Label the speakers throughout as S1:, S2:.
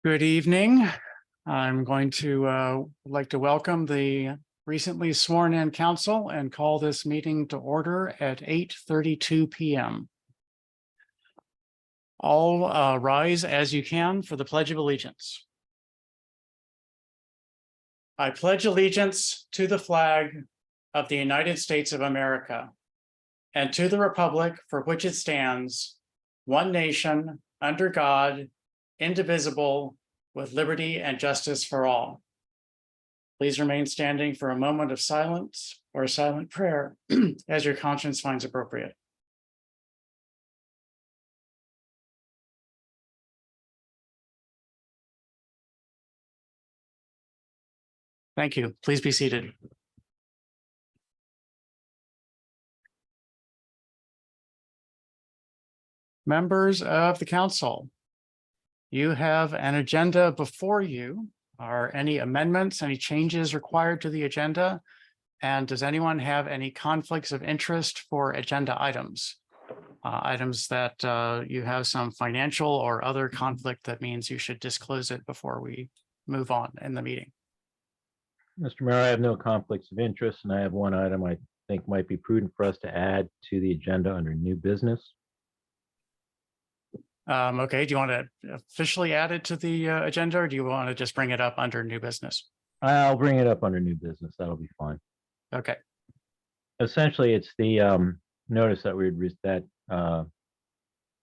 S1: Good evening. I'm going to like to welcome the recently sworn in council and call this meeting to order at 8:32 p.m. All rise as you can for the Pledge of Allegiance. I pledge allegiance to the flag of the United States of America and to the republic for which it stands, one nation, under God, indivisible, with liberty and justice for all. Please remain standing for a moment of silence or a silent prayer as your conscience finds appropriate. Thank you. Please be seated. Members of the council, you have an agenda before you. Are any amendments, any changes required to the agenda? And does anyone have any conflicts of interest for agenda items? Items that you have some financial or other conflict that means you should disclose it before we move on in the meeting.
S2: Mr. Mayor, I have no conflicts of interest, and I have one item I think might be prudent for us to add to the agenda under new business.
S1: Okay, do you want to officially add it to the agenda, or do you want to just bring it up under new business?
S2: I'll bring it up under new business. That'll be fine.
S1: Okay.
S2: Essentially, it's the notice that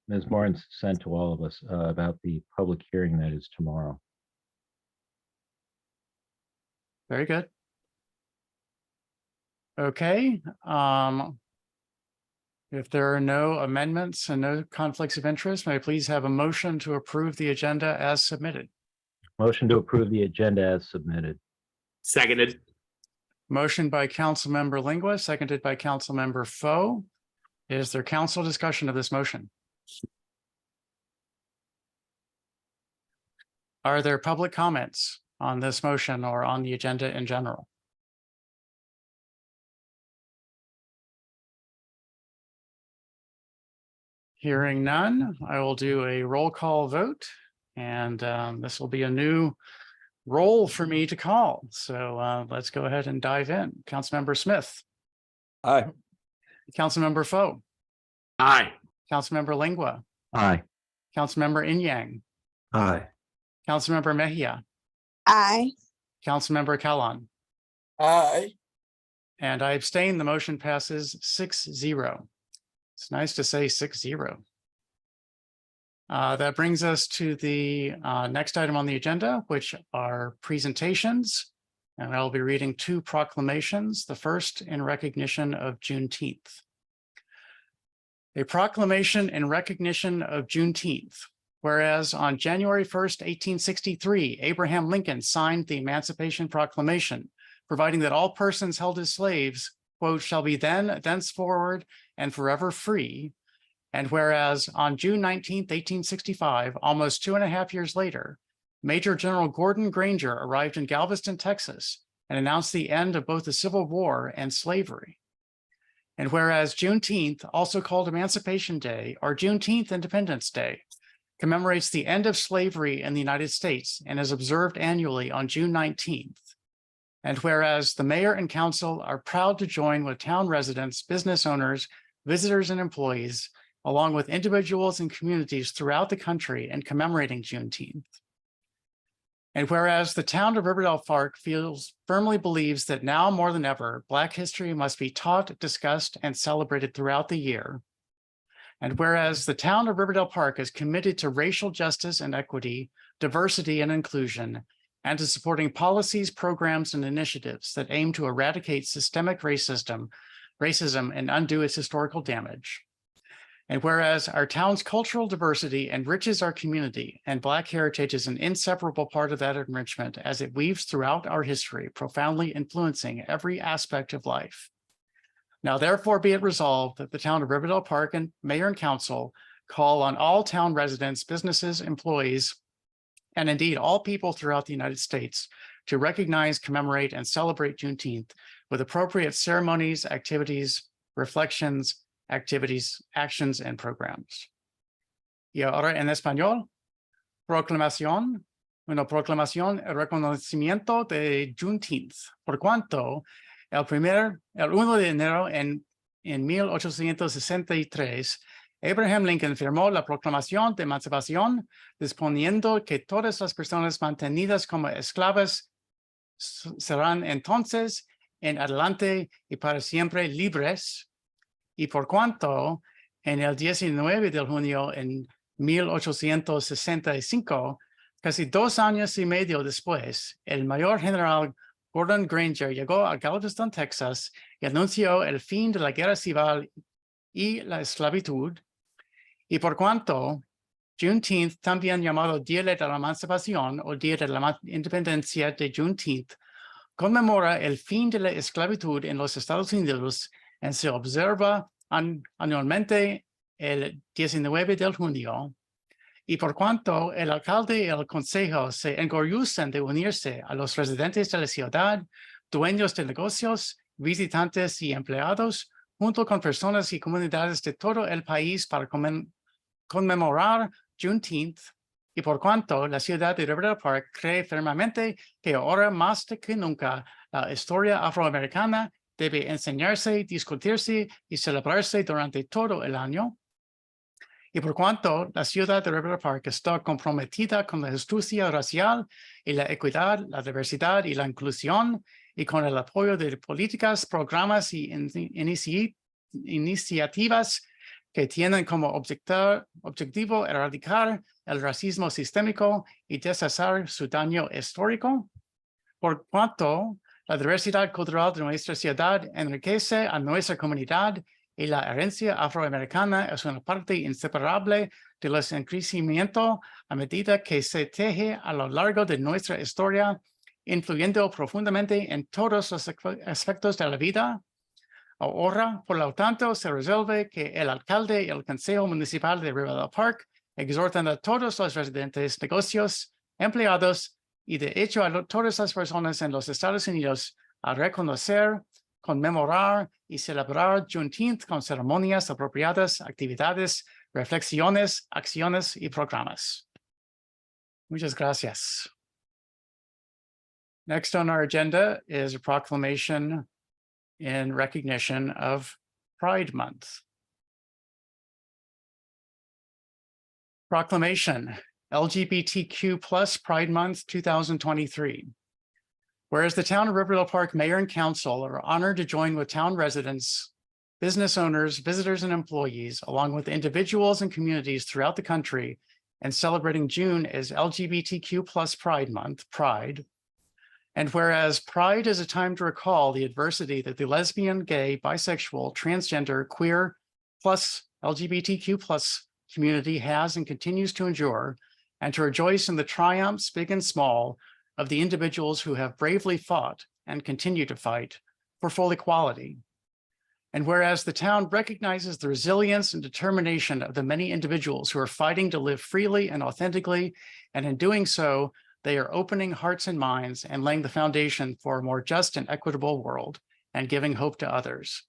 S2: Ms. Martin sent to all of us about the public hearing that is tomorrow.
S1: Very good. Okay. If there are no amendments and no conflicts of interest, may I please have a motion to approve the agenda as submitted?
S2: Motion to approve the agenda as submitted.
S3: Seconded.
S1: Motion by Councilmember Lingua, seconded by Councilmember Foe. Is there council discussion of this motion? Are there public comments on this motion or on the agenda in general? Hearing none, I will do a roll call vote, and this will be a new role for me to call. So let's go ahead and dive in. Councilmember Smith.
S3: Aye.
S1: Councilmember Foe.
S3: Aye.
S1: Councilmember Lingua.
S2: Aye.
S1: Councilmember Inyang.
S3: Aye.
S1: Councilmember Mejia.
S4: Aye.
S1: Councilmember Callan.
S3: Aye.
S1: And I abstain. The motion passes 6-0. It's nice to say 6-0. That brings us to the next item on the agenda, which are presentations. And I'll be reading two proclamations, the first in recognition of Juneteenth. A proclamation in recognition of Juneteenth. Whereas on January 1st, 1863, Abraham Lincoln signed the Emancipation Proclamation, providing that all persons held as slaves, quote, shall be thenceforward and forever free. And whereas on June 19th, 1865, almost 2.5 years later, Major General Gordon Granger arrived in Galveston, Texas, and announced the end of both the Civil War and slavery. And whereas Juneteenth, also called Emancipation Day or Juneteenth Independence Day, commemorates the end of slavery in the United States and is observed annually on June 19th. And whereas the mayor and council are proud to join with town residents, business owners, visitors, and employees, along with individuals and communities throughout the country in commemorating Juneteenth. And whereas the town of Riverdale Park firmly believes that now more than ever, Black history must be taught, discussed, and celebrated throughout the year. And whereas the town of Riverdale Park is committed to racial justice and equity, diversity and inclusion, and to supporting policies, programs, and initiatives that aim to eradicate systemic racism and undo its historical damage. And whereas our town's cultural diversity enriches our community, and Black heritage is an inseparable part of that enrichment as it weaves throughout our history, profoundly influencing every aspect of life. Now, therefore, be it resolved that the town of Riverdale Park and mayor and council call on all town residents, businesses, employees, and indeed all people throughout the United States to recognize, commemorate, and celebrate Juneteenth with appropriate ceremonies, activities, reflections, actions, and programs. Y ahora en español, proclamación una proclamación, el reconocimiento de Juneteenth, por cuanto el 1 de enero en 1863, Abraham Lincoln firmó la Proclamación de Emancipación, disponiendo que todas las personas mantenidas como esclavas serán entonces en adelante y para siempre libres. Y por cuanto en el 19 de junio en 1865, casi 2 años y medio después, el mayor general Gordon Granger llegó a Galveston, Texas, y anunció el fin de la guerra civil y la esclavitud. Y por cuanto Juneteenth, también llamado Día de la Emancipación o Día de la Independencia de Juneteenth, conmemora el fin de la esclavitud en los Estados Unidos y se observa anualmente el 19 de junio. Y por cuanto el alcalde y el consejo se enorgullecen de unirse a los residentes de la ciudad, dueños de negocios, visitantes y empleados, junto con personas y comunidades de todo el país para conmemorar Juneteenth, y por cuanto la ciudad de Riverdale Park cree firmemente que ahora más que nunca la historia afroamericana debe enseñarse, discutirse y celebrarse durante todo el año. Y por cuanto la ciudad de Riverdale Park está comprometida con la justicia racial y la equidad, la diversidad y la inclusión, y con el apoyo de políticas, programas y iniciativas que tienen como objetivo erradicar el racismo sistémico y deshacer su daño histórico. Por cuanto la diversidad cultural de nuestra ciudad enriquece a nuestra comunidad y la herencia afroamericana es una parte inseparable de los crecimiento a medida que se teje a lo largo de nuestra historia, influyendo profundamente en todos los aspectos de la vida. Ahora, por lo tanto, se resuelve que el alcalde y el Consejo Municipal de Riverdale Park exhortan a todos los residentes, negocios, empleados y de hecho a todas las personas en los Estados Unidos a reconocer, conmemorar y celebrar Juneteenth con ceremonias apropiadas, actividades, reflexiones, acciones y programas. Muchas gracias. Next on our agenda is a proclamation in recognition of Pride Month. Proclamation, LGBTQ+ Pride Month 2023. Whereas the town of Riverdale Park Mayor and Council are honored to join with town residents, business owners, visitors, and employees, along with individuals and communities throughout the country, in celebrating June as LGBTQ+ Pride Month, Pride. And whereas Pride is a time to recall the adversity that the lesbian, gay, bisexual, transgender, queer, plus LGBTQ+ community has and continues to endure, and to rejoice in the triumphs, big and small, of the individuals who have bravely fought and continue to fight for full equality. And whereas the town recognizes the resilience and determination of the many individuals who are fighting to live freely and authentically, and in doing so, they are opening hearts and minds and laying the foundation for a more just and equitable world and giving hope to others.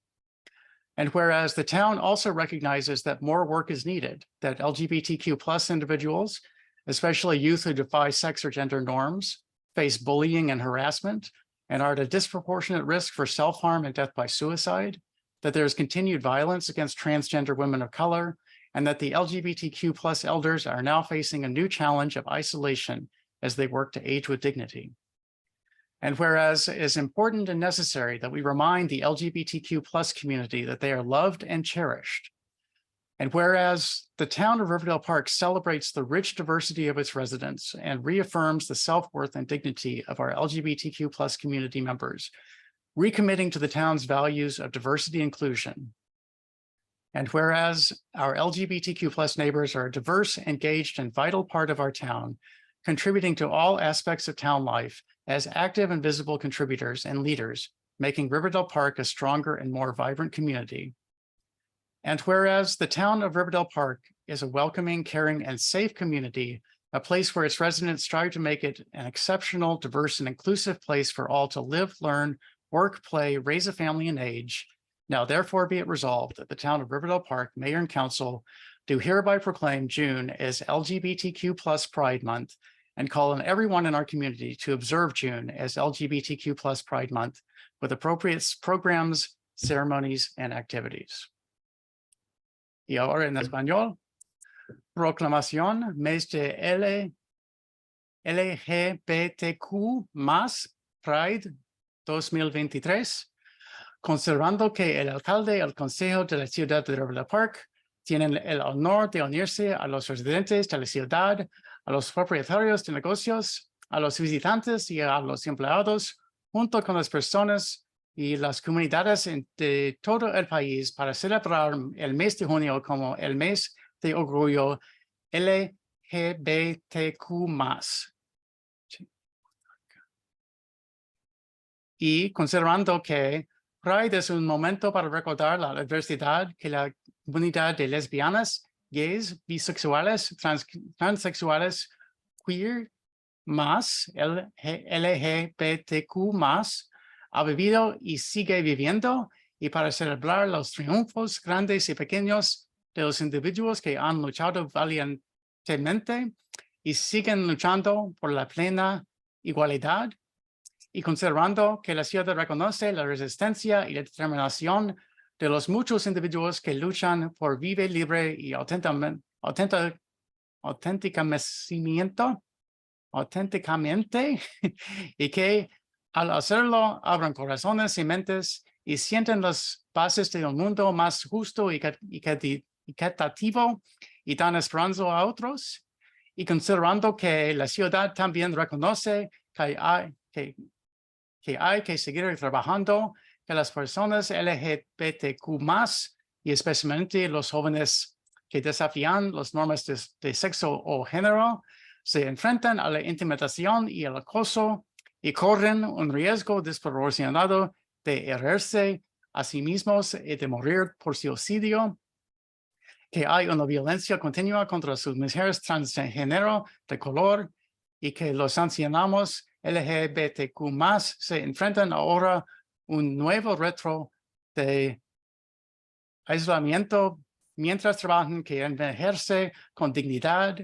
S1: And whereas the town also recognizes that more work is needed, that LGBTQ+ individuals, especially youth who defy sex or gender norms, face bullying and harassment, and are at a disproportionate risk for self-harm and death by suicide, that there is continued violence against transgender women of color, and that the LGBTQ+ elders are now facing a new challenge of isolation as they work to age with dignity. And whereas it is important and necessary that we remind the LGBTQ+ community that they are loved and cherished, and whereas the town of Riverdale Park celebrates the rich diversity of its residents and reaffirms the self-worth and dignity of our LGBTQ+ community members, recommitting to the town's values of diversity and inclusion. And whereas our LGBTQ+ neighbors are a diverse, engaged, and vital part of our town, contributing to all aspects of town life as active and visible contributors and leaders, making Riverdale Park a stronger and more vibrant community. And whereas the town of Riverdale Park is a welcoming, caring, and safe community, a place where its residents strive to make it an exceptional, diverse, and inclusive place for all to live, learn, work, play, raise a family, and age. Now, therefore, be it resolved that the town of Riverdale Park Mayor and Council do hereby proclaim June as LGBTQ+ Pride Month and call on everyone in our community to observe June as LGBTQ+ Pride Month with appropriate programs, ceremonies, and activities. Y ahora en español, proclamación mes de LGBTQ más Pride 2023, considerando que el alcalde y el consejo de la ciudad de River Park tienen el honor de unirse a los residentes de la ciudad, a los propietarios de negocios, a los visitantes y a los empleados, junto con las personas y las comunidades de todo el país para celebrar el mes de junio como el mes de orgullo LGBTQ+. Y considerando que Pride es un momento para recordar la diversidad que la comunidad de lesbianas, gays, bisexuales, transexuales, queer, LGBTQ+, ha vivido y sigue viviendo, y para celebrar los triunfos grandes y pequeños de los individuos que han luchado valientemente y siguen luchando por la plena igualdad, y considerando que la ciudad reconoce la resistencia y la determinación de los muchos individuos que luchan por vivir libre y auténticamente, y que al hacerlo abran corazones y mentes y sienten las bases de un mundo más justo y equitativo y dan esperanza a otros, y considerando que la ciudad también reconoce que hay que seguir trabajando, que las personas LGBTQ+, y especialmente los jóvenes que desafían las normas de sexo o género, se enfrentan a la intimidación y el acoso y corren un riesgo desproporcionado de herirse a sí mismos y de morir por suicidio, que hay una violencia continua contra sus mujeres transgénero de color, y que los ancianos LGBTQ+ se enfrentan ahora a un nuevo reto de aislamiento mientras trabajan que envejecerse con dignidad,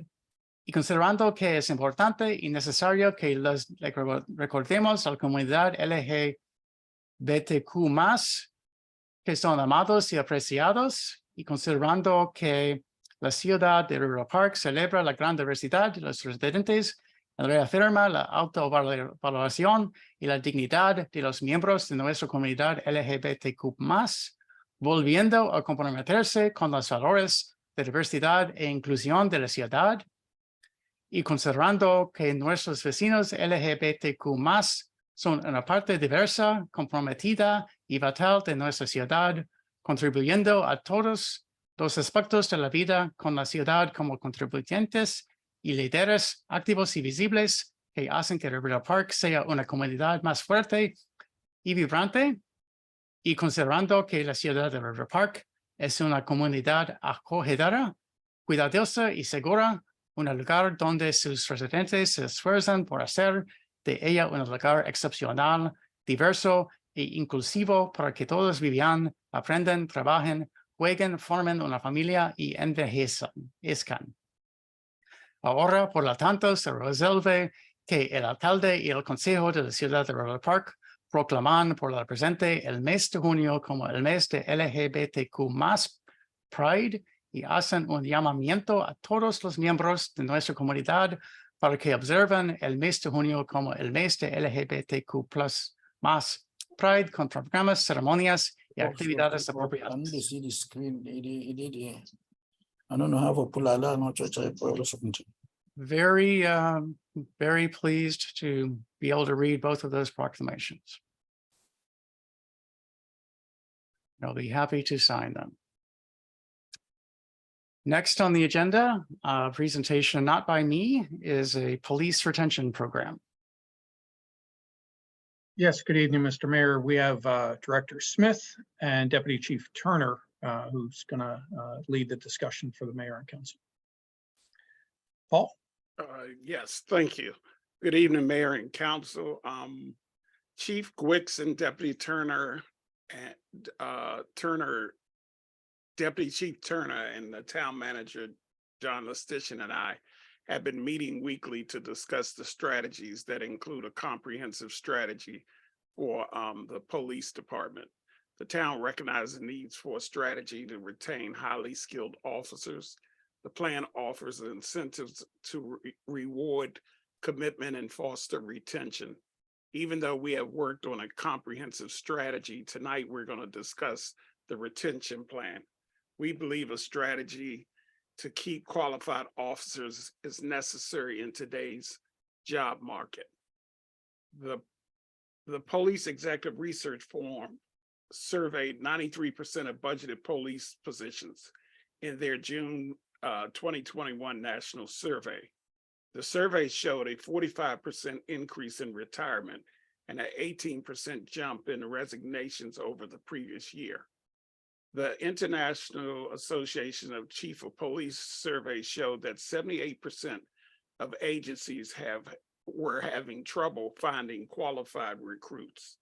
S1: y considerando que es importante y necesario que recordemos a la comunidad LGBTQ+, que son amados y apreciados, y considerando que la ciudad de River Park celebra la gran diversidad de los residentes, reafirma la autovaloración y la dignidad de los miembros de nuestra comunidad LGBTQ+, volviendo a comprometerse con los valores de diversidad e inclusión de la ciudad, y considerando que nuestros vecinos LGBTQ+ son una parte diversa, comprometida y vital de nuestra ciudad, contribuyendo a todos los aspectos de la vida con la ciudad como contribuyentes y líderes activos y visibles que hacen que River Park sea una comunidad más fuerte y vibrante, y considerando que la ciudad de River Park es una comunidad acogedora, cuidadosa y segura, un lugar donde sus residentes se esfuerzan por hacer de ella un lugar excepcional, diverso e inclusivo para que todos vivan, aprendan, trabajen, jueguen, formen una familia y envejezcan. Ahora, por lo tanto, se resuelve que el alcalde y el consejo de la ciudad de River Park proclaman por la presente el mes de junio como el mes de LGBTQ+ Pride, y hacen un llamamiento a todos los miembros de nuestra comunidad para que observen el mes de junio como el mes de LGBTQ+ Pride, con programas, ceremonias y actividades apropiadas.
S3: I don't know how to pull out no church.
S1: Very pleased to be able to read both of those proclamations. I'll be happy to sign them. Next on the agenda, a presentation not by me, is a police retention program.
S4: Yes, good evening, Mr. Mayor. We have Director Smith and Deputy Chief Turner, who's going to lead the discussion for the mayor and council. Paul?
S5: Yes, thank you. Good evening, Mayor and Council. Chief Gwicks and Deputy Turner and Deputy Chief Turner and the town manager, John Lestitian, and I have been meeting weekly to discuss the strategies that include a comprehensive strategy for the police department. The town recognizes the needs for a strategy to retain highly skilled officers. The plan offers incentives to reward commitment and foster retention. Even though we have worked on a comprehensive strategy, tonight we're going to discuss the retention plan. We believe a strategy to keep qualified officers is necessary in today's job market. The Police Executive Research Forum surveyed 93% of budgeted police positions in their June 2021 national survey. The survey showed a 45% increase in retirement and an 18% jump in resignations over the previous year. The International Association of Chief of Police survey showed that 78% of agencies were having trouble finding qualified recruits.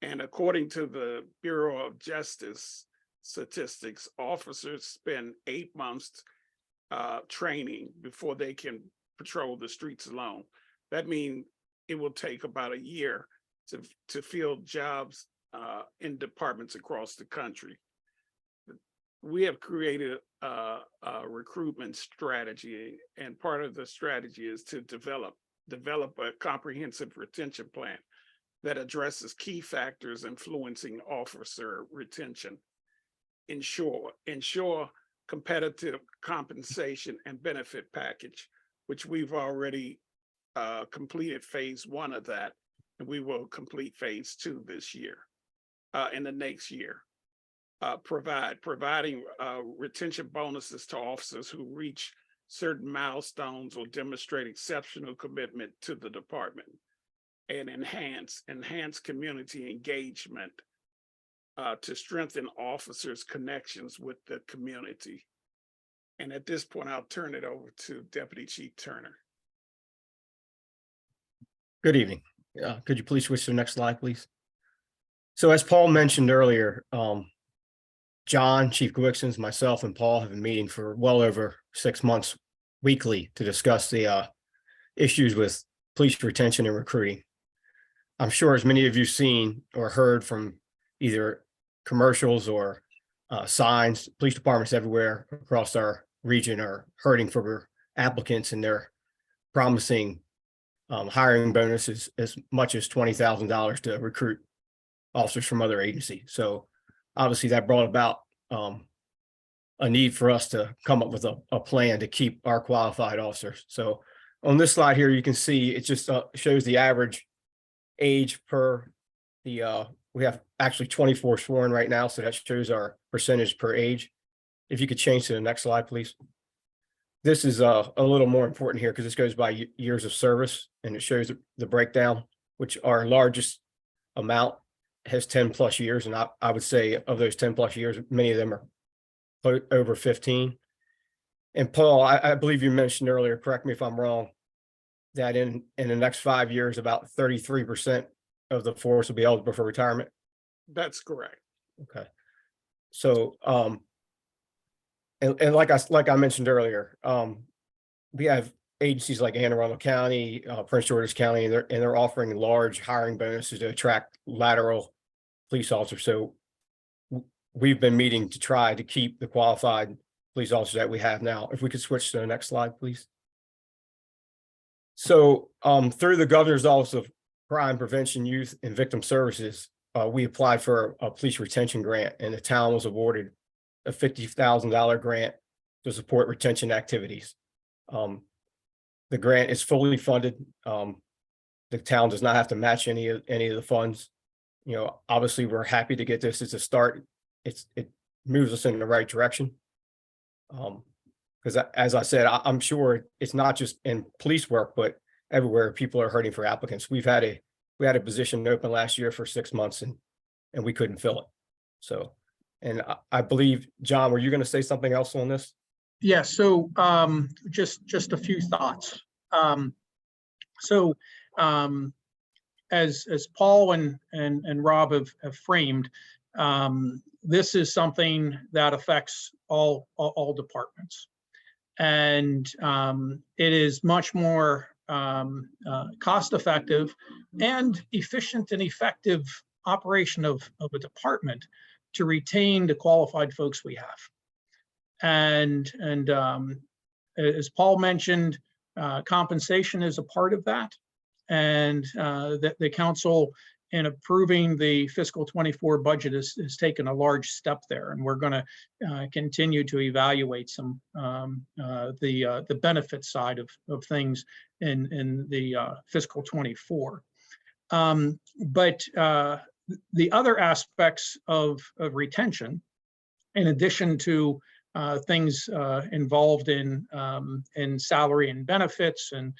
S5: And according to the Bureau of Justice statistics, officers spend 8 months training before they can patrol the streets alone. That means it will take about a year to fill jobs in departments across the country. We have created a recruitment strategy, and part of the strategy is to develop a comprehensive retention plan that addresses key factors influencing officer retention. Ensure competitive compensation and benefit package, which we've already completed phase 1 of that, and we will complete phase 2 this year, in the next year. Providing retention bonuses to officers who reach certain milestones or demonstrate exceptional commitment to the department, and enhance community engagement to strengthen officers' connections with the community. And at this point, I'll turn it over to Deputy Chief Turner.
S6: Good evening. Could you please switch to the next slide, please? So as Paul mentioned earlier, John, Chief Gwixens, myself, and Paul have been meeting for well over 6 months weekly to discuss the issues with police retention and recruiting. I'm sure as many of you seen or heard from either commercials or signs, police departments everywhere across our region are hurting for applicants, and they're promising hiring bonuses as much as $20,000 to recruit officers from other agencies. So obviously that brought about a need for us to come up with a plan to keep our qualified officers. So on this slide here, you can see it just shows the average age per the, we have actually 24 sworn right now, so that shows our percentage per age. If you could change to the next slide, please. This is a little more important here because this goes by years of service, and it shows the breakdown, which our largest amount has 10+ years. And I would say of those 10+ years, many of them are over 15. And Paul, I believe you mentioned earlier, correct me if I'm wrong, that in the next 5 years, about 33% of the force will be eligible for retirement.
S5: That's correct.
S6: Okay. So, and like I mentioned earlier, we have agencies like Anne Arundel County, Prince George's County, and they're offering large hiring bonuses to attract lateral police officers. So we've been meeting to try to keep the qualified police officers that we have now. If we could switch to the next slide, please. So through the Governor's Office of Crime Prevention, Youth and Victim Services, we applied for a police retention grant, and the town was awarded a $50,000 grant to support retention activities. The grant is fully funded. The town does not have to match any of the funds. You know, obviously, we're happy to get this as a start. It moves us in the right direction. Because as I said, I'm sure it's not just in police work, but everywhere people are hurting for applicants. We had a position open last year for 6 months, and we couldn't fill it. So, and I believe, John, were you going to say something else on this?
S4: Yeah, so just a few thoughts. As Paul and Rob have framed, this is something that affects all departments. And it is much more cost effective and efficient and effective operation of a department to retain the qualified folks we have. And as Paul mentioned, compensation is a part of that. And that the council, in approving the fiscal 24 budget, has taken a large step there. And we're going to continue to evaluate some the benefit side of things in the fiscal 24. But the other aspects of retention, in addition to things involved in salary and benefits and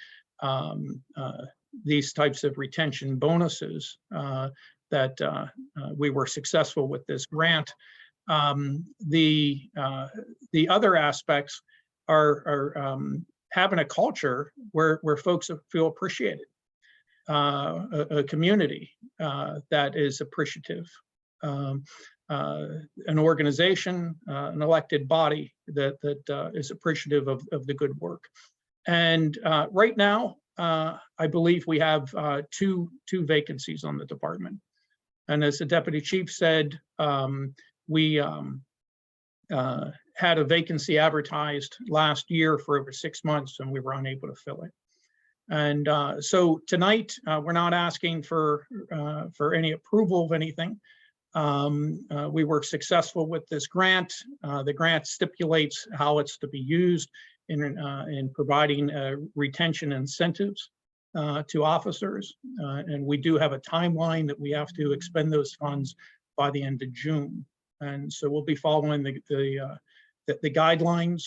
S4: these types of retention bonuses that we were successful with this grant. The other aspects are having a culture where folks feel appreciated, a community that is appreciative, an organization, an elected body that is appreciative of the good work. And right now, I believe we have two vacancies on the department. And as the deputy chief said, we had a vacancy advertised last year for over 6 months, and we were unable to fill it. And so tonight, we're not asking for any approval of anything. We were successful with this grant. The grant stipulates how it's to be used in providing retention incentives to officers. And we do have a timeline that we have to expend those funds by the end of June. And so we'll be following the guidelines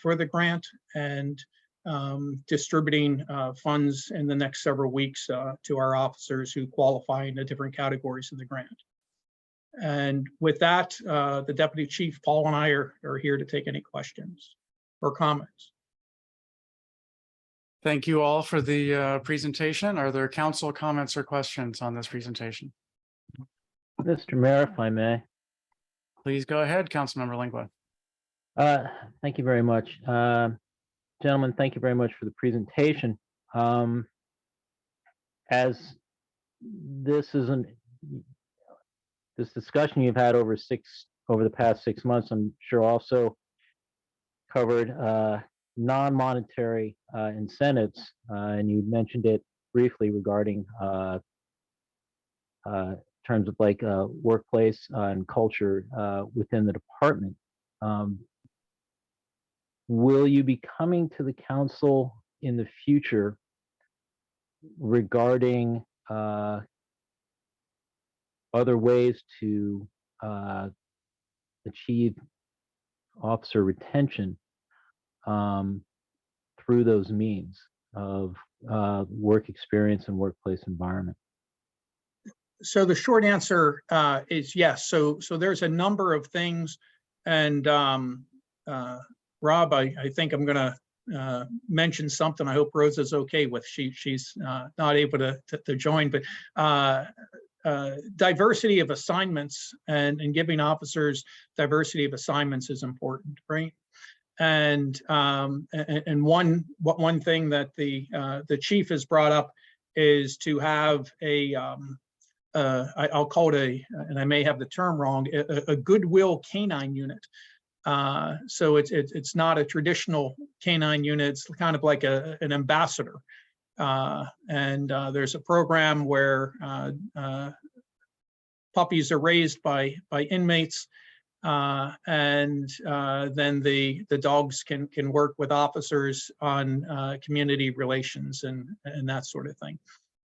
S4: for the grant and distributing funds in the next several weeks to our officers who qualify in the different categories of the grant. And with that, the deputy chief, Paul, and I are here to take any questions or comments.
S1: Thank you all for the presentation. Are there council comments or questions on this presentation?
S2: Mr. Mayor, if I may.
S1: Please go ahead, Councilmember Lingua.
S2: Thank you very much. Gentlemen, thank you very much for the presentation. As this discussion you've had over the past 6 months, I'm sure also covered non-monetary incentives, and you mentioned it briefly regarding terms of like workplace and culture within the department. Will you be coming to the council in the future regarding other ways to achieve officer retention through those means of work experience and workplace environment?
S4: So the short answer is yes. So there's a number of things, and Rob, I think I'm going to mention something I hope Rosa's okay with. She's not able to join, but diversity of assignments and giving officers diversity of assignments is important, right? And one thing that the chief has brought up is to have I'll call it and I may have the term wrong, a goodwill canine unit. So it's not a traditional canine unit. It's kind of like an ambassador. And there's a program where puppies are raised by inmates, and then the dogs can work with officers on community relations and that sort of thing.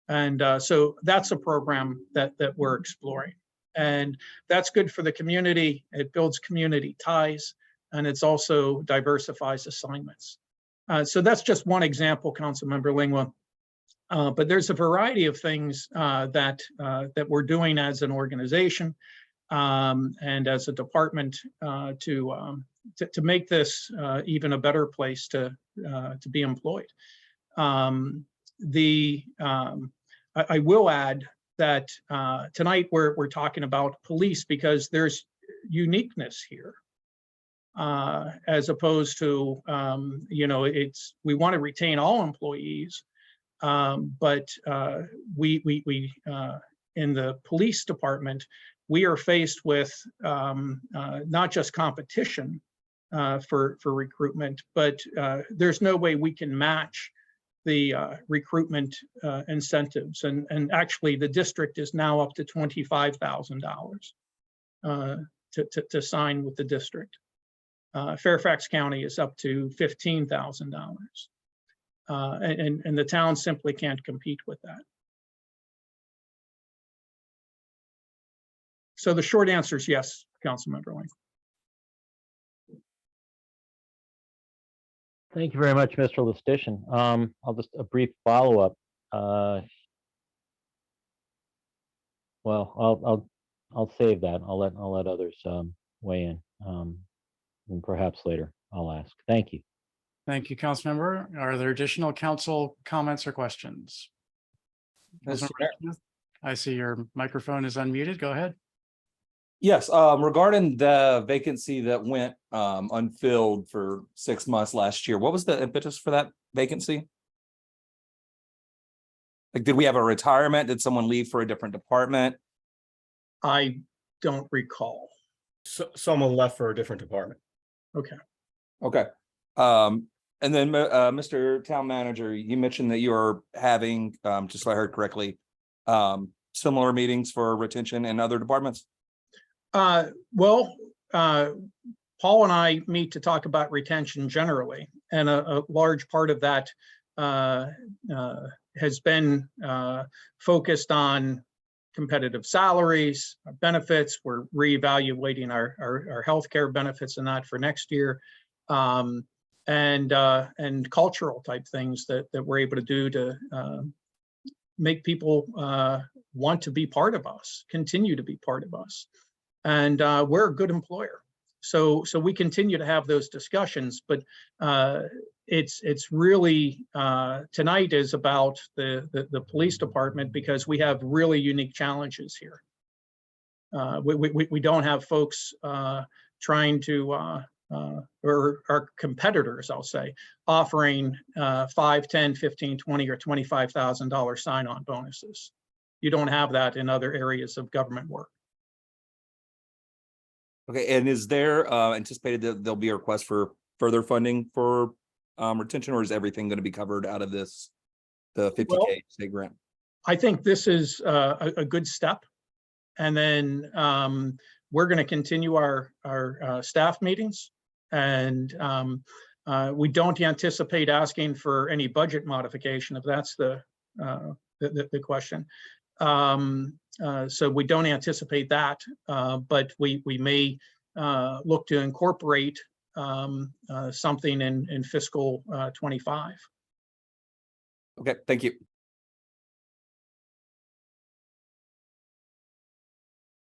S4: And so that's a program that we're exploring. And that's good for the community. It builds community ties, and it's also diversifies assignments. So that's just one example, Councilmember Lingua. But there's a variety of things that we're doing as an organization and as a department to make this even a better place to be employed. I will add that tonight we're talking about police because there's uniqueness here. as opposed to, we want to retain all employees. But we in the police department, we are faced with not just competition for recruitment, but there's no way we can match the recruitment incentives. And actually, the district is now up to $25,000 to sign with the district. Fairfax County is up to $15,000. And the town simply can't compete with that. So the short answer is yes, Councilmember Lang.
S2: Thank you very much, Mr. Lustician. I'll just a brief follow-up. Well, I'll save that. I'll let others weigh in. And perhaps later I'll ask. Thank you.
S1: Thank you, Councilmember. Are there additional council comments or questions?
S7: Mr.
S1: Councilmember Smith, I see your microphone is unmuted. Go ahead.
S7: Yes, regarding the vacancy that went unfilled for 6 months last year, what was the impetus for that vacancy? Like, did we have a retirement? Did someone leave for a different department?
S4: I don't recall.
S6: So, someone left for a different department.
S4: Okay.
S7: Okay. And then, Mr. Town Manager, you mentioned that you are having, just so I heard correctly, similar meetings for retention in other departments?
S4: Well, Paul and I meet to talk about retention generally, and a large part of that has been focused on competitive salaries, benefits. We're reevaluating our healthcare benefits and that for next year, and cultural type things that we're able to do to make people want to be part of us, continue to be part of us. And we're a good employer. So we continue to have those discussions, but it's really, tonight is about the police department, because we have really unique challenges here. We don't have folks trying to, or our competitors, I'll say, offering $5, $10, $15, $20, or $25,000 sign-on bonuses. You don't have that in other areas of government work.
S7: Okay, and is there anticipated that there'll be a request for further funding for retention, or is everything going to be covered out of the 50K state grant?
S4: I think this is a good step. And then we're going to continue our staff meetings, and we don't anticipate asking for any budget modification, if that's the question. So we don't anticipate that, but we may look to incorporate something in fiscal 25.
S7: Okay, thank you.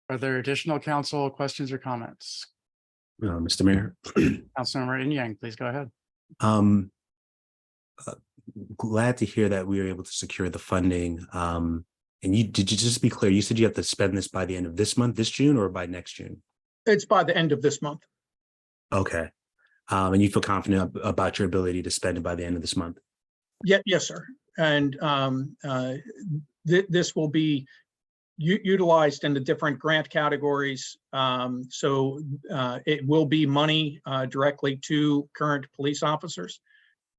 S1: Are there additional council questions or comments?
S8: Mr. Mayor,
S1: Councilmember Yang, please go ahead.
S8: Glad to hear that we were able to secure the funding. And did you just be clear? You said you have to spend this by the end of this month, this June, or by next June?
S4: It's by the end of this month.
S8: Okay. And you feel confident about your ability to spend it by the end of this month?
S4: Yes, sir. And this will be utilized in the different grant categories. So it will be money directly to current police officers.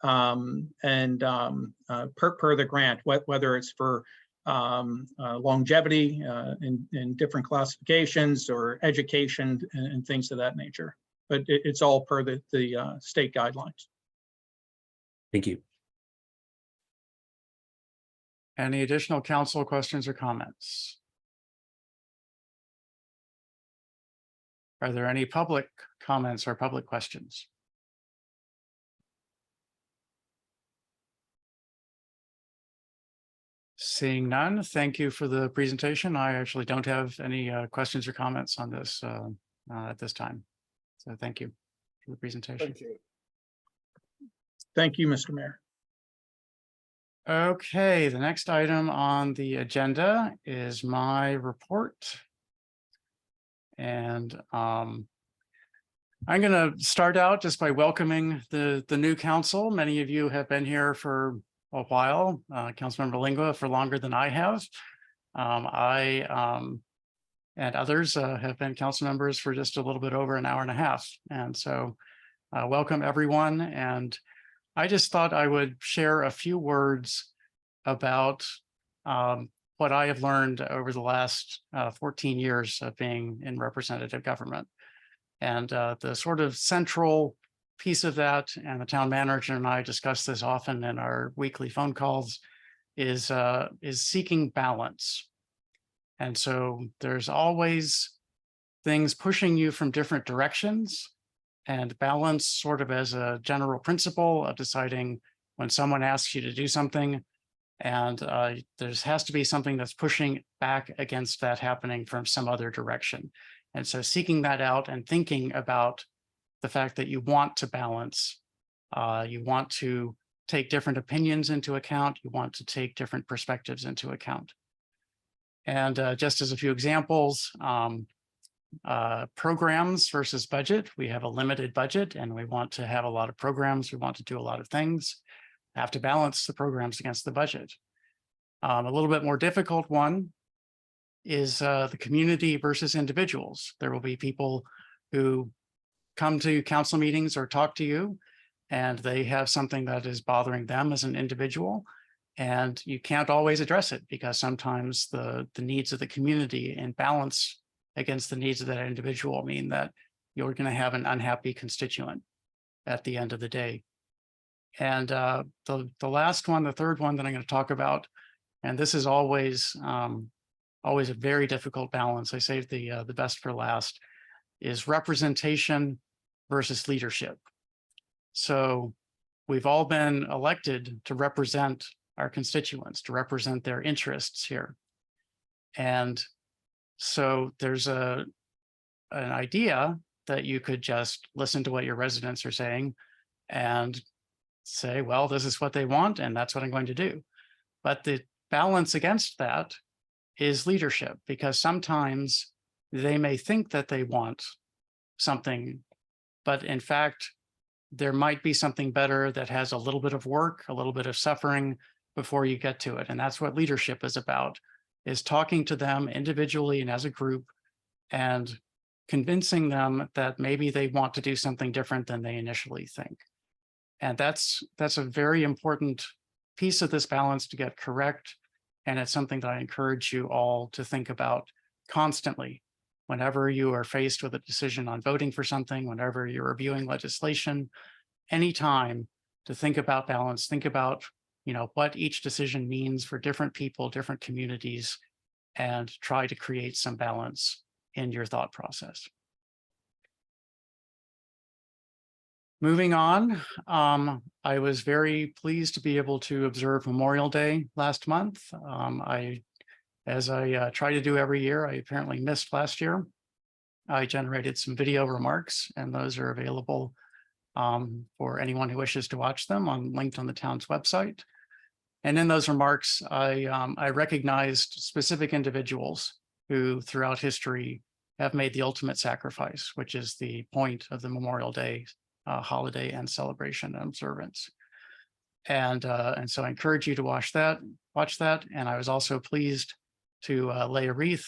S4: And per the grant, whether it's for longevity in different classifications, or education and things of that nature. But it's all per the state guidelines.
S8: Thank you.
S1: Any additional council questions or comments? Are there any public comments or public questions? Seeing none, thank you for the presentation. I actually don't have any questions or comments on this at this time. So thank you for the presentation.
S4: Thank you, Mr. Mayor.
S1: Okay, the next item on the agenda is my report. And I'm going to start out just by welcoming the new council. Many of you have been here for a while. Councilmember Lingua for longer than I have. And others have been council members for just a little bit over an hour and a half. And so welcome everyone. And I just thought I would share a few words about what I have learned over the last 14 years of being in representative government. And the sort of central piece of that, and the town manager and I discuss this often in our weekly phone calls, is seeking balance. And so there's always things pushing you from different directions, and balance sort of as a general principle of deciding when someone asks you to do something, and there has to be something that's pushing back against that happening from some other direction. And so seeking that out and thinking about the fact that you want to balance, you want to take different opinions into account, you want to take different perspectives into account. And just as a few examples, programs versus budget. We have a limited budget and we want to have a lot of programs. We want to do a lot of things. Have to balance the programs against the budget. A little bit more difficult one is the community versus individuals. There will be people who come to council meetings or talk to you, and they have something that is bothering them as an individual. And you can't always address it because sometimes the needs of the community and balance against the needs of that individual mean that you're going to have an unhappy constituent at the end of the day. And the last one, the third one that I'm going to talk about, and this is always a very difficult balance. I saved the best for last, is representation versus leadership. So we've all been elected to represent our constituents, to represent their interests here. And so there's an idea that you could just listen to what your residents are saying and say, well, this is what they want, and that's what I'm going to do. But the balance against that is leadership, because sometimes they may think that they want something, but in fact, there might be something better that has a little bit of work, a little bit of suffering before you get to it. And that's what leadership is about, is talking to them individually and as a group and convincing them that maybe they want to do something different than they initially think. And that's a very important piece of this balance to get correct. And it's something that I encourage you all to think about constantly. Whenever you are faced with a decision on voting for something, whenever you're reviewing legislation, anytime to think about balance, think about, what each decision means for different people, different communities, and try to create some balance in your thought process. Moving on, I was very pleased to be able to observe Memorial Day last month. As I try to do every year, I apparently missed last year. I generated some video remarks, and those are available for anyone who wishes to watch them linked on the town's website. And in those remarks, I recognized specific individuals who throughout history have made the ultimate sacrifice, which is the point of the Memorial Day holiday and celebration and observance. And so I encourage you to watch that. And I was also pleased to lay a wreath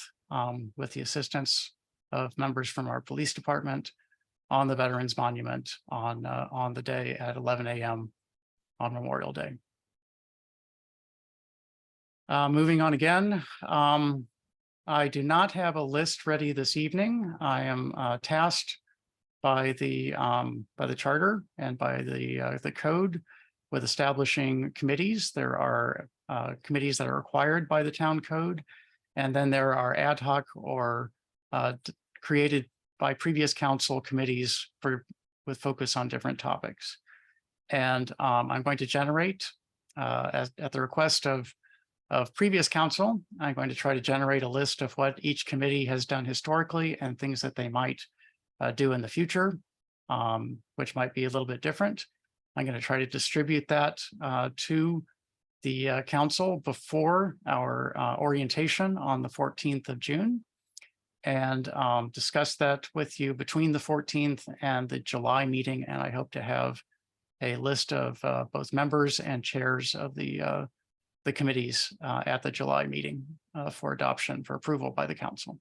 S1: with the assistance of members from our police department on the Veterans Monument on the day at 11 a.m. on Memorial Day. Moving on again, I do not have a list ready this evening. I am tasked by the charter and by the code with establishing committees. There are committees that are required by the town code, and then there are ad hoc or created by previous council committees with focus on different topics. And I'm going to generate at the request of previous council, I'm going to try to generate a list of what each committee has done historically and things that they might do in the future, which might be a little bit different. I'm going to try to distribute that to the council before our orientation on the 14th of June. and discuss that with you between the 14th and the July meeting. And I hope to have a list of both members and chairs of the committees at the July meeting for adoption, for approval by the council.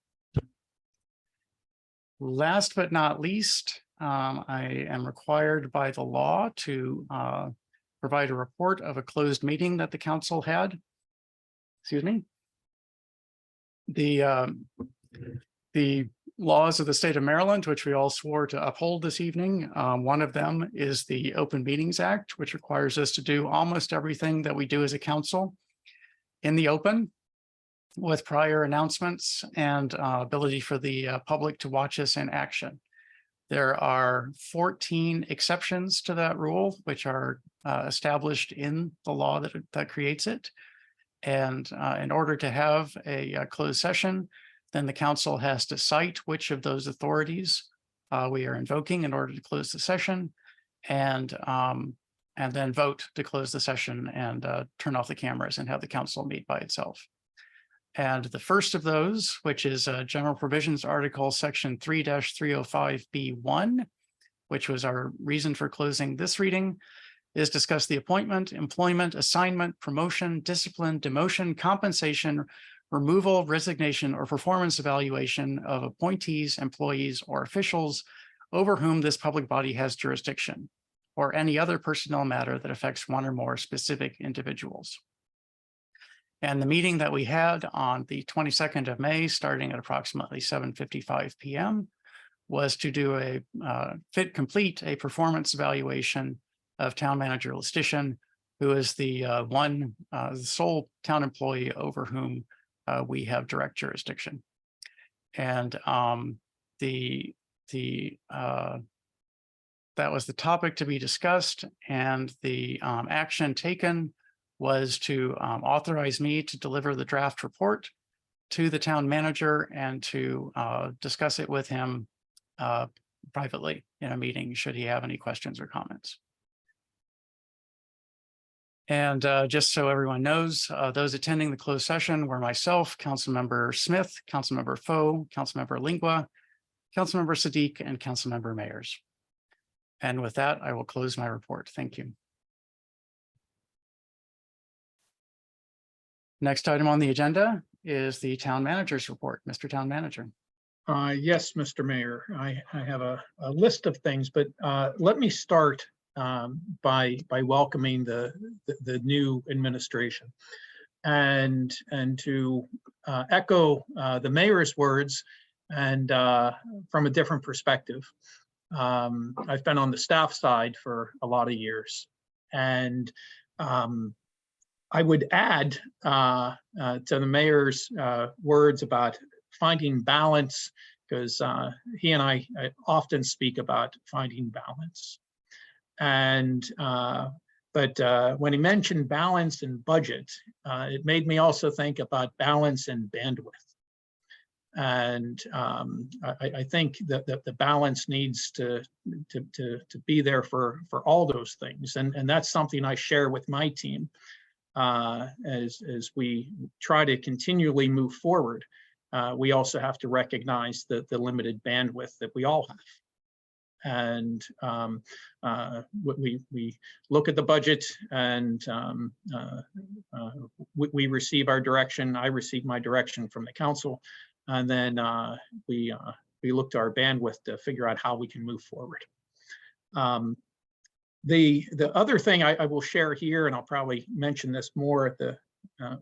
S1: Last but not least, I am required by the law to provide a report of a closed meeting that the council had. Excuse me. The laws of the state of Maryland, which we all swore to uphold this evening, one of them is the Open Meetings Act, which requires us to do almost everything that we do as a council in the open, with prior announcements and ability for the public to watch us in action. There are 14 exceptions to that rule, which are established in the law that creates it. And in order to have a closed session, then the council has to cite which of those authorities we are invoking in order to close the session, and then vote to close the session and turn off the cameras and have the council meet by itself. And the first of those, which is General Provisions Article Section 3-305B1, which was our reason for closing this reading, is discuss the appointment, employment, assignment, promotion, discipline, demotion, compensation, removal, resignation, or performance evaluation of appointees, employees, or officials over whom this public body has jurisdiction, or any other personnel matter that affects one or more specific individuals. And the meeting that we had on the 22nd of May, starting at approximately 7:55 p.m., was to do a complete a performance evaluation of Town Manager Lestitian, who is the sole town employee over whom we have direct jurisdiction. And that was the topic to be discussed, and the action taken was to authorize me to deliver the draft report to the town manager and to discuss it with him privately in a meeting, should he have any questions or comments. And just so everyone knows, those attending the closed session were myself, Councilmember Smith, Councilmember Foe, Councilmember Lingua, Councilmember Sadiq, and Councilmember Mayers. And with that, I will close my report. Thank you. Next item on the agenda is the town manager's report. Mr. Town Manager.
S4: Yes, Mr. Mayor, I have a list of things, but let me start by welcoming the new administration, and to echo the mayor's words, and from a different perspective. I've been on the staff side for a lot of years, and I would add to the mayor's words about finding balance, because he and I often speak about finding balance. And but when he mentioned balance and budget, it made me also think about balance and bandwidth. And I think that the balance needs to be there for all those things, and that's something I share with my team as we try to continually move forward. We also have to recognize the limited bandwidth that we all have. And we look at the budget, and we receive our direction. I receive my direction from the council, and then we look to our bandwidth to figure out how we can move forward. The other thing I will share here, and I'll probably mention this more at the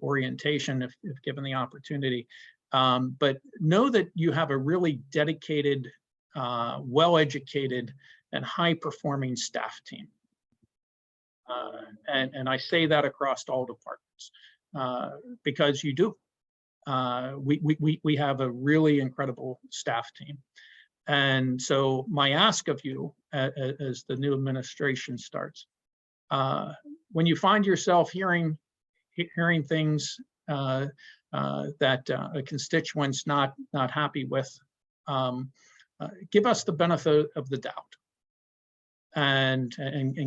S4: orientation if given the opportunity, but know that you have a really dedicated, well-educated, and high-performing staff team. And I say that across all departments because you do. We have a really incredible staff team. And so my ask of you as the new administration starts, when you find yourself hearing things that a constituent's not happy with, give us the benefit of the doubt, and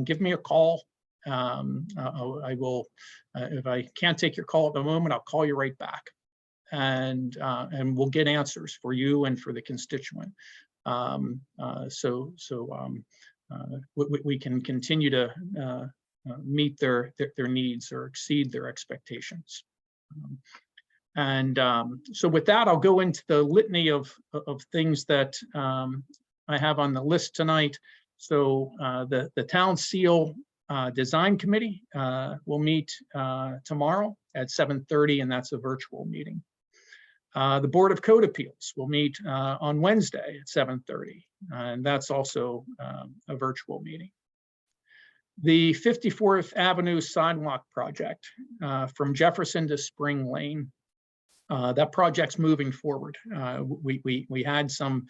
S4: give me a call. I will, if I can't take your call at the moment, I'll call you right back, and we'll get answers for you and for the constituent. We can continue to meet their needs or exceed their expectations. So with that, I'll go into the litany of things that I have on the list tonight. So the Town Seal Design Committee will meet tomorrow at 7:30, and that's a virtual meeting. The Board of Code Appeals will meet on Wednesday at 7:30, and that's also a virtual meeting. The 54th Avenue Sidewalk Project from Jefferson to Spring Lane. That project's moving forward. We had some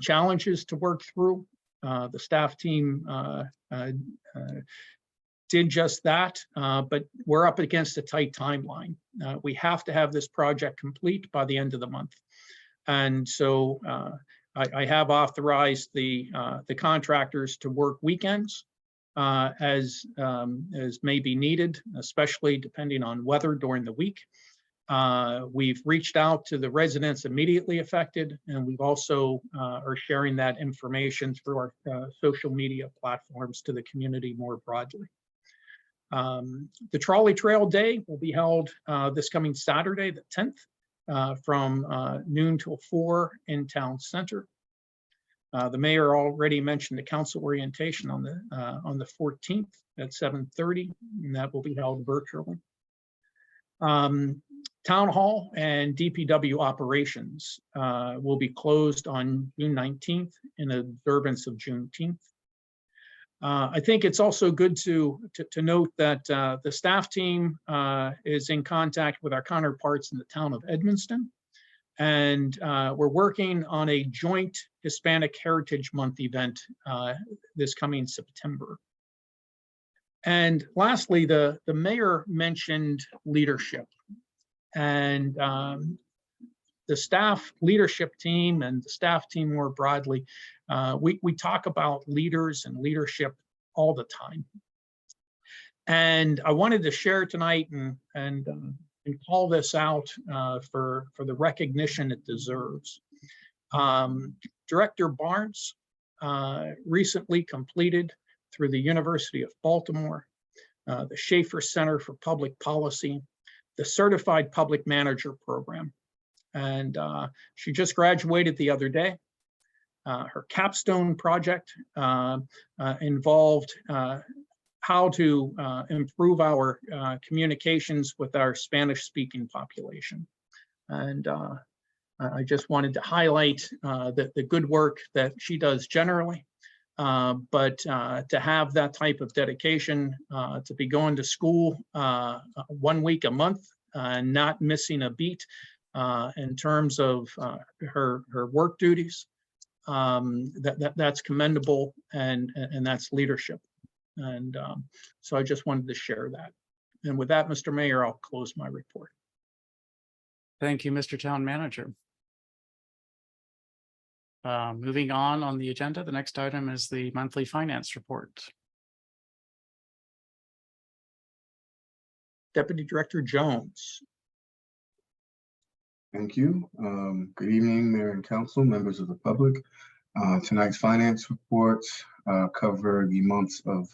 S4: challenges to work through. The staff team did just that, but we're up against a tight timeline. We have to have this project complete by the end of the month. And so I have authorized the contractors to work weekends as may be needed, especially depending on weather during the week. We've reached out to the residents immediately affected, and we've also are sharing that information through our social media platforms to the community more broadly. The Trolley Trail Day will be held this coming Saturday, the 10th, from noon till 4 in Town Center. The mayor already mentioned the council orientation on the 14th at 7:30, and that will be held virtually. Town Hall and DPW operations will be closed on June 19th in observance of Juneteenth. I think it's also good to note that the staff team is in contact with our counterparts in the town of Edmonston, and we're working on a joint Hispanic Heritage Month event this coming September. And lastly, the mayor mentioned leadership, and the staff leadership team and the staff team more broadly, we talk about leaders and leadership all the time. And I wanted to share tonight and call this out for the recognition it deserves. Director Barnes recently completed through the University of Baltimore, the Schaefer Center for Public Policy, the Certified Public Manager Program. And she just graduated the other day. Her capstone project involved how to improve our communications with our Spanish-speaking population. And I just wanted to highlight the good work that she does generally, but to have that type of dedication, to be going to school 1 week a month, not missing a beat in terms of her work duties, that's commendable, and that's leadership. And so I just wanted to share that. And with that, Mr. Mayor, I'll close my report.
S1: Thank you, Mr. Town Manager. Moving on the agenda, the next item is the monthly finance report.
S4: Deputy Director Jones.
S9: Thank you. Good evening, Mayor and Council, members of the public. Tonight's finance reports cover the months of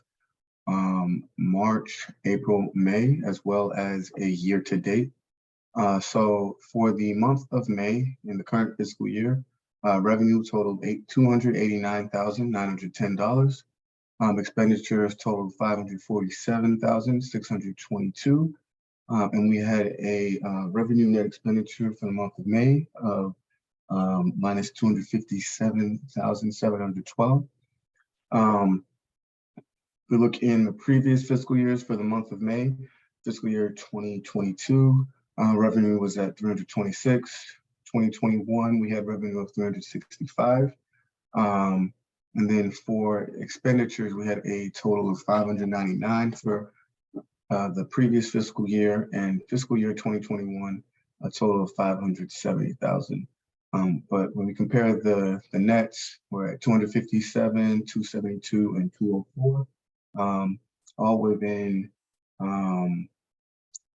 S9: March, April, May, as well as a year to date. So for the month of May in the current fiscal year, revenue totaled $289,910. Expenditures totaled $547,622. And we had a revenue net expenditure for the month of May of minus $257,712. We look in the previous fiscal years for the month of May, fiscal year 2022, revenue was at 326. 2021, we had revenue of 365. And then for expenditures, we had a total of 599 for the previous fiscal year, and fiscal year 2021, a total of 570,000. But when we compare the nets, we're at 257, 272, and 204, all within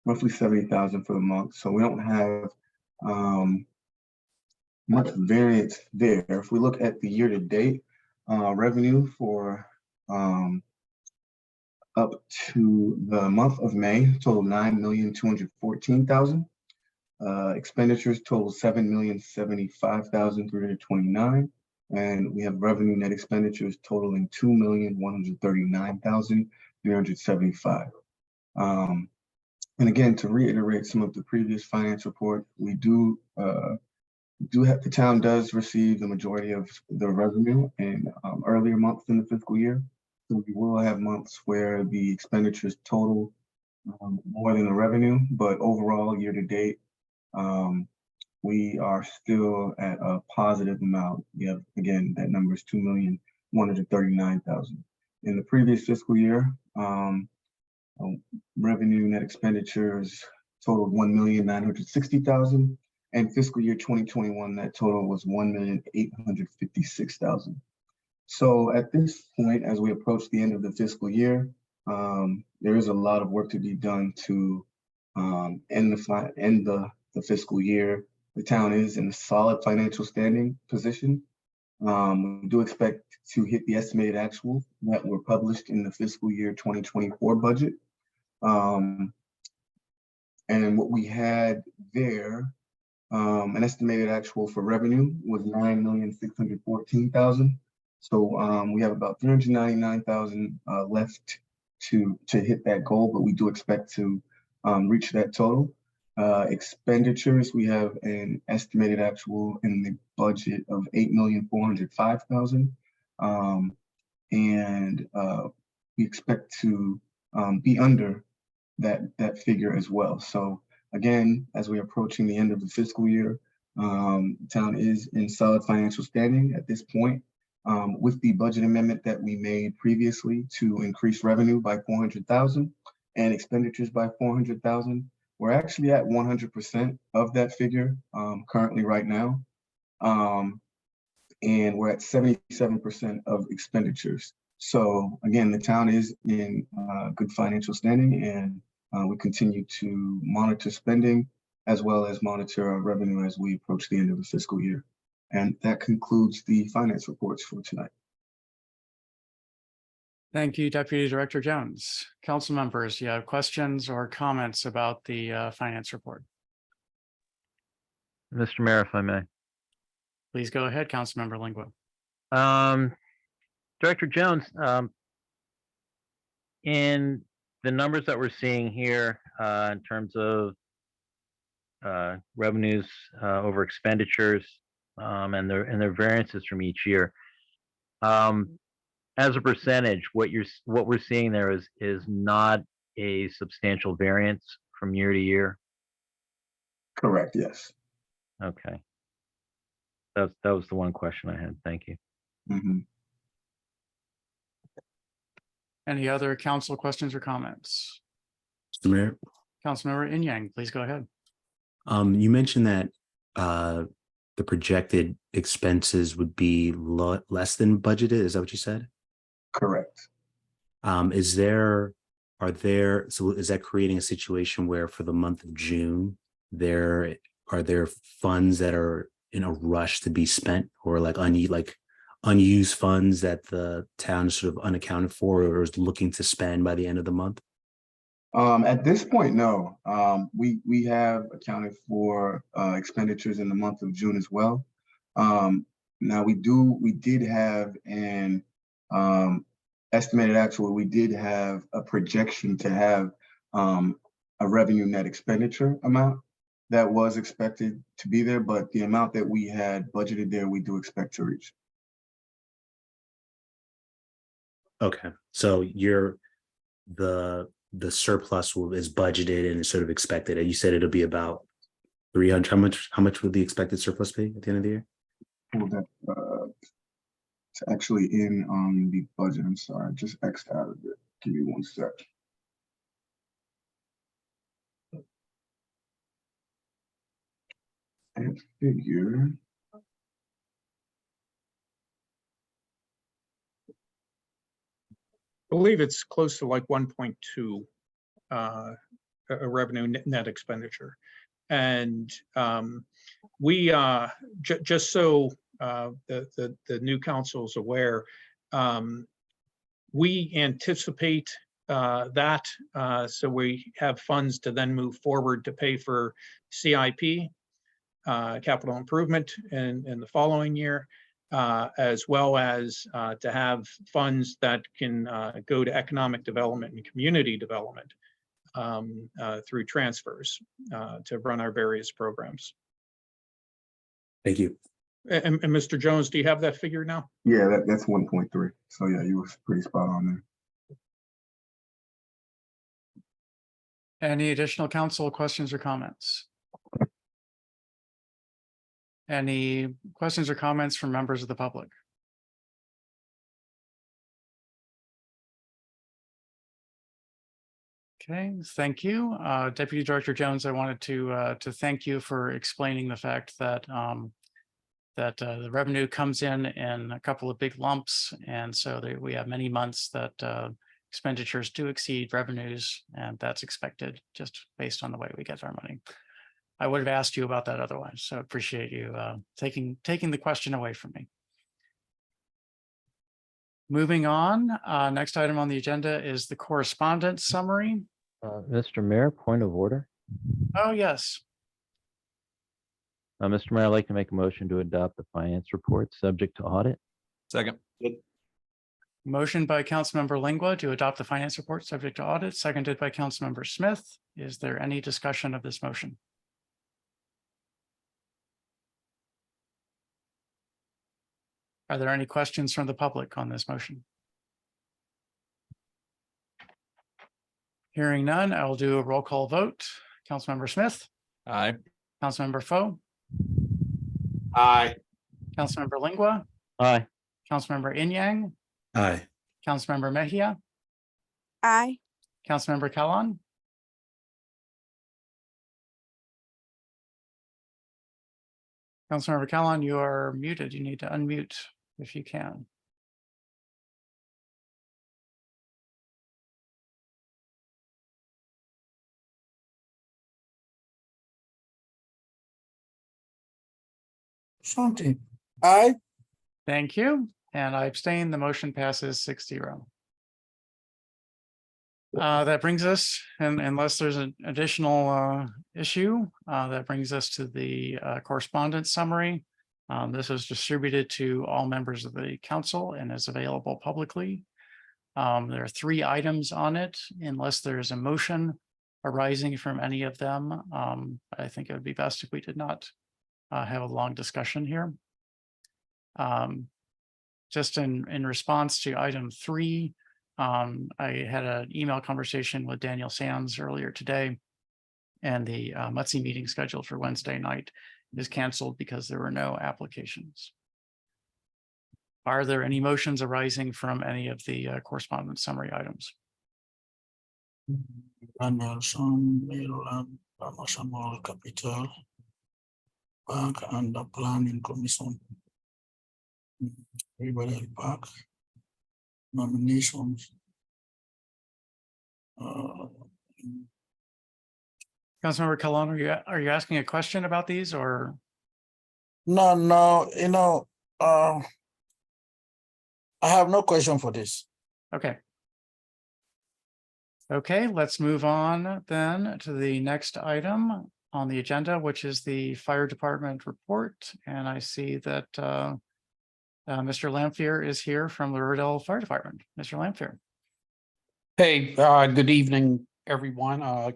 S9: roughly 70,000 for the month. So we don't have much variance there. If we look at the year-to-date revenue for up to the month of May, total $9,214,000. Expenditures total $7,075,329, and we have revenue net expenditures totaling $2,139,375. And again, to reiterate some of the previous finance report, we do have, the town does receive the majority of the revenue in earlier months in the fiscal year. So we will have months where the expenditures total more than the revenue, but overall year to date, we are still at a positive amount. We have, again, that number is $2,139,000. In the previous fiscal year, revenue net expenditures totaled $1,960,000, and fiscal year 2021, that total was $1,856,000. So at this point, as we approach the end of the fiscal year, there is a lot of work to be done to end the fiscal year. The town is in a solid financial standing position. We do expect to hit the estimated actual that were published in the fiscal year 2024 budget. And what we had there, an estimated actual for revenue was $9,614,000. So we have about $399,000 left to hit that goal, but we do expect to reach that total. Expenditures, we have an estimated actual in the budget of $8,405,000, and we expect to be under that figure as well. So again, as we're approaching the end of the fiscal year, the town is in solid financial standing at this point. With the budget amendment that we made previously to increase revenue by $400,000 and expenditures by $400,000, we're actually at 100% of that figure currently right now. And we're at 77% of expenditures. So again, the town is in good financial standing, and we continue to monitor spending as well as monitor our revenue as we approach the end of the fiscal year. And that concludes the finance reports for tonight.
S1: Thank you, Deputy Director Jones. Council members, you have questions or comments about the finance report?
S2: Mr. Mayor, if I may.
S1: Please go ahead, Councilmember Lingua.
S2: Director Jones, in the numbers that we're seeing here in terms of revenues over expenditures and their variances from each year, as a percentage, what we're seeing there is not a substantial variance from year to year.
S9: Correct, yes.
S2: Okay. That was the one question I had. Thank you.
S9: Mm-hmm.
S1: Any other council questions or comments?
S8: Mr. Mayor,
S1: Councilmember Inyang, please go ahead.
S8: you mentioned that the projected expenses would be less than budgeted. Is that what you said?
S9: Correct.
S8: Is that creating a situation where for the month of June, are there funds that are in a rush to be spent, or like unused funds that the town is sort of unaccounted for or is looking to spend by the end of the month?
S9: At this point, no. We have accounted for expenditures in the month of June as well. Now we did have an estimated actual. We did have a projection to have a revenue net expenditure amount that was expected to be there, but the amount that we had budgeted there, we do expect to reach.
S8: Okay, so the surplus is budgeted and is sort of expected, and you said it'll be about 300. How much would the expected surplus be at the end of the year?
S9: Well, that it's actually in the budget. I'm sorry, I just X'd out of it. Give me one sec. And figure.
S4: I believe it's close to like 1.2 a revenue net expenditure. And we, just so the new council is aware, we anticipate that, so we have funds to then move forward to pay for CIP, capital improvement in the following year, as well as to have funds that can go to economic development and community development through transfers to run our various programs.
S8: Thank you.
S4: And Mr. Jones, do you have that figure now?
S9: Yeah, that's 1.3. So yeah, you was pretty spot on there.
S1: Any additional council questions or comments? Any questions or comments from members of the public? Okay, thank you. Deputy Director Jones, I wanted to thank you for explaining the fact that the revenue comes in a couple of big lumps. And so we have many months that expenditures do exceed revenues, and that's expected just based on the way we get our money. I would have asked you about that otherwise, so appreciate you taking the question away from me. Moving on, next item on the agenda is the correspondence summary.
S2: Mr. Mayor, point of order.
S1: Oh, yes.
S2: Mr. Mayor, I'd like to make a motion to adopt the finance report subject to audit.
S7: Second.
S1: Motion by Councilmember Lingua to adopt the finance report subject to audit, seconded by Councilmember Smith. Is there any discussion of this motion? Are there any questions from the public on this motion? Hearing none, I will do a roll call vote. Councilmember Smith,
S7: Aye.
S1: Councilmember Foe,
S5: Aye.
S1: Councilmember Lingua,
S2: Aye.
S1: Councilmember Inyang,
S8: Aye.
S1: Councilmember Mejia,
S10: Aye.
S1: Councilmember Kalan. Councilmember Kalan, you are muted. You need to unmute if you can.
S3: Something. Aye.
S1: Thank you. And I abstain. The motion passes 6-0. That brings us, and unless there's an additional issue, that brings us to the correspondence summary. This is distributed to all members of the council and is available publicly. There are 3 items on it. Unless there's a motion arising from any of them, I think it would be best if we did not have a long discussion here. Just in response to item 3, I had an email conversation with Daniel Sands earlier today, and the MUTC meeting scheduled for Wednesday night is canceled because there were no applications. Are there any motions arising from any of the correspondence summary items?
S3: Danielson, Maryland, Samuel Capital, Bank and the Planning Commission. Riverhead Park. Nominations.
S1: Councilmember Kalan, are you asking a question about these or?
S3: No, I have no question for this.
S1: Okay. Okay, let's move on then to the next item on the agenda, which is the fire department report. And I see that Mr. Lampier is here from the Riverdale Fire Department. Mr. Lampier.
S11: Hey, good evening, everyone. A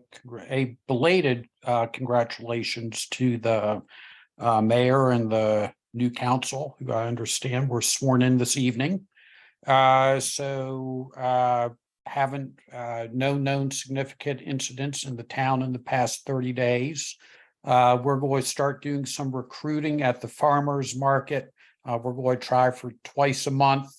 S11: belated congratulations to the mayor and the new council, who I understand were sworn in this evening. Haven't no known significant incidents in the town in the past 30 days. We're going to start doing some recruiting at the farmers market. We're going to try for twice a month.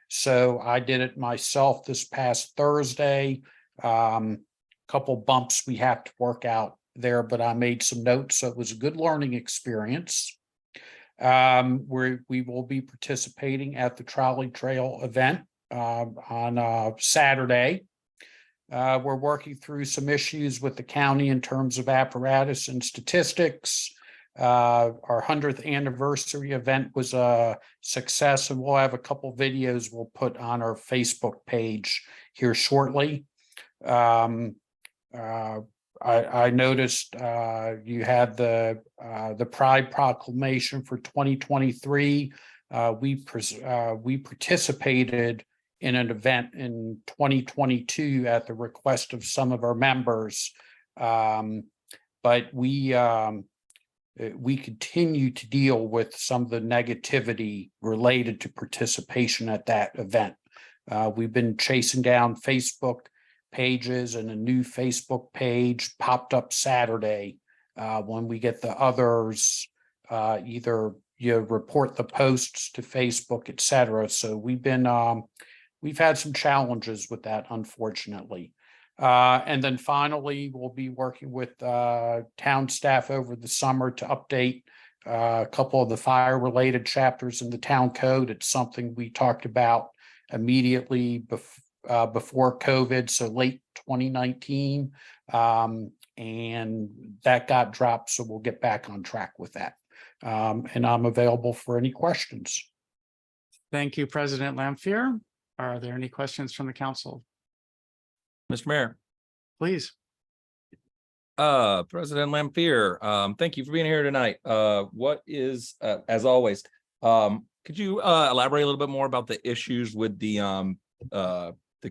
S11: So I did it myself this past Thursday. Couple bumps we have to work out there, but I made some notes. So it was a good learning experience. We will be participating at the trolley trail event on Saturday. We're working through some issues with the county in terms of apparatus and statistics. Our 100th anniversary event was a success, and we'll have a couple videos we'll put on our Facebook page here shortly. I noticed you had the Pride Proclamation for 2023. We participated in an event in 2022 at the request of some of our members, but we continue to deal with some of the negativity related to participation at that event. We've been chasing down Facebook pages, and a new Facebook page popped up Saturday. When we get the others, either you report the posts to Facebook, etc. So we've had some challenges with that, unfortunately. And then finally, we'll be working with town staff over the summer to update a couple of the fire-related chapters in the town code. It's something we talked about immediately before COVID, so late 2019, and that got dropped, so we'll get back on track with that. And I'm available for any questions.
S1: Thank you, President Lampier. Are there any questions from the council?
S7: Mr. Mayor.
S1: Please.
S7: President Lampier, thank you for being here tonight. What is, as always, could you elaborate a little bit more about the issues with the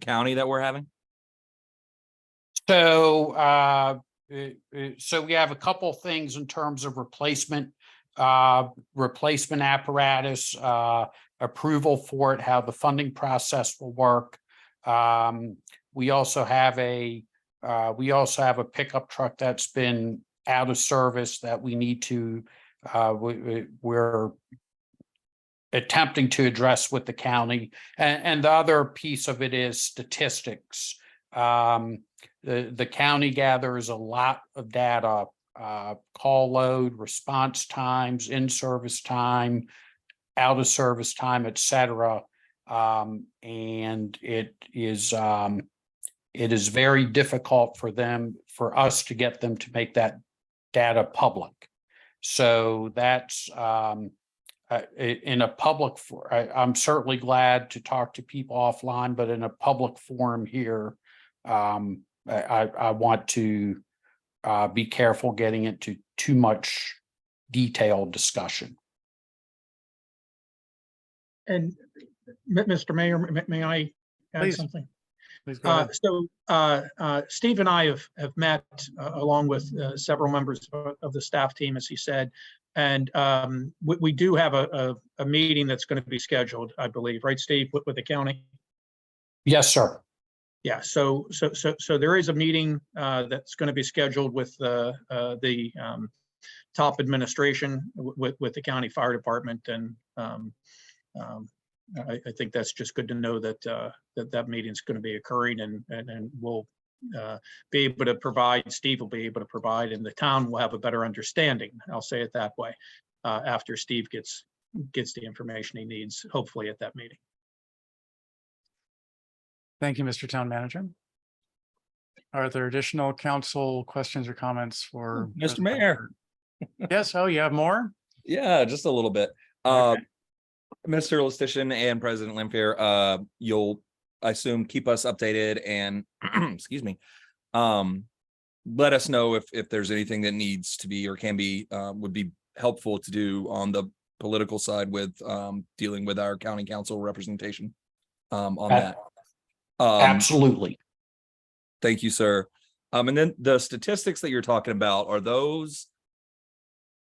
S7: county that we're having?
S11: So we have a couple things in terms of replacement apparatus, approval for it, how the funding process will work. We also have a pickup truck that's been out of service that we need to we're attempting to address with the county, and the other piece of it is statistics. The county gathers a lot of data, call load, response times, in-service time, out of service time, etc. And it is very difficult for us to get them to make that data public. So that's in a public, I'm certainly glad to talk to people offline, but in a public forum here, I want to be careful getting into too much detailed discussion.
S4: And Mr. Mayor, may I add
S1: Please.
S4: something?
S1: Please go ahead.
S4: So Steve and I have met along with several members of the staff team, as he said, and we do have a meeting that's going to be scheduled, I believe, right, Steve, with the county?
S11: Yes, sir.
S4: Yeah, so there is a meeting that's going to be scheduled with the top administration with the county fire department, and I think that's just good to know that that meeting is going to be occurring, and we'll be able to provide, Steve will be able to provide, and the town will have a better understanding, I'll say it that way, after Steve gets the information he needs, hopefully at that meeting.
S1: Thank you, Mr. Town Manager. Are there additional council questions or comments for
S7: Mr. Mayor?
S1: Yes. Oh, you have more?
S7: Yeah, just a little bit.
S1: Okay.
S7: Mr. Lustician and President Lampier, you'll, I assume, keep us updated and excuse me, let us know if there's anything that needs to be or can be would be helpful to do on the political side with dealing with our county council representation on that.
S11: Absolutely.
S7: Thank you, sir. And then the statistics that you're talking about, are those,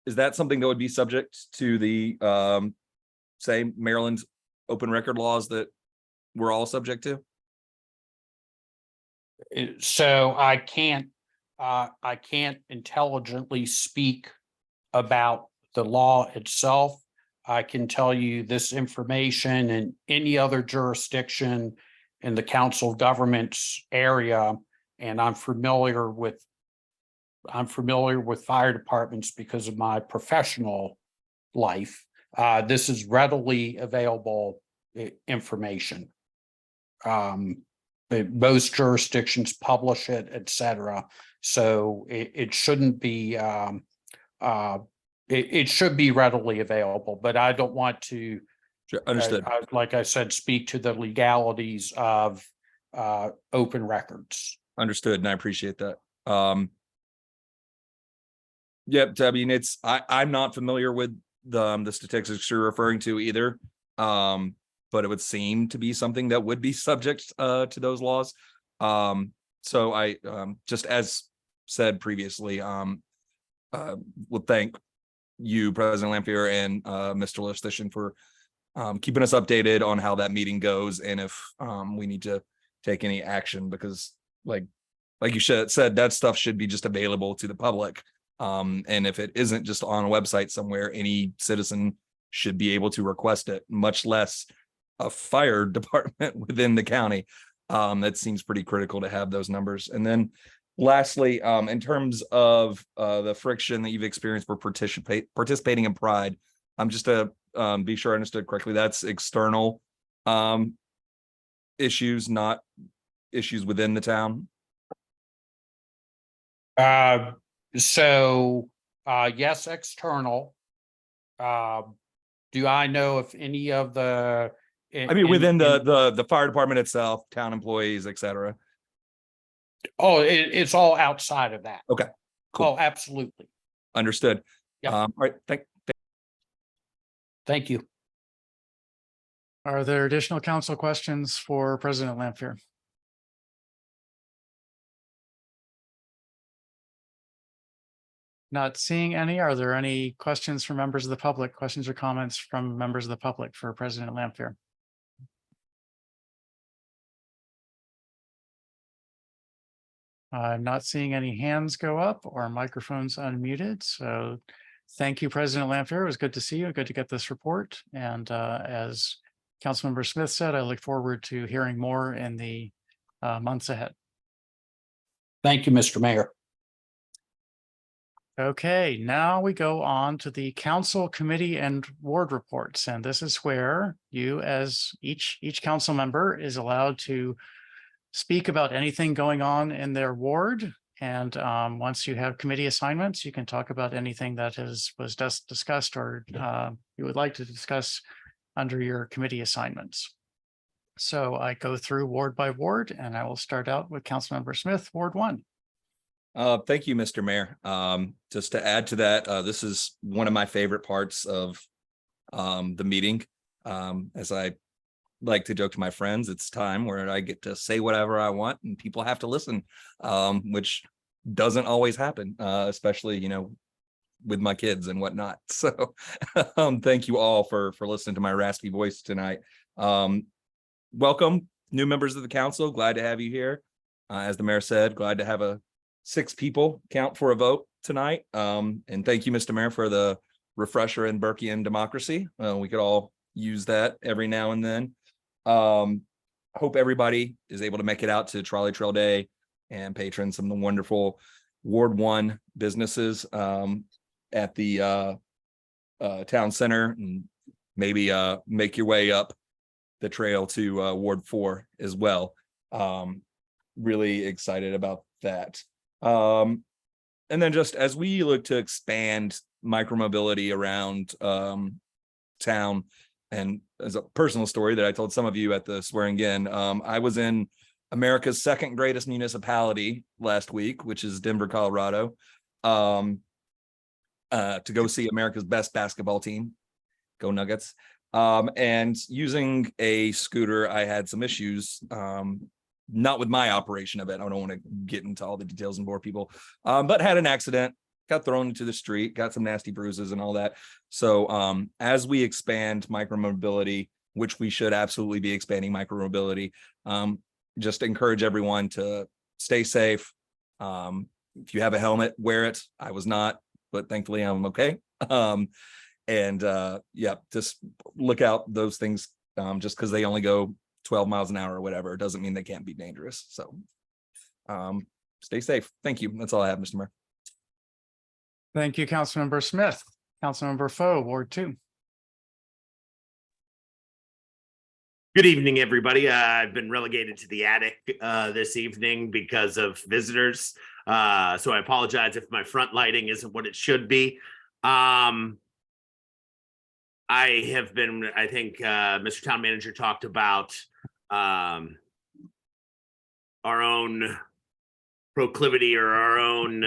S7: is that something that would be subject to the say Maryland's open record laws that we're all subject to?
S11: So I can't intelligently speak about the law itself. I can tell you this information in any other jurisdiction in the council of governments area, and I'm familiar with fire departments because of my professional life. This is readily available information. most jurisdictions publish it, et cetera. So it shouldn't be, it should be readily available, but I don't want to,
S7: Sure, understood.
S11: like I said, speak to the legalities of open records.
S7: Understood, and I appreciate that. Yep, I mean, I'm not familiar with the statistics you're referring to either. But it would seem to be something that would be subject to those laws. So I just as said previously, would thank you, President Lampier, and Mr. Lustischen for keeping us updated on how that meeting goes and if we need to take any action, because like you said, that stuff should be just available to the public. And if it isn't just on a website somewhere, any citizen should be able to request it, much less a fire department within the county. That seems pretty critical to have those numbers. And then lastly, in terms of the friction that you've experienced for participating in Pride, I'm just to be sure I understood correctly, that's external issues, not issues within the town.
S11: Yes, external. Do I know if any of the?
S7: I mean, within the fire department itself, town employees, et cetera.
S11: Oh, it's all outside of that.
S7: Okay, cool.
S11: Oh, absolutely.
S7: Understood.
S11: Yeah.
S7: All right,
S11: Thank you.
S1: Are there additional council questions for President Lampier? Not seeing any. Are there any questions from members of the public? Questions or comments from members of the public for President Lampier? I'm not seeing any hands go up or microphones unmuted. So thank you, President Lampier. It was good to see you. Good to get this report. And as Councilmember Smith said, I look forward to hearing more in the months ahead.
S11: Thank you, Mr. Mayor.
S1: Okay, now we go on to the council committee and ward reports. And this is where you, as each council member, is allowed to speak about anything going on in their ward. And once you have committee assignments, you can talk about anything that was just discussed or you would like to discuss under your committee assignments. So I go through ward by ward, and I will start out with Councilmember Smith, Ward 1.
S7: Thank you, Mr. Mayor. Just to add to that, this is one of my favorite parts of the meeting. As I like to joke to my friends, it's time where I get to say whatever I want and people have to listen, which doesn't always happen, especially, you know, with my kids and whatnot. So thank you all for listening to my raspy voice tonight. Welcome, new members of the council. Glad to have you here. As the mayor said, glad to have 6 people count for a vote tonight. And thank you, Mr. Mayor, for the refresher in Burkean democracy. We could all use that every now and then. Hope everybody is able to make it out to Trolley Trail Day and patron some of the wonderful Ward 1 businesses at the town center, and maybe make your way up the trail to Ward 4 as well. Really excited about that. And then just as we look to expand micromobility around town, and as a personal story that I told some of you at the swearing in, I was in America's second greatest municipality last week, which is Denver, Colorado, to go see America's best basketball team. Go Nuggets. And using a scooter, I had some issues, not with my operation of it. I don't want to get into all the details and bore people, but had an accident, got thrown into the street, got some nasty bruises and all that. So as we expand micromobility, which we should absolutely be expanding micromobility, just encourage everyone to stay safe. If you have a helmet, wear it. I was not, but thankfully I'm okay. Yeah, just look out those things. Just because they only go 12 miles an hour or whatever, it doesn't mean they can't be dangerous. So stay safe. Thank you. That's all I have, Mr. Mayor.
S1: Thank you, Councilmember Smith. Councilmember Foe, Ward 2.
S10: Good evening, everybody. I've been relegated to the attic this evening because of visitors. So I apologize if my front lighting isn't what it should be. I think Mr. Town Manager talked about our own proclivity or our own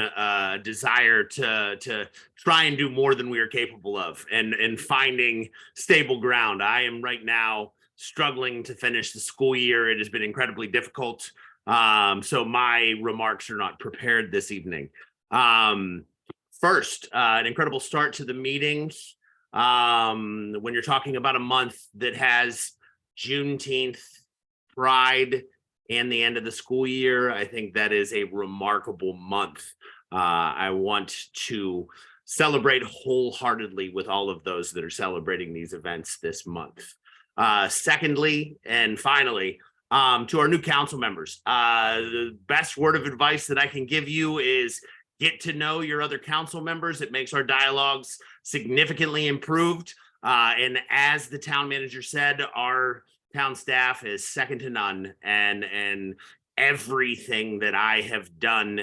S10: desire to try and do more than we are capable of and finding stable ground. I am right now struggling to finish the school year. It has been incredibly difficult. So my remarks are not prepared this evening. First, an incredible start to the meetings. When you're talking about a month that has Juneteenth, Pride, and the end of the school year, I think that is a remarkable month. I want to celebrate wholeheartedly with all of those that are celebrating these events this month. Secondly, and finally, to our new council members, the best word of advice that I can give you is get to know your other council members. It makes our dialogues significantly improved. And as the town manager said, our town staff is second to none. And everything that I have done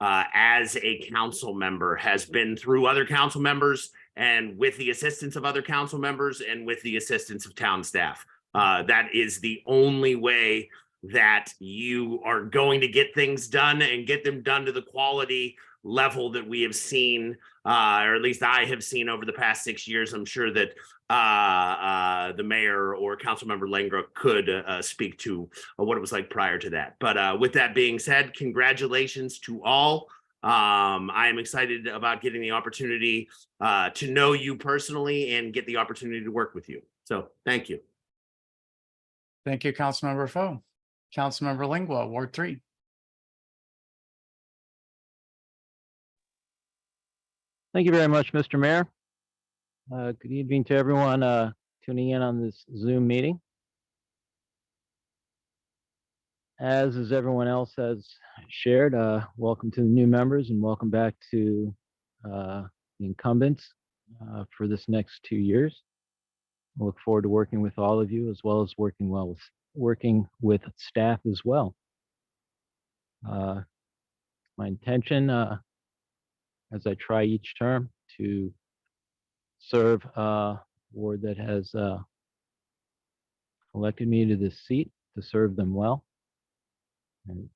S10: as a council member has been through other council members and with the assistance of other council members and with the assistance of town staff. That is the only way that you are going to get things done and get them done to the quality level that we have seen, or at least I have seen over the past 6 years. I'm sure that the mayor or Councilmember Langbrook could speak to what it was like prior to that. But with that being said, congratulations to all. I am excited about getting the opportunity to know you personally and get the opportunity to work with you. So thank you.
S1: Thank you, Councilmember Foe. Councilmember Lingua, Ward 3.
S2: Thank you very much, Mr. Mayor. Good evening to everyone tuning in on this Zoom meeting. As everyone else has shared, welcome to the new members and welcome back to the incumbents for this next 2 years. I look forward to working with all of you as well as working with staff as well. My intention as I try each term to serve a ward that has elected me to this seat, to serve them well, and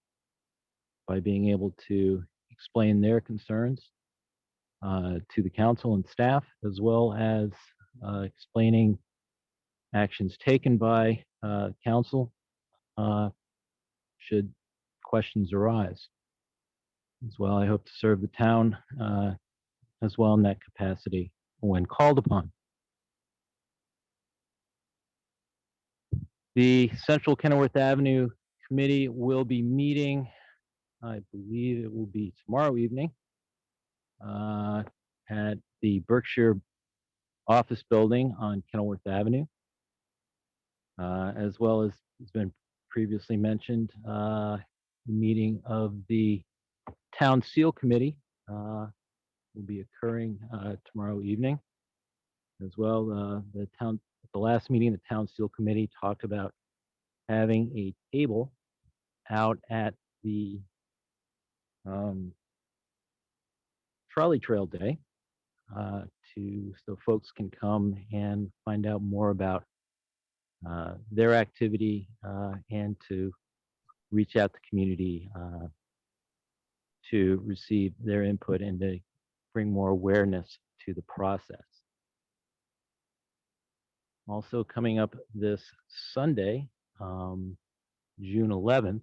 S2: by being able to explain their concerns to the council and staff, as well as explaining actions taken by council should questions arise. As well, I hope to serve the town as well in that capacity when called upon. The Central Kenilworth Avenue Committee will be meeting, I believe it will be tomorrow evening, at the Berkshire office building on Kenilworth Avenue. As well as has been previously mentioned, meeting of the Town Seal Committee will be occurring tomorrow evening. As well, the last meeting, the Town Seal Committee talked about having a table out at the Trolley Trail Day so folks can come and find out more about their activity and to reach out to the community to receive their input and to bring more awareness to the process. Also coming up this Sunday, June 11th,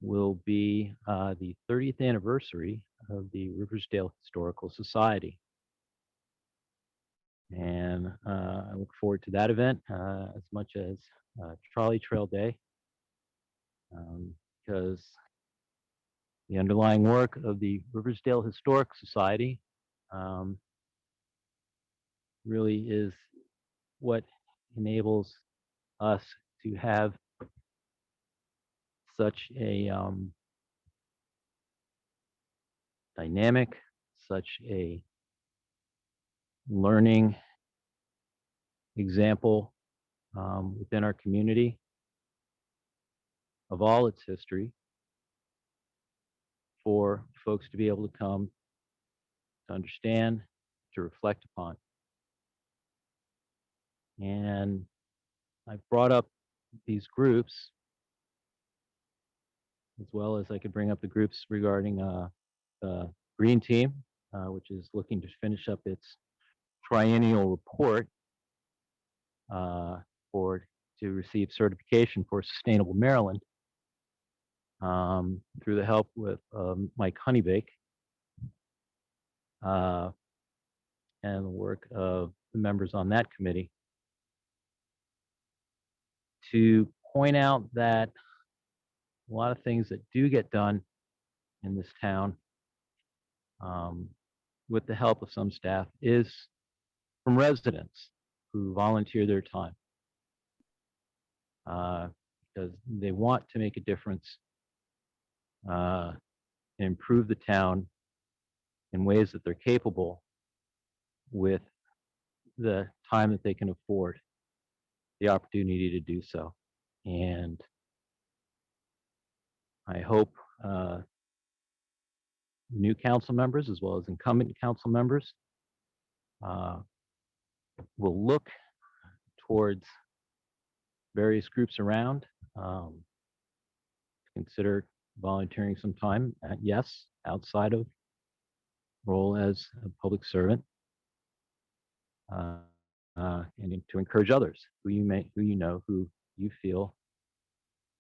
S2: will be the 30th anniversary of the Riversdale Historical Society. And I look forward to that event as much as Trolley Trail Day, because the underlying work of the Riversdale Historic Society really is what enables us to have such a dynamic, such a learning example within our community of all its history for folks to be able to come to understand, to reflect upon. And I've brought up these groups as well as I could bring up the groups regarding the Green Team, which is looking to finish up its triennial report to receive certification for Sustainable Maryland through the help with Mike Honeybake and the work of the members on that committee, to point out that a lot of things that do get done in this town with the help of some staff is from residents who volunteer their time because they want to make a difference and improve the town in ways that they're capable with the time that they can afford the opportunity to do so. And I hope new council members as well as incumbent council members will look towards various groups around, consider volunteering some time, yes, outside of role as a public servant, and to encourage others who you feel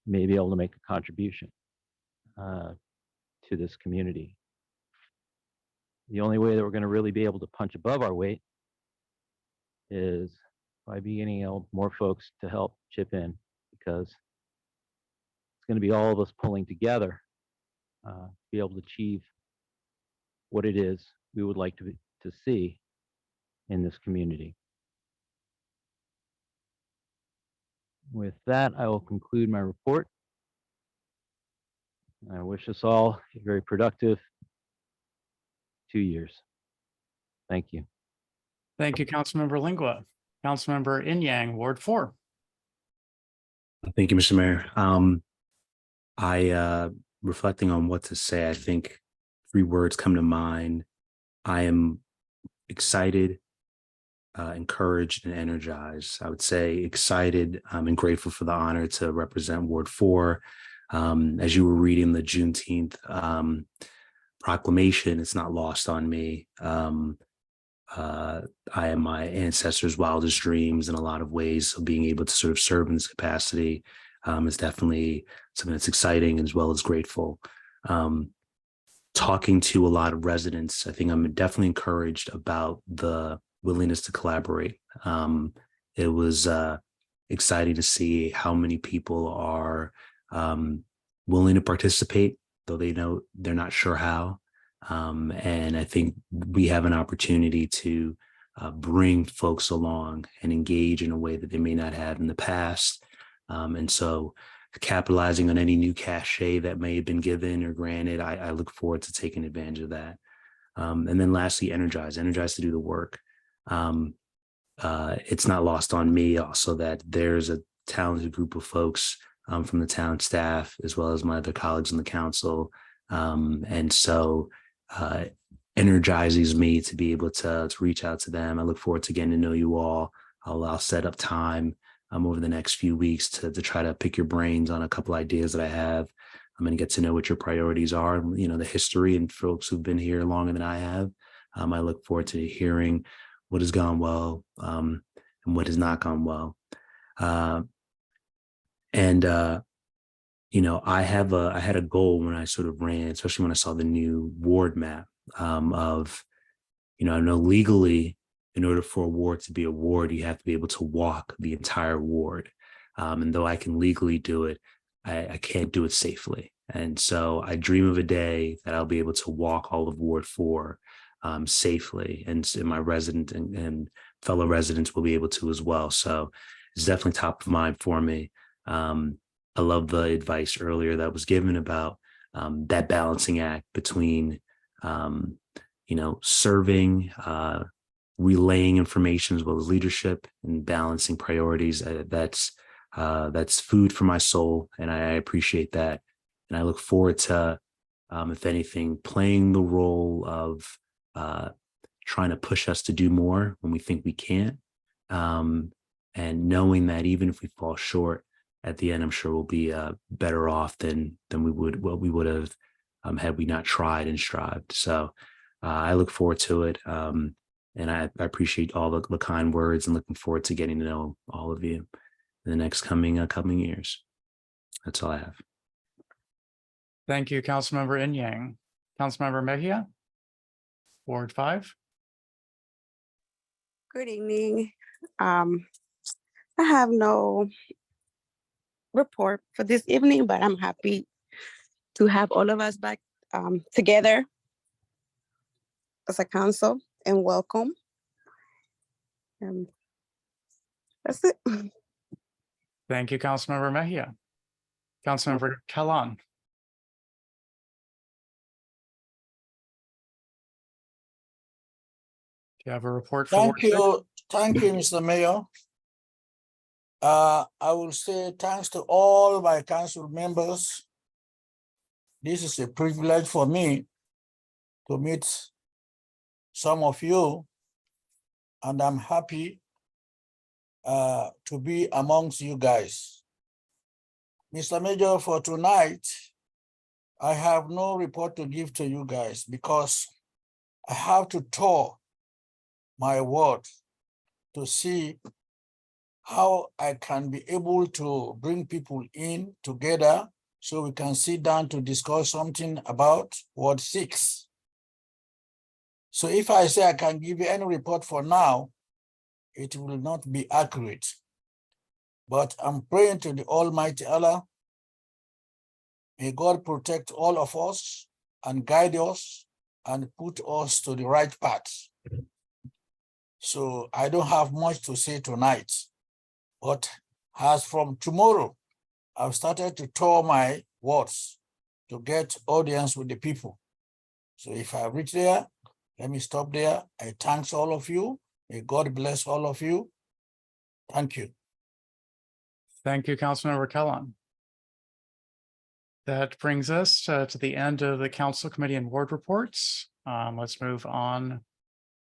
S2: may be able to make a contribution to this community. The only way that we're going to really be able to punch above our weight is by beginning more folks to help chip in, because it's going to be all of us pulling together to be able to achieve what it is we would like to see in this community. With that, I will conclude my report. I wish us all a very productive 2 years. Thank you.
S1: Thank you, Councilmember Lingua. Councilmember Inyang, Ward 4.
S8: Thank you, Mr. Mayor. Reflecting on what to say, I think 3 words come to mind. I am excited, encouraged, and energized. I would say excited and grateful for the honor to represent Ward 4. As you were reading the Juneteenth proclamation, it's not lost on me. I am my ancestors' wildest dreams in a lot of ways. So being able to sort of serve in this capacity is definitely something that's exciting as well as grateful. Talking to a lot of residents, I think I'm definitely encouraged about the willingness to collaborate. It was exciting to see how many people are willing to participate, though they're not sure how. And I think we have an opportunity to bring folks along and engage in a way that they may not have in the past. And so capitalizing on any new cachet that may have been given or granted, I look forward to taking advantage of that. And then lastly, energized to do the work. It's not lost on me also that there's a talented group of folks from the town staff, as well as my other colleagues in the council. And so energizes me to be able to reach out to them. I look forward to getting to know you all. I'll set up time over the next few weeks to try to pick your brains on a couple ideas that I have. I'm going to get to know what your priorities are, the history and folks who've been here longer than I have. I look forward to hearing what has gone well and what has not gone well. I had a goal when I sort of ran, especially when I saw the new ward map I know legally, in order for a ward to be a ward, you have to be able to walk the entire ward. And though I can legally do it, I can't do it safely. And so I dream of a day that I'll be able to walk all of Ward 4 safely, and my resident and fellow residents will be able to as well. So it's definitely top of mind for me. I love the advice earlier that was given about that balancing act between, serving relaying information as well as leadership and balancing priorities. That's food for my soul, and I appreciate that. And I look forward to, if anything, playing the role of trying to push us to do more when we think we can't, and knowing that even if we fall short at the end, I'm sure we'll be better off than we would have had we not tried and strived. So I look forward to it. And I appreciate all the kind words and looking forward to getting to know all of you in the next coming years. That's all I have.
S1: Thank you, Councilmember Inyang. Councilmember Mejia, Ward 5.
S12: Good evening. I have no report for this evening, but I'm happy to have all of us back together as a council, and welcome. That's it.
S1: Thank you, Councilmember Mejia. Councilmember Kalan. Do you have a report for?
S3: Thank you, Mr. Mayor. I will say thanks to all my council members. This is a privilege for me to meet some of you, and I'm happy to be amongst you guys. Mr. Major, for tonight, I have no report to give to you guys because I have to tour my ward to see how I can be able to bring people in together so we can sit down to discuss something about Ward 6. So if I say I can give you any report for now, it will not be accurate. But I'm praying to the Almighty Allah. May God protect all of us and guide us and put us to the right path. So I don't have much to say tonight, but as from tomorrow, I've started to tour my wards to get audience with the people. So if I reach there, let me stop there. I thank all of you. May God bless all of you. Thank you.
S1: Thank you, Councilmember Kalan. That brings us to the end of the council committee and ward reports. Let's move on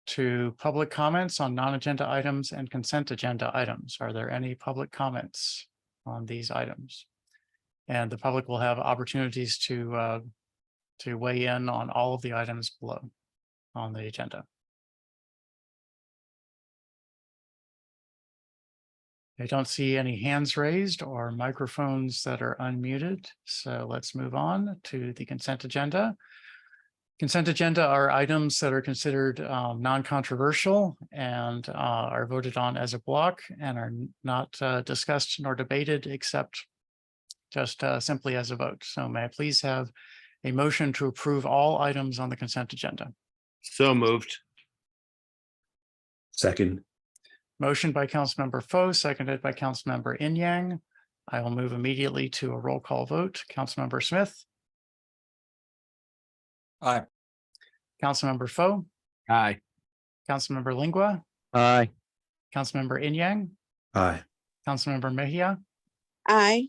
S1: to public comments on non-agenda items and consent agenda items. Are there any public comments on these items? And the public will have opportunities to weigh in on all of the items below on the agenda. I don't see any hands raised or microphones that are unmuted. So let's move on to the consent agenda. Consent agenda are items that are considered non-controversial and are voted on as a block and are not discussed nor debated except just simply as a vote. So may I please have a motion to approve all items on the consent agenda?
S10: So moved.
S8: Second.
S1: Motion by Councilmember Foe, seconded by Councilmember Inyang. I will move immediately to a roll call vote. Councilmember Smith.
S7: Aye.
S1: Councilmember Foe.
S2: Aye.
S1: Councilmember Lingua.
S2: Aye.
S1: Councilmember Inyang.
S8: Aye.
S1: Councilmember Mejia.
S12: Aye.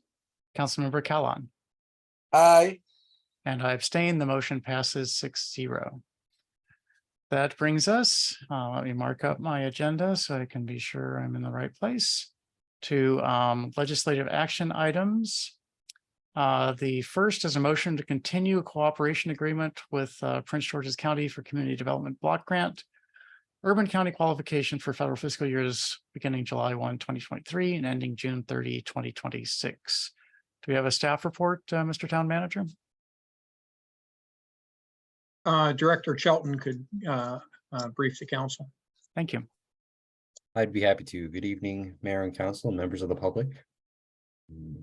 S1: Councilmember Kalan.
S3: Aye.
S1: And I abstain. The motion passes 6-0. That brings us, let me mark up my agenda so I can be sure I'm in the right place, to legislative action items. The first is a motion to continue a cooperation agreement with Prince George's County for Community Development Block Grant, Urban County Qualification for federal fiscal years beginning July 1, 2023 and ending June 30, 2026. Do we have a staff report, Mr. Town Manager?
S4: Director Shelton could brief the council.
S1: Thank you.
S13: I'd be happy to. Good evening, Mayor and Council, and members of the public.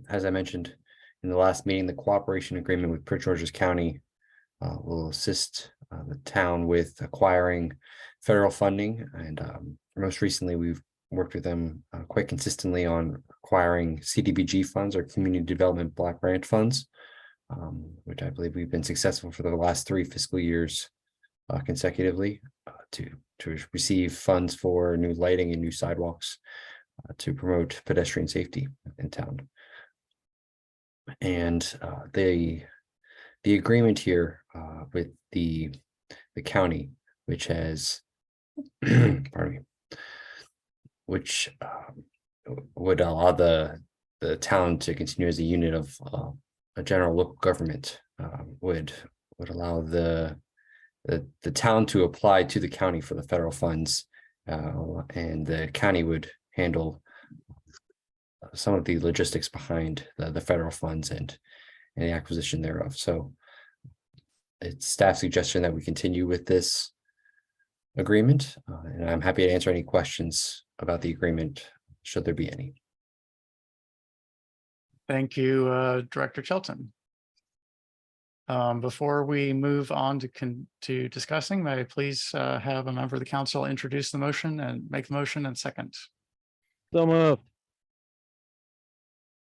S13: As I mentioned in the last meeting, the cooperation agreement with Prince George's County will assist the town with acquiring federal funding. And most recently, we've worked with them quite consistently on acquiring CDBG funds or Community Development Block Grant funds, which I believe we've been successful for the last 3 fiscal years consecutively to receive funds for new lighting and new sidewalks to promote pedestrian safety in town. And the agreement here with the county, which has pardon me, which would allow the town to continue as a unit of a general local government, would allow the town to apply to the county for the federal funds, and the county would handle some of the logistics behind the federal funds and the acquisition thereof. So it's staff suggestion that we continue with this agreement, and I'm happy to answer any questions about the agreement, should there be any.
S1: Thank you, Director Chilton. Before we move on to discussing, may I please have a member of the council introduce the motion and make the motion and second?
S2: So moved.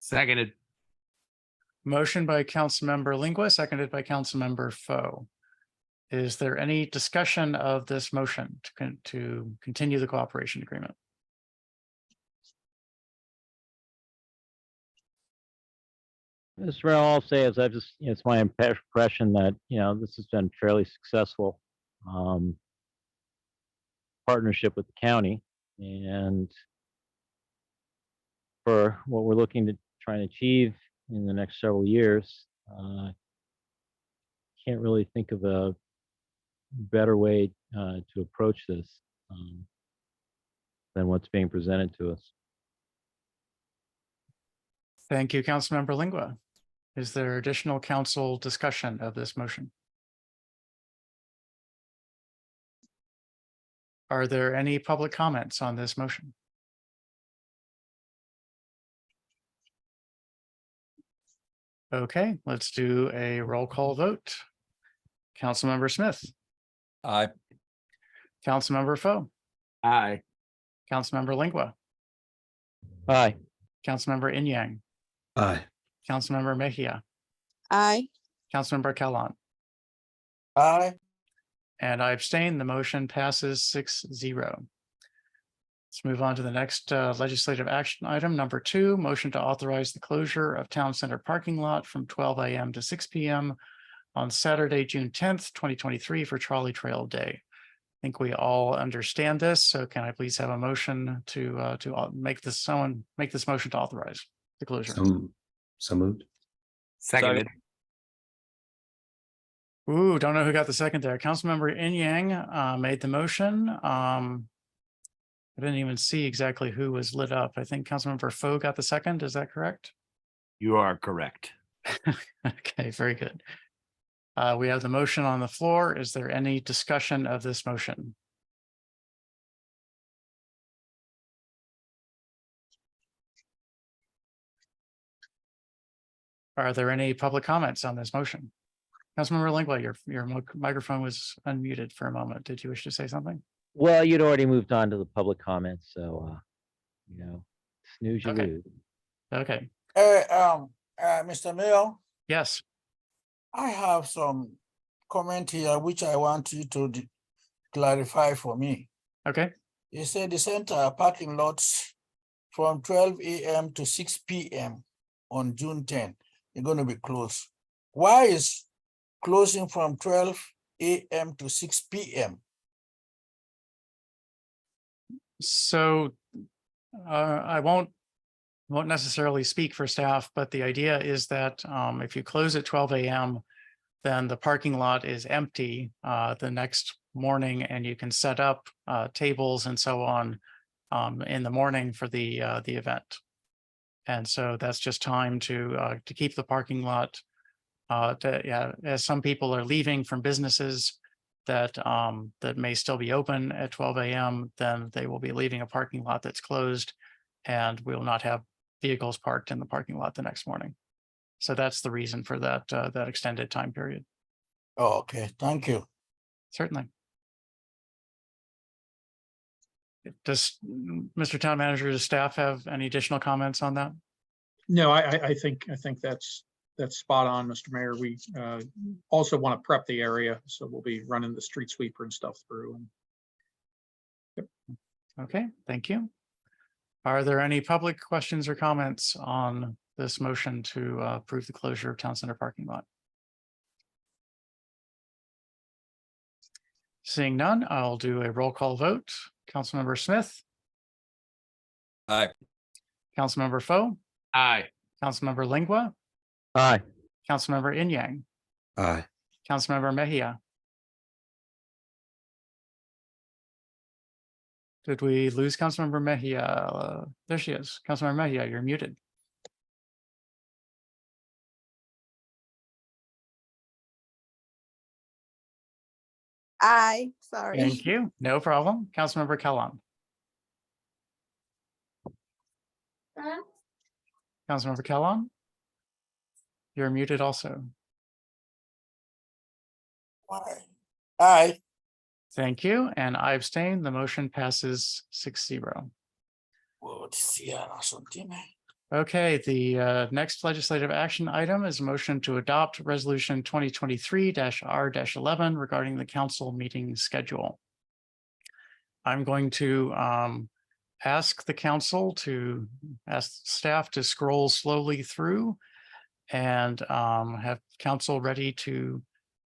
S14: Seconded.
S1: Motion by Councilmember Lingua, seconded by Councilmember Foe. Is there any discussion of this motion to continue the cooperation agreement?
S2: Mr. Mayor, all I'll say is it's my impression that, this has been fairly successful partnership with the county, and for what we're looking to try and achieve in the next several years, can't really think of a better way to approach this than what's being presented to us.
S1: Thank you, Councilmember Lingua. Is there additional council discussion of this motion? Are there any public comments on this motion? Okay, let's do a roll call vote. Councilmember Smith,
S7: Aye.
S1: Councilmember Foe,
S14: Aye.
S1: Councilmember Lingua,
S2: Aye.
S1: Councilmember Inyang,
S8: Aye.
S1: Councilmember Mejia,
S12: Aye.
S1: Councilmember Callan,
S3: Aye.
S1: and I abstain. The motion passes 6-0. Let's move on to the next legislative action item, number 2, motion to authorize the closure of Town Center parking lot from 12 a.m. to 6 p.m. on Saturday, June 10th, 2023 for Trolley Trail Day. I think we all understand this, so can I please have a motion to make this motion to authorize the closure?
S8: So moved.
S14: Seconded.
S1: Ooh, don't know who got the second there. Councilmember Inyang made the motion. I didn't even see exactly who was lit up. I think Councilmember Foe got the second. Is that correct?
S14: You are correct.
S1: Okay, very good. We have the motion on the floor. Is there any discussion of this motion? Are there any public comments on this motion? Councilmember Lingua, your microphone was unmuted for a moment. Did you wish to say something?
S2: Well, you'd already moved on to the public comments, so, snooze you
S1: Okay.
S2: lose.
S1: Okay,
S3: Mr. Mayor,
S1: yes,
S3: I have some comment here which I want you to clarify for me.
S1: okay.
S3: You said the center parking lots from 12 a.m. to 6 p.m. on June 10, they're going to be closed. Why is closing from 12 a.m. to 6 p.m.?
S1: So I won't necessarily speak for staff, but the idea is that if you close at 12 a.m., then the parking lot is empty the next morning, and you can set up tables and so on in the morning for the event. And so that's just time to keep the parking lot. As some people are leaving from businesses that may still be open at 12 a.m., then they will be leaving a parking lot that's closed, and we will not have vehicles parked in the parking lot the next morning. So that's the reason for that extended time period.
S3: Oh, okay, thank you.
S1: Certainly. Does Mr. Town Manager, does staff have any additional comments on that?
S4: No, I think that's that's spot on, Mr. Mayor. We also want to prep the area, so we'll be running the street sweeper and stuff through. And
S1: Okay, thank you. Are there any public questions or comments on this motion to approve the closure of Town Center parking lot? Seeing none, I'll do a roll call vote. Councilmember Smith,
S7: Aye.
S1: Councilmember Foe,
S14: Aye.
S1: Councilmember Lingua,
S2: Aye.
S1: Councilmember Inyang,
S8: Aye.
S1: Councilmember Mejia. Did we lose Councilmember Mejia? There she is. Councilmember Mejia, you're muted.
S12: Aye, sorry.
S1: Thank you. No problem. Councilmember Kellon. Councilmember Kellon. You're muted also.
S3: Aye.
S1: Thank you. And I abstain. The motion passes 6-0. Okay, the next legislative action item is a motion to adopt resolution 2023-R-11 regarding the council meeting schedule. I'm going to ask the council to ask staff to scroll slowly through and have council ready to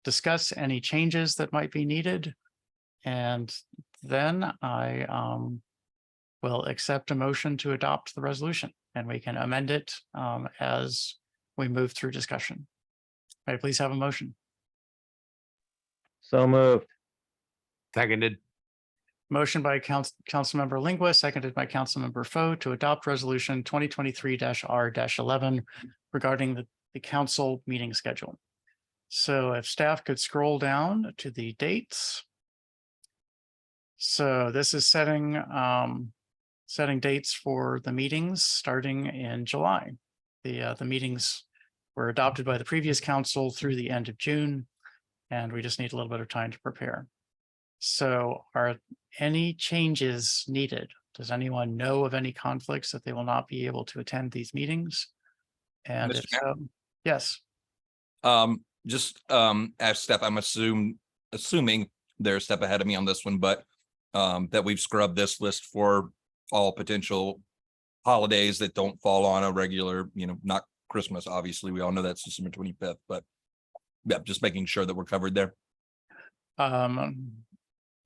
S1: discuss any changes that might be needed. And then I will accept a motion to adopt the resolution, and we can amend it as we move through discussion. May I please have a motion?
S2: So moved.
S14: Seconded.
S1: Motion by Councilmember Lingua, seconded by Councilmember Foe to adopt resolution 2023-R-11 regarding the council meeting schedule. So if staff could scroll down to the dates. So this is setting dates for the meetings starting in July. The meetings were adopted by the previous council through the end of June, and we just need a little bit of time to prepare. So are any changes needed? Does anyone know of any conflicts that they will not be able to attend these meetings? And
S7: Mr.
S1: if so, yes.
S7: Just as Steph, I'm assuming they're a step ahead of me on this one, but that we've scrubbed this list for all potential holidays that don't fall on a regular, not Christmas, obviously. We all know that's December 25th, but yeah, just making sure that we're covered there.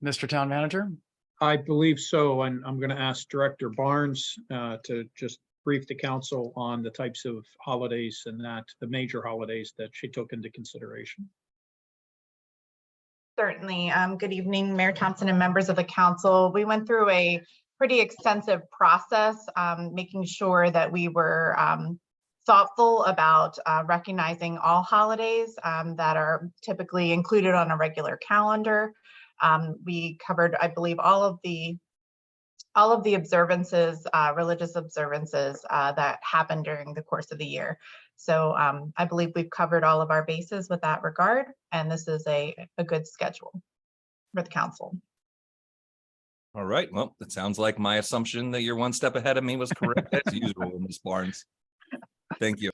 S1: Mr. Town Manager?
S4: I believe so, and I'm going to ask Director Barnes to just brief the council on the types of holidays and the major holidays that she took into consideration.
S15: Certainly. Good evening, Mayor Thompson and members of the council. We went through a pretty extensive process, making sure that we were thoughtful about recognizing all holidays that are typically included on a regular calendar. We covered, I believe, all of the observances, religious observances that happen during the course of the year. So I believe we've covered all of our bases with that regard, and this is a good schedule for the council.
S7: All right. Well, it sounds like my assumption that you're one step ahead of me was correct as usual, Ms. Barnes. Thank you.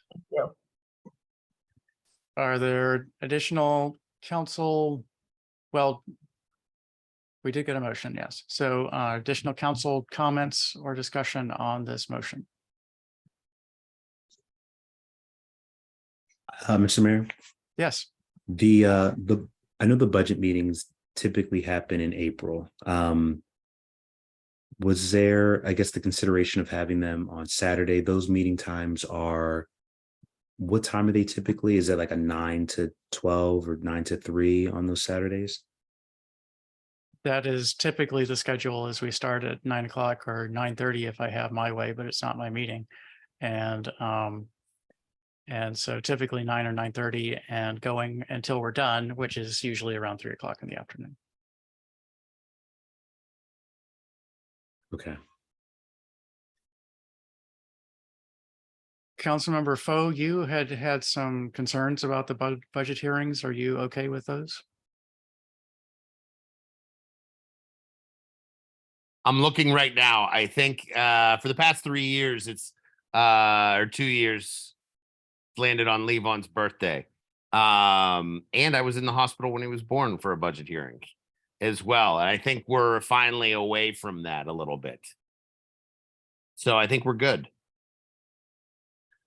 S1: Are there additional council? Well, we did get a motion, yes. So additional council comments or discussion on this motion?
S8: Mr. Mayor,
S1: Yes.
S8: I know the budget meetings typically happen in April. Was there, I guess, the consideration of having them on Saturday? Those meeting times are, what time are they typically? Is it like a 9 to 12 or 9 to 3 on those Saturdays?
S1: That is typically the schedule, as we start at 9 o'clock or 9:30 if I have my way, but it's not my meeting. And so typically 9 or 9:30 and going until we're done, which is usually around 3 o'clock in the afternoon.
S8: Okay.
S1: Councilmember Foe, you had some concerns about the budget hearings. Are you okay with those?
S10: I'm looking right now. I think for the past 3 years, it's or 2 years, landed on Levon's birthday. And I was in the hospital when he was born for a budget hearing as well. And I think we're finally away from that a little bit. So I think we're good.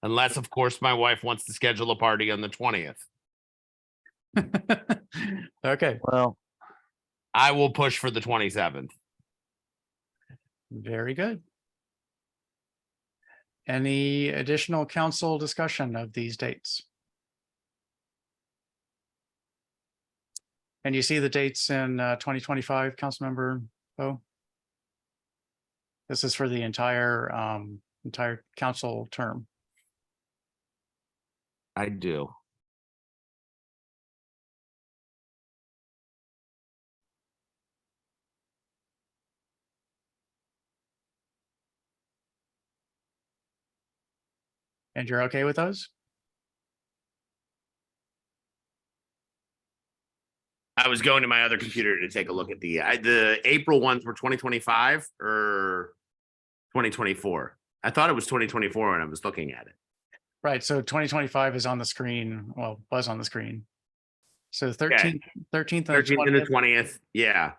S10: Unless, of course, my wife wants to schedule a party on the 20th.
S1: Okay,
S2: Well,
S10: I will push for the 27th.
S1: very good. Any additional council discussion of these dates? And you see the dates in 2025, Councilmember Bo? This is for the entire council term.
S10: I do.
S1: And you're okay with those?
S10: I was going to my other computer to take a look at the April ones were 2025 or 2024. I thought it was 2024 when I was looking at it.
S1: Right, so 2025 is on the screen, well, was on the screen. So 13th, 13th and
S10: 13th and the
S1: 20th,
S10: 20th. Yeah.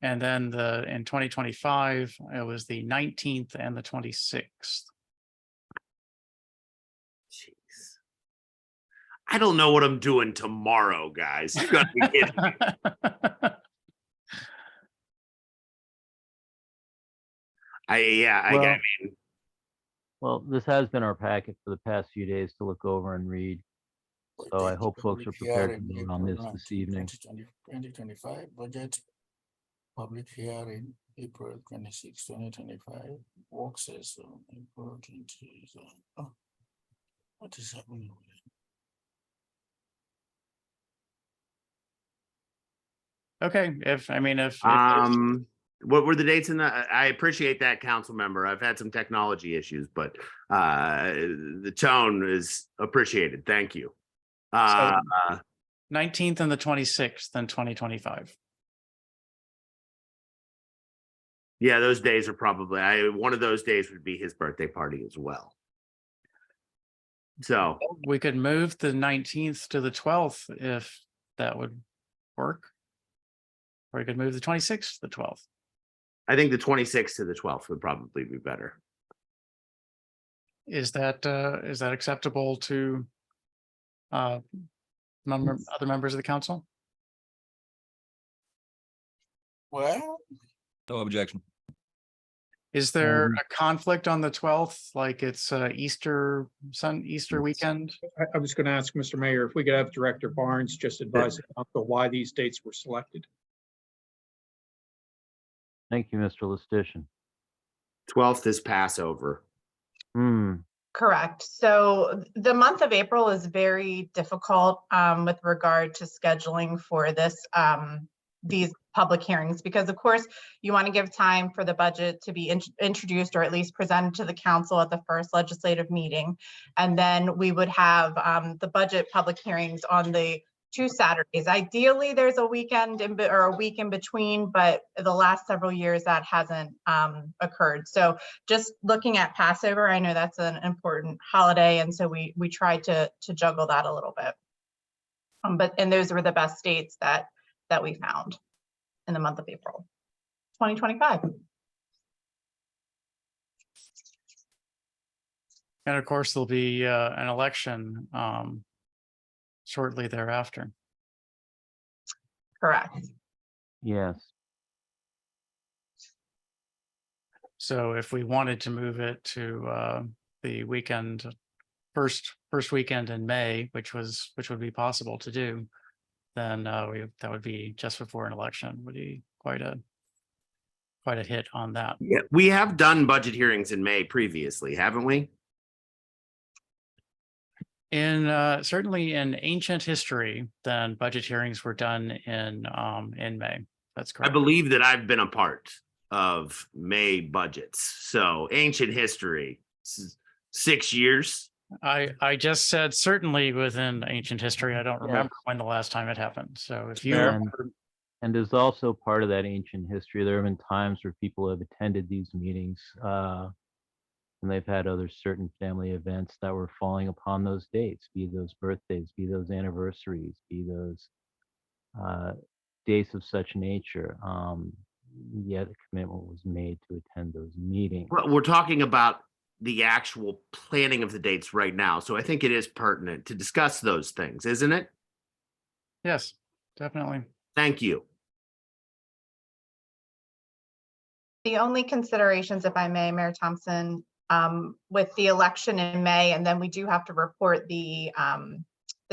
S1: and then in 2025, it was the 19th and the 26th.
S10: Jeez. I don't know what I'm doing tomorrow, guys. You gotta be kidding me.
S2: Well- well, this has been our packet for the past few days to look over and read. So I hope folks are prepared to vote on this evening.
S3: 2025 budget, public hearing, April 26, 2025, work session, April 20. Oh, what is happening?
S1: Okay, if there's-
S10: What were the dates in that? I appreciate that, council member. I've had some technology issues, but the tone is appreciated. Thank you.
S1: 19th and the 26th in 2025.
S10: Yeah, those days are probably, one of those days would be his birthday party as well. So,
S1: We could move the 19th to the 12th if that would work. Or you could move the 26th to the 12th.
S10: I think the 26th to the 12th would probably be better.
S1: Is that acceptable to other members of the council?
S3: Well,
S7: No objection.
S1: Is there a conflict on the 12th? Like it's Easter weekend?
S4: I was going to ask Mr. Mayor if we could have Director Barnes just advise the council why these dates were selected.
S2: Thank you, Mr. Lustician.
S10: 12th is Passover.
S15: Correct. So the month of April is very difficult with regard to scheduling for these public hearings, because of course you want to give time for the budget to be introduced or at least presented to the council at the first legislative meeting. And then we would have the budget public hearings on the 2 Saturdays. Ideally, there's a weekend or a week in between, but the last several years that hasn't occurred. So just looking at Passover, I know that's an important holiday, and so we tried to juggle that a little bit. And those were the best dates that we found in the month of April 2025.
S1: And of course, there'll be an election shortly thereafter.
S15: Correct.
S2: Yes.
S1: So if we wanted to move it to the weekend, first weekend in May, which would be possible to do, then that would be just before an election, would be quite a hit on that.
S10: Yeah, we have done budget hearings in May previously, haven't we?
S1: In certainly in ancient history, then budget hearings were done in May. That's
S10: I
S1: correct.
S10: believe that I've been a part of May budgets. So ancient history, 6 years.
S1: I just said certainly within ancient history. I don't remember when the last time it happened. So if you remember,
S2: And as also part of that ancient history, there have been times where people have attended these meetings And they've had other certain family events that were falling upon those dates, be those birthdays, be those anniversaries, be those dates of such nature. Yet a commitment was made to attend those meetings.
S10: Well, we're talking about the actual planning of the dates right now. So I think it is pertinent to discuss those things, isn't it?
S1: Yes, definitely.
S10: Thank you.
S15: The only considerations, if I may, Mayor Thompson, with the election in May, and then we do have to report the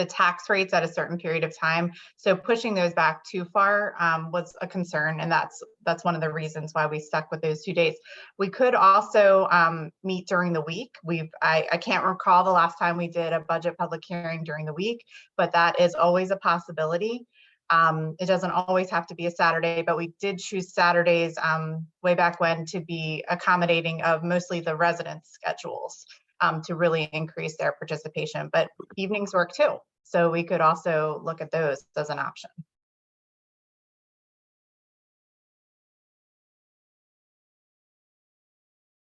S15: tax rates at a certain period of time. So pushing those back too far was a concern, and that's one of the reasons why we stuck with those 2 days. We could also meet during the week. I can't recall the last time we did a budget public hearing during the week, but that is always a possibility. It doesn't always have to be a Saturday, but we did choose Saturdays way back when to be accommodating of mostly the residents' schedules to really increase their participation. But evenings work too. So we could also look at those as an option.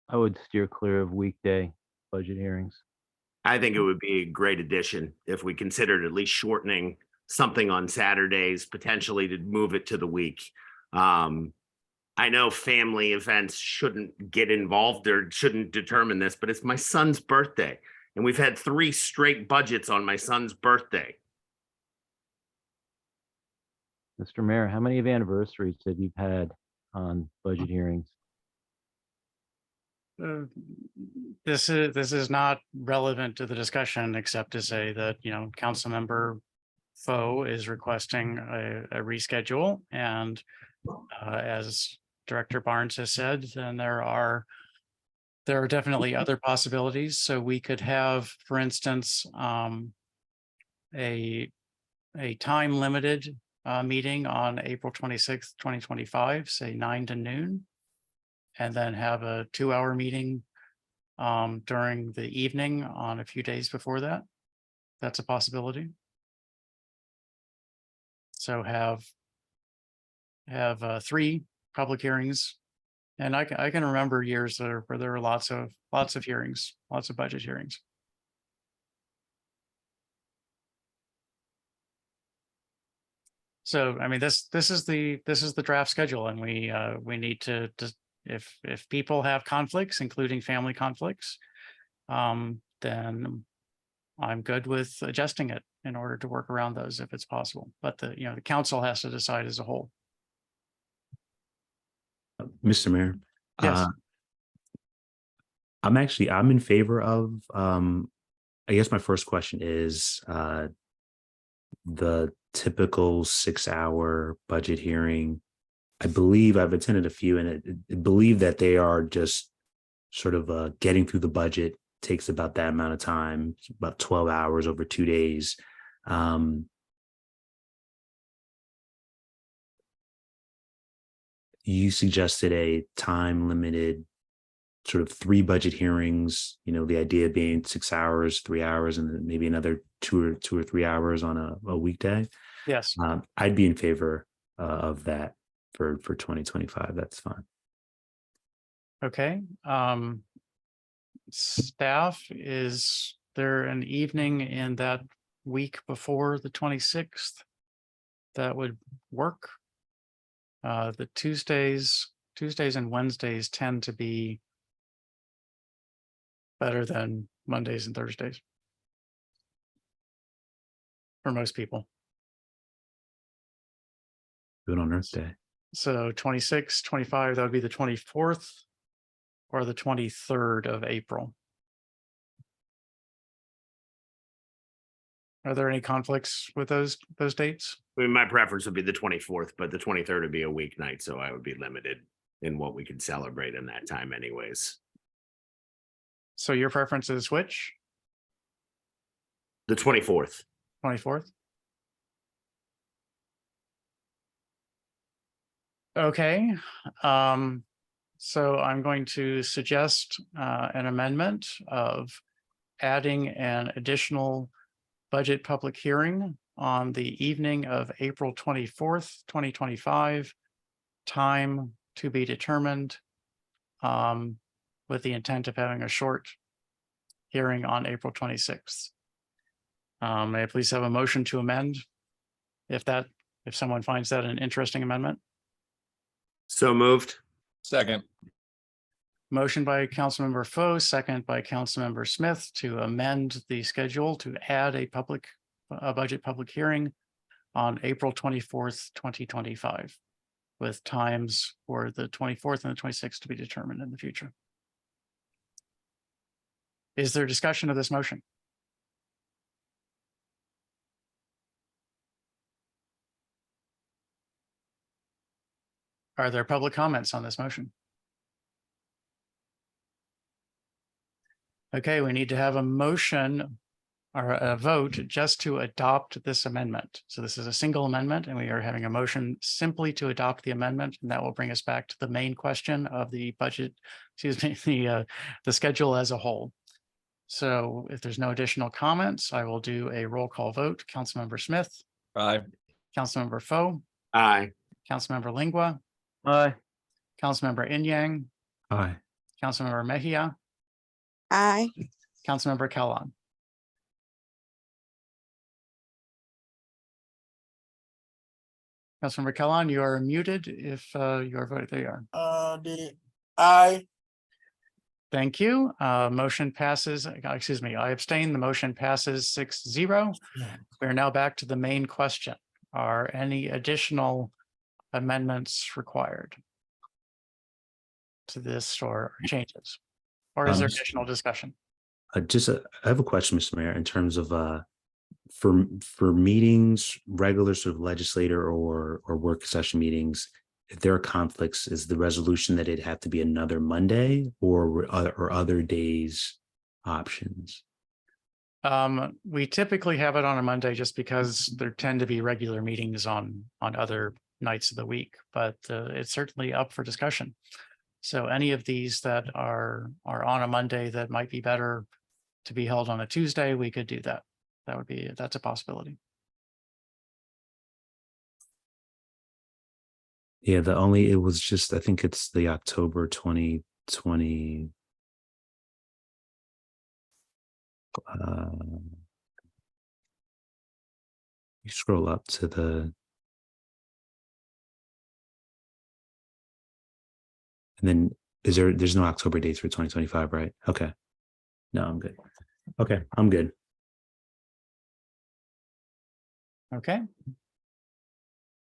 S2: I would steer clear of weekday budget hearings.
S10: I think it would be a great addition if we considered at least shortening something on Saturdays, potentially to move it to the week. I know family events shouldn't get involved or shouldn't determine this, but it's my son's birthday. And we've had 3 straight budgets on my son's birthday.
S2: Mr. Mayor, how many anniversaries have you had on budget hearings?
S1: This is not relevant to the discussion, except to say that, you know, Councilmember Foe is requesting a reschedule, and as Director Barnes has said, then there are definitely other possibilities. So we could have, for instance, a time limited meeting on April 26th, 2025, say 9 to noon, and then have a 2-hour meeting during the evening on a few days before that. That's a possibility. So have 3 public hearings, and I can remember years where there were lots of hearings, lots of budget hearings. So I mean, this is the draft schedule, and we need to if people have conflicts, including family conflicts, then I'm good with adjusting it in order to work around those if it's possible. But the council has to decide as a whole.
S8: Mr. Mayor.
S1: Yes.
S8: I'm in favor of, I guess my first question is the typical 6-hour budget hearing. I believe I've attended a few, and I believe that they are just sort of getting through the budget takes about that amount of time, about 12 hours over 2 days. You suggested a time limited sort of 3 budget hearings, the idea being 6 hours, 3 hours, and then maybe another 2 or 3 hours on a weekday.
S1: Yes.
S8: I'd be in favor of that for 2025. That's fine.
S1: Okay. Staff, is there an evening in that week before the 26th that would work? The Tuesdays and Wednesdays tend to be better than Mondays and Thursdays for most people.
S8: Good on Earth Day.
S1: So 26, 25, that would be the 24th or the 23rd of April. Are there any conflicts with those dates?
S10: I mean, my preference would be the 24th, but the 23rd would be a weeknight, so I would be limited in what we could celebrate in that time anyways.
S1: So your preference is which?
S10: The 24th.
S1: 24th? Okay. So I'm going to suggest an amendment of adding an additional budget public hearing on the evening of April 24th, 2025, time to be determined, with the intent of having a short hearing on April 26th. May I please have a motion to amend? If someone finds that an interesting amendment.
S10: So moved.
S7: Second.
S1: Motion by Councilmember Foe, second by Councilmember Smith to amend the schedule to add a budget public hearing on April 24th, 2025, with times for the 24th and the 26th to be determined in the future. Is there discussion of this motion? Are there public comments on this motion? Okay, we need to have a motion or a vote just to adopt this amendment. So this is a single amendment and we are having a motion simply to adopt the amendment, and that will bring us back to the main question of the budget, excuse me, the schedule as a whole. So if there's no additional comments, I will do a roll call vote. Councilmember Smith.
S7: Aye.
S1: Councilmember Foe.
S10: Aye.
S1: Councilmember Lingua.
S2: Aye.
S1: Councilmember Inyang.
S8: Aye.
S1: Councilmember Mejia.
S12: Aye.
S1: Councilmember Callan. Councilmember Callan, you are muted if you are voting. There you are.
S3: Aye.
S1: Thank you. Motion passes, excuse me, I abstain. The motion passes 6-0. We are now back to the main question. Are any additional amendments required to this or changes? Or is there additional discussion?
S8: I have a question, Mr. Mayor, in terms of for meetings, regular sort of legislator or work session meetings, if there are conflicts, is the resolution that it'd have to be another Monday or other days options?
S1: We typically have it on a Monday just because there tend to be regular meetings on other nights of the week, but it's certainly up for discussion. So any of these that are on a Monday that might be better to be held on a Tuesday, we could do that. That's a possibility.
S8: Yeah, it was just, I think it's the October 2020. You scroll up to and then there's no October dates for 2025, right? Okay. No, I'm good. Okay, I'm good.
S1: Okay.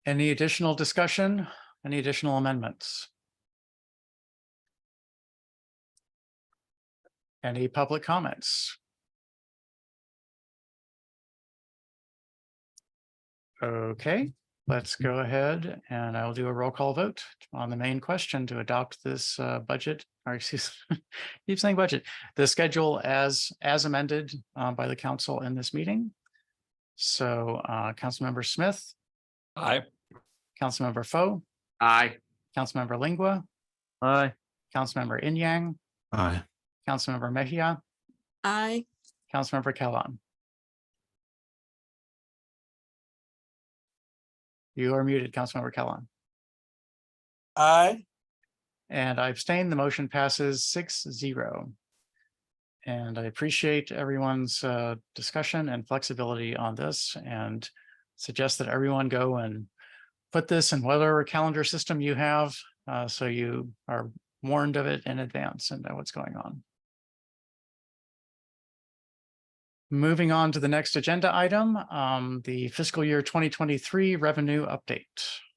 S1: Any additional discussion? Any additional amendments? Any public comments? Okay, let's go ahead and I'll do a roll call vote on the main question to adopt this budget, or excuse me, keep saying budget, the schedule as amended by the council in this meeting. So Councilmember Smith.
S7: Aye.
S1: Councilmember Foe.
S10: Aye.
S1: Councilmember Lingua.
S2: Aye.
S1: Councilmember Inyang.
S8: Aye.
S1: Councilmember Mejia.
S12: Aye.
S1: Councilmember Callan. You are muted, Councilmember Callan.
S3: Aye.
S1: And I abstain. The motion passes 6-0. And I appreciate everyone's discussion and flexibility on this, and suggest that everyone go and put this in whatever calendar system you have, so you are warned of it in advance and know what's going on. Moving on to the next agenda item, the fiscal year 2023 revenue update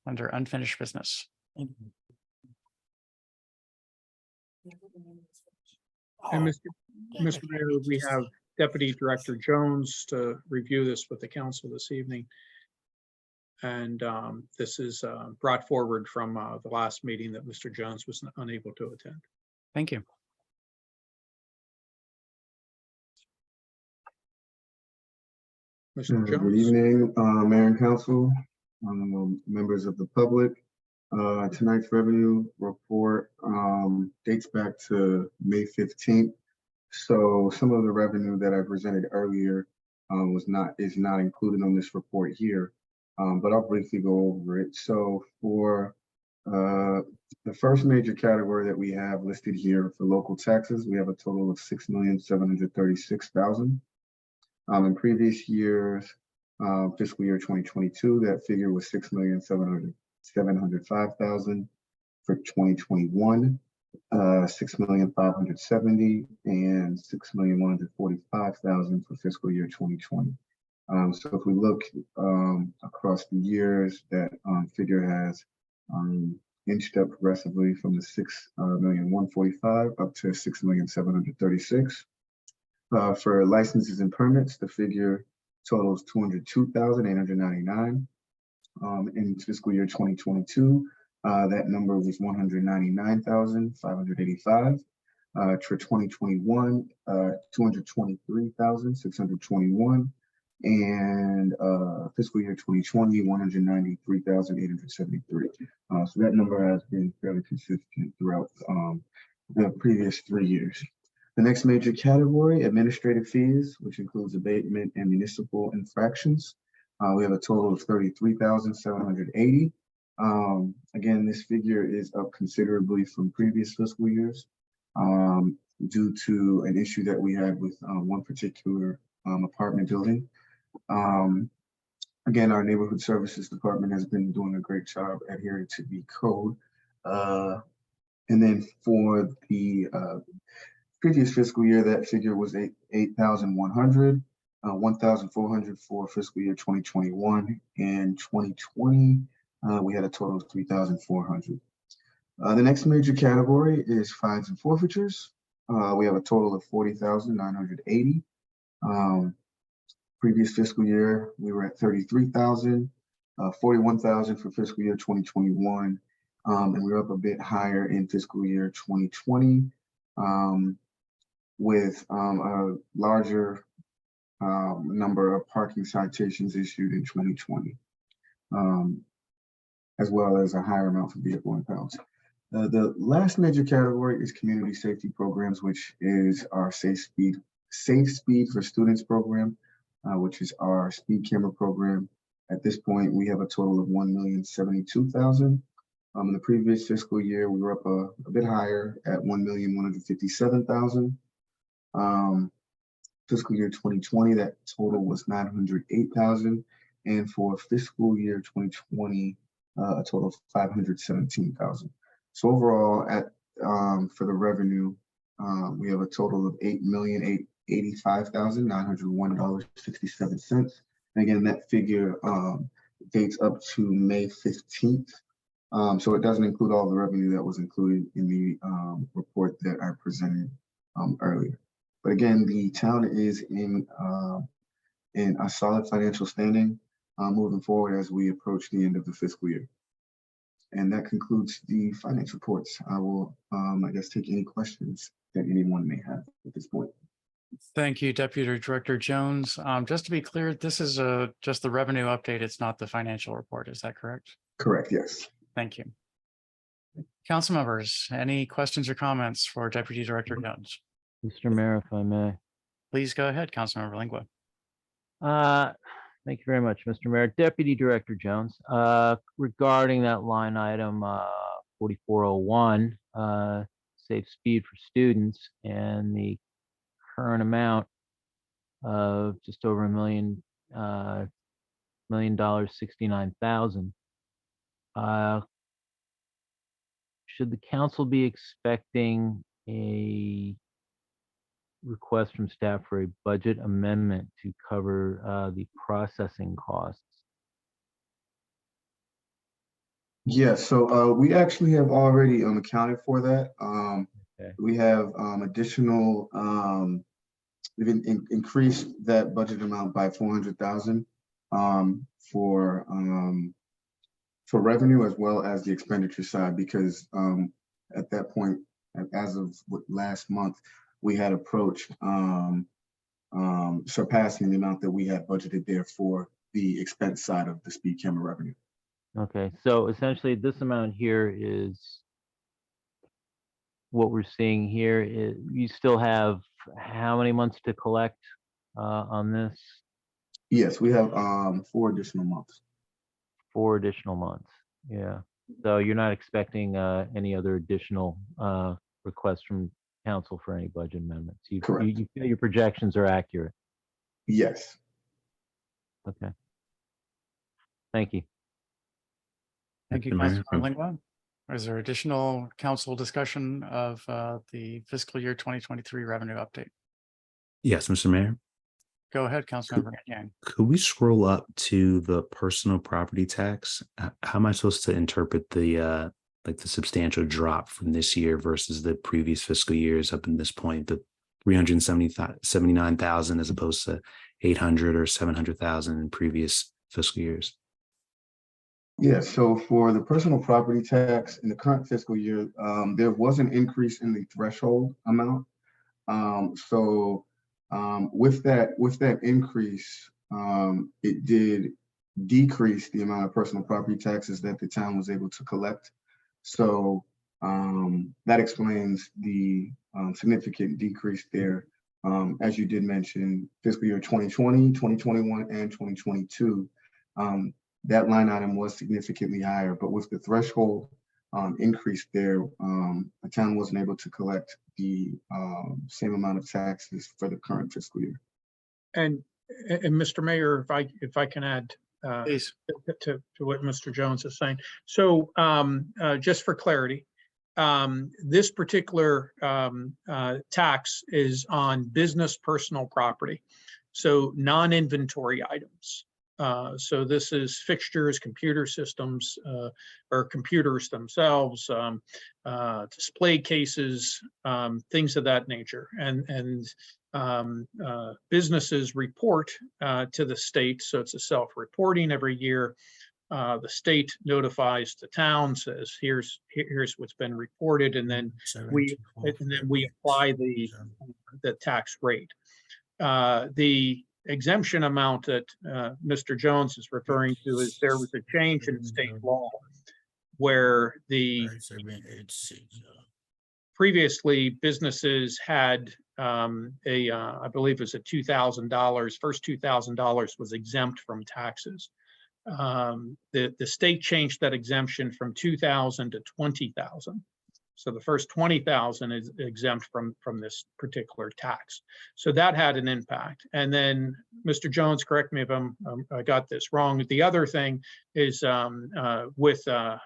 S1: under unfinished business.
S4: And Mr. Mayor, we have Deputy Director Jones to review this with the council this evening. And this is brought forward from the last meeting that Mr. Jones was unable to attend.
S1: Thank you.
S4: Mr.
S9: Good
S4: Jones.
S9: evening, Mayor and Council, members of the public. Tonight's revenue report dates back to May 15th. So some of the revenue that I presented earlier is not included on this report here, but I'll briefly go over it. So for The first major category that we have listed here for local taxes, we have a total of $6,736,000. In previous years, fiscal year 2022, that figure was $6,705,000. For 2021, 6,570,000 and 6,145,000 for fiscal year 2020. So if we look across the years, that figure has inched up progressively from the 6,145,000 up to 6,736,000. For licenses and permits, the figure totals 202,899. In fiscal year 2022, that number was 199,585. For 2021, 223,621. And fiscal year 2020, 193,873. So that number has been fairly consistent throughout the previous 3 years. The next major category, administrative fees, which includes abatement and municipal infractions. We have a total of 33,780. Again, this figure is up considerably from previous fiscal years due to an issue that we had with one particular apartment building. Again, our neighborhood services department has been doing a great job adhering to the code. And then for the previous fiscal year, that figure was 8,100, 1,400 for fiscal year 2021 and 2020. We had a total of 3,400. The next major category is fines and forfeitures. We have a total of 40,980. Previous fiscal year, we were at 33,000, 41,000 for fiscal year 2021. And we were up a bit higher in fiscal year 2020 with a larger number of parking citations issued in 2020, as well as a higher amount for vehicle impounds. The last major category is community safety programs, which is our Safe Speed for Students program, which is our speed camera program. At this point, we have a total of 1,072,000. In the previous fiscal year, we were up a bit higher at 1,157,000. Fiscal year 2020, that total was 908,000. And for fiscal year 2020, a total of 517,000. So overall, for the revenue, we have a total of $8,085,901.67. And again, that figure dates up to May 15th. So it doesn't include all the revenue that was included in the report that I presented earlier. But again, the town is in a solid financial standing moving forward as we approach the end of the fiscal year. And that concludes the finance reports. I will, I guess, take any questions that anyone may have at this point.
S1: Thank you, Deputy Director Jones. Just to be clear, this is just the revenue update. It's not the financial report. Is that correct?
S9: Correct, yes.
S1: Thank you. Council members, any questions or comments for Deputy Director Jones?
S2: Mr. Mayor, if I may.
S1: Please go ahead, Councilmember Lingua.
S2: Thank you very much, Mr. Mayor. Deputy Director Jones, regarding that line item 4401, Safe Speed for Students, and the current amount of just over $1 million, $69,000. Should the council be expecting a request from staff for a budget amendment to cover the processing costs?
S9: Yes, so we actually have already accounted for that.
S2: Okay.
S9: We have additional, we've increased that budget amount by 400,000 for revenue as well as the expenditure side, because at that point, as of last month, we had approached surpassing the amount that we had budgeted there for the expense side of the speed camera revenue.
S2: Okay, so essentially this amount here is what we're seeing here. You still have how many months to collect on this?
S9: Yes, we have 4 additional months.
S2: 4 additional months, yeah. So you're not expecting any other additional requests from council for any budget amendments?
S9: Correct.
S2: You feel your projections are accurate?
S9: Yes.
S2: Okay. Thank you.
S1: Thank you,
S8: Mr. Mayor,
S1: Councilor Lingua. Is there additional council discussion of the fiscal year 2023 revenue update?
S8: Yes, Mr. Mayor.
S1: Go ahead, Councilmember Yang.
S8: Could we scroll up to the personal property tax? How am I supposed to interpret the like the substantial drop from this year versus the previous fiscal years up in this point, the 379,000 as opposed to 800 or 700,000 in previous fiscal years?
S9: Yeah, so for the personal property tax in the current fiscal year, there was an increase in the threshold amount. With that increase, it did decrease the amount of personal property taxes that the town was able to collect. So that explains the significant decrease there. As you did mention, fiscal year 2020, 2021, and 2022, that line item was significantly higher, but with the threshold increase there, the town wasn't able to collect the same amount of taxes for the current fiscal year.
S4: And Mr. Mayor, if I can add
S1: Please.
S4: to what Mr. Jones is saying. So just for clarity, this particular tax is on business personal property, so non-inventory items. So this is fixtures, computer systems, or computers themselves, display cases, things of that nature. And businesses report to the state, so it's a self-reporting every year. The state notifies the town, says here's what's been reported, and then we apply the tax rate. The exemption amount that Mr. Jones is referring to is there was a change in state law where the previously businesses had I believe it was a $2,000, first $2,000 was exempt from taxes. The state changed that exemption from 2,000 to 20,000. So the first 20,000 is exempt from this particular tax. So that had an impact. And then Mr. Jones, correct me if I got this wrong. The other thing is with the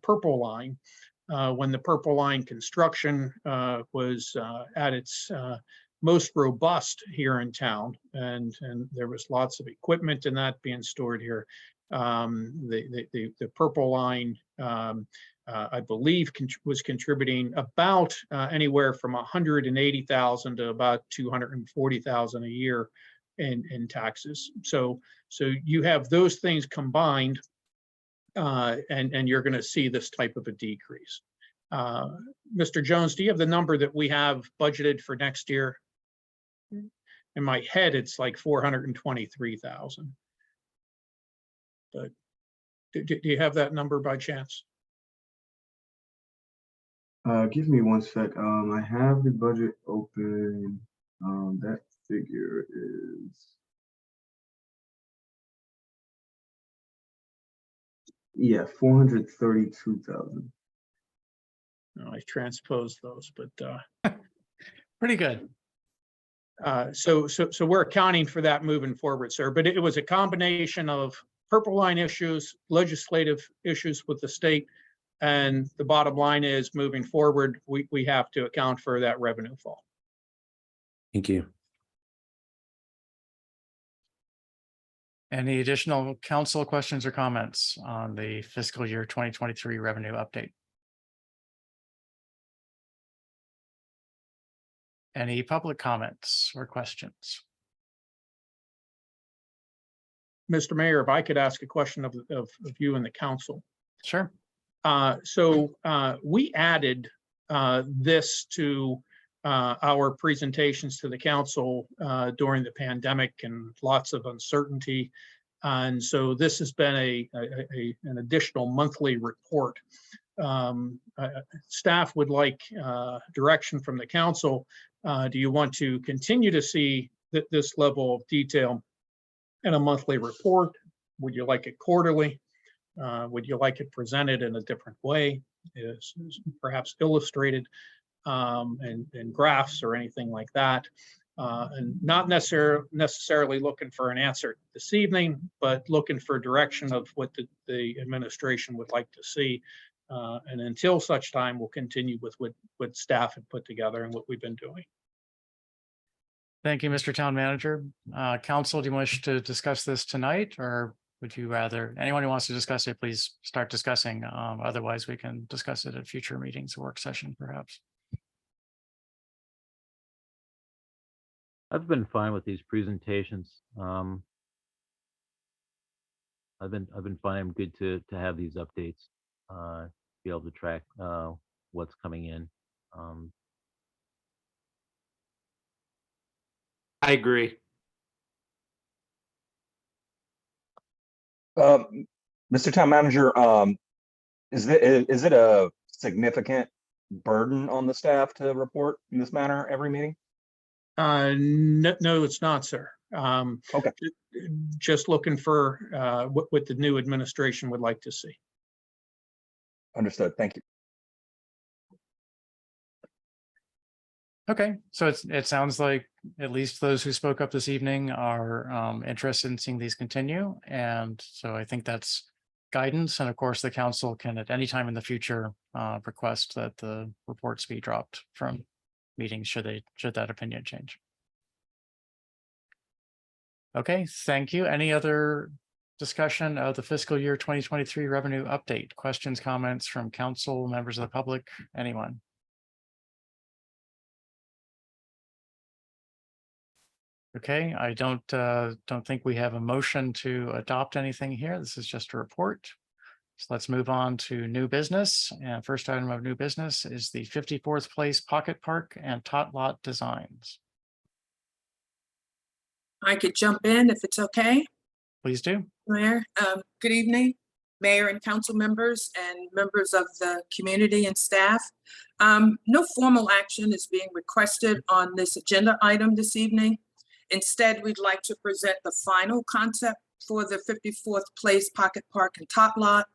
S4: Purple Line, when the Purple Line construction was at its most robust here in town, and there was lots of equipment in that being stored here. The Purple Line, I believe, was contributing about anywhere from 180,000 to about 240,000 a year in taxes. So you have those things combined, and you're going to see this type of a decrease. Mr. Jones, do you have the number that we have budgeted for next year? In my head, it's like 423,000. But do you have that number by chance?
S9: Give me one sec. I have the budget open. That figure is, yeah, 432,000.
S4: No, I transposed those, but
S1: Pretty good.
S4: so we're accounting for that moving forward, sir. But it was a combination of Purple Line issues, legislative issues with the state, and the bottom line is moving forward, we have to account for that revenue fall.
S8: Thank you.
S1: Any additional council questions or comments on the fiscal year 2023 revenue update? Any public comments or questions?
S4: Mr. Mayor, if I could ask a question of you and the council.
S1: Sure.
S4: We added this to our presentations to the council during the pandemic and lots of uncertainty. And so this has been an additional monthly report. Staff would like direction from the council. Do you want to continue to see this level of detail in a monthly report? Would you like it quarterly? Would you like it presented in a different way? Is perhaps illustrated and graphs or anything like that? And not necessarily looking for an answer this evening, but looking for direction of what the administration would like to see. And until such time, we'll continue with what staff had put together and what we've been doing.
S1: Thank you, Mr. Town Manager. Council, do you wish to discuss this tonight, or would you rather, anyone who wants to discuss it, please start discussing. Otherwise, we can discuss it at future meetings, work session, perhaps.
S2: I've been fine with these presentations. I've been finding them good to have these updates, be able to track what's coming in.
S14: I agree.
S16: Mr. Town Manager, is it a significant burden on the staff to report in this manner every meeting?
S4: No, it's not, sir.
S16: Okay.
S4: Just looking for what the new administration would like to see.
S16: Understood. Thank you.
S1: Okay, so it sounds like at least those who spoke up this evening are interested in seeing these continue. And so I think that's guidance. And of course, the council can at any time in the future request that the reports be dropped from meetings should that opinion change. Okay, thank you. Any other discussion of the fiscal year 2023 revenue update? Questions, comments from council, members of the public, anyone? Okay, I don't think we have a motion to adopt anything here. This is just a report. So let's move on to new business. And first item of new business is the 54th Place Pocket Park and Tot Lot designs.
S17: I could jump in if it's okay.
S1: Please do.
S17: Mayor, good evening, Mayor and council members and members of the community and staff. No formal action is being requested on this agenda item this evening. Instead, we'd like to present the final concept for the 54th Place Pocket Park and Tot Lot.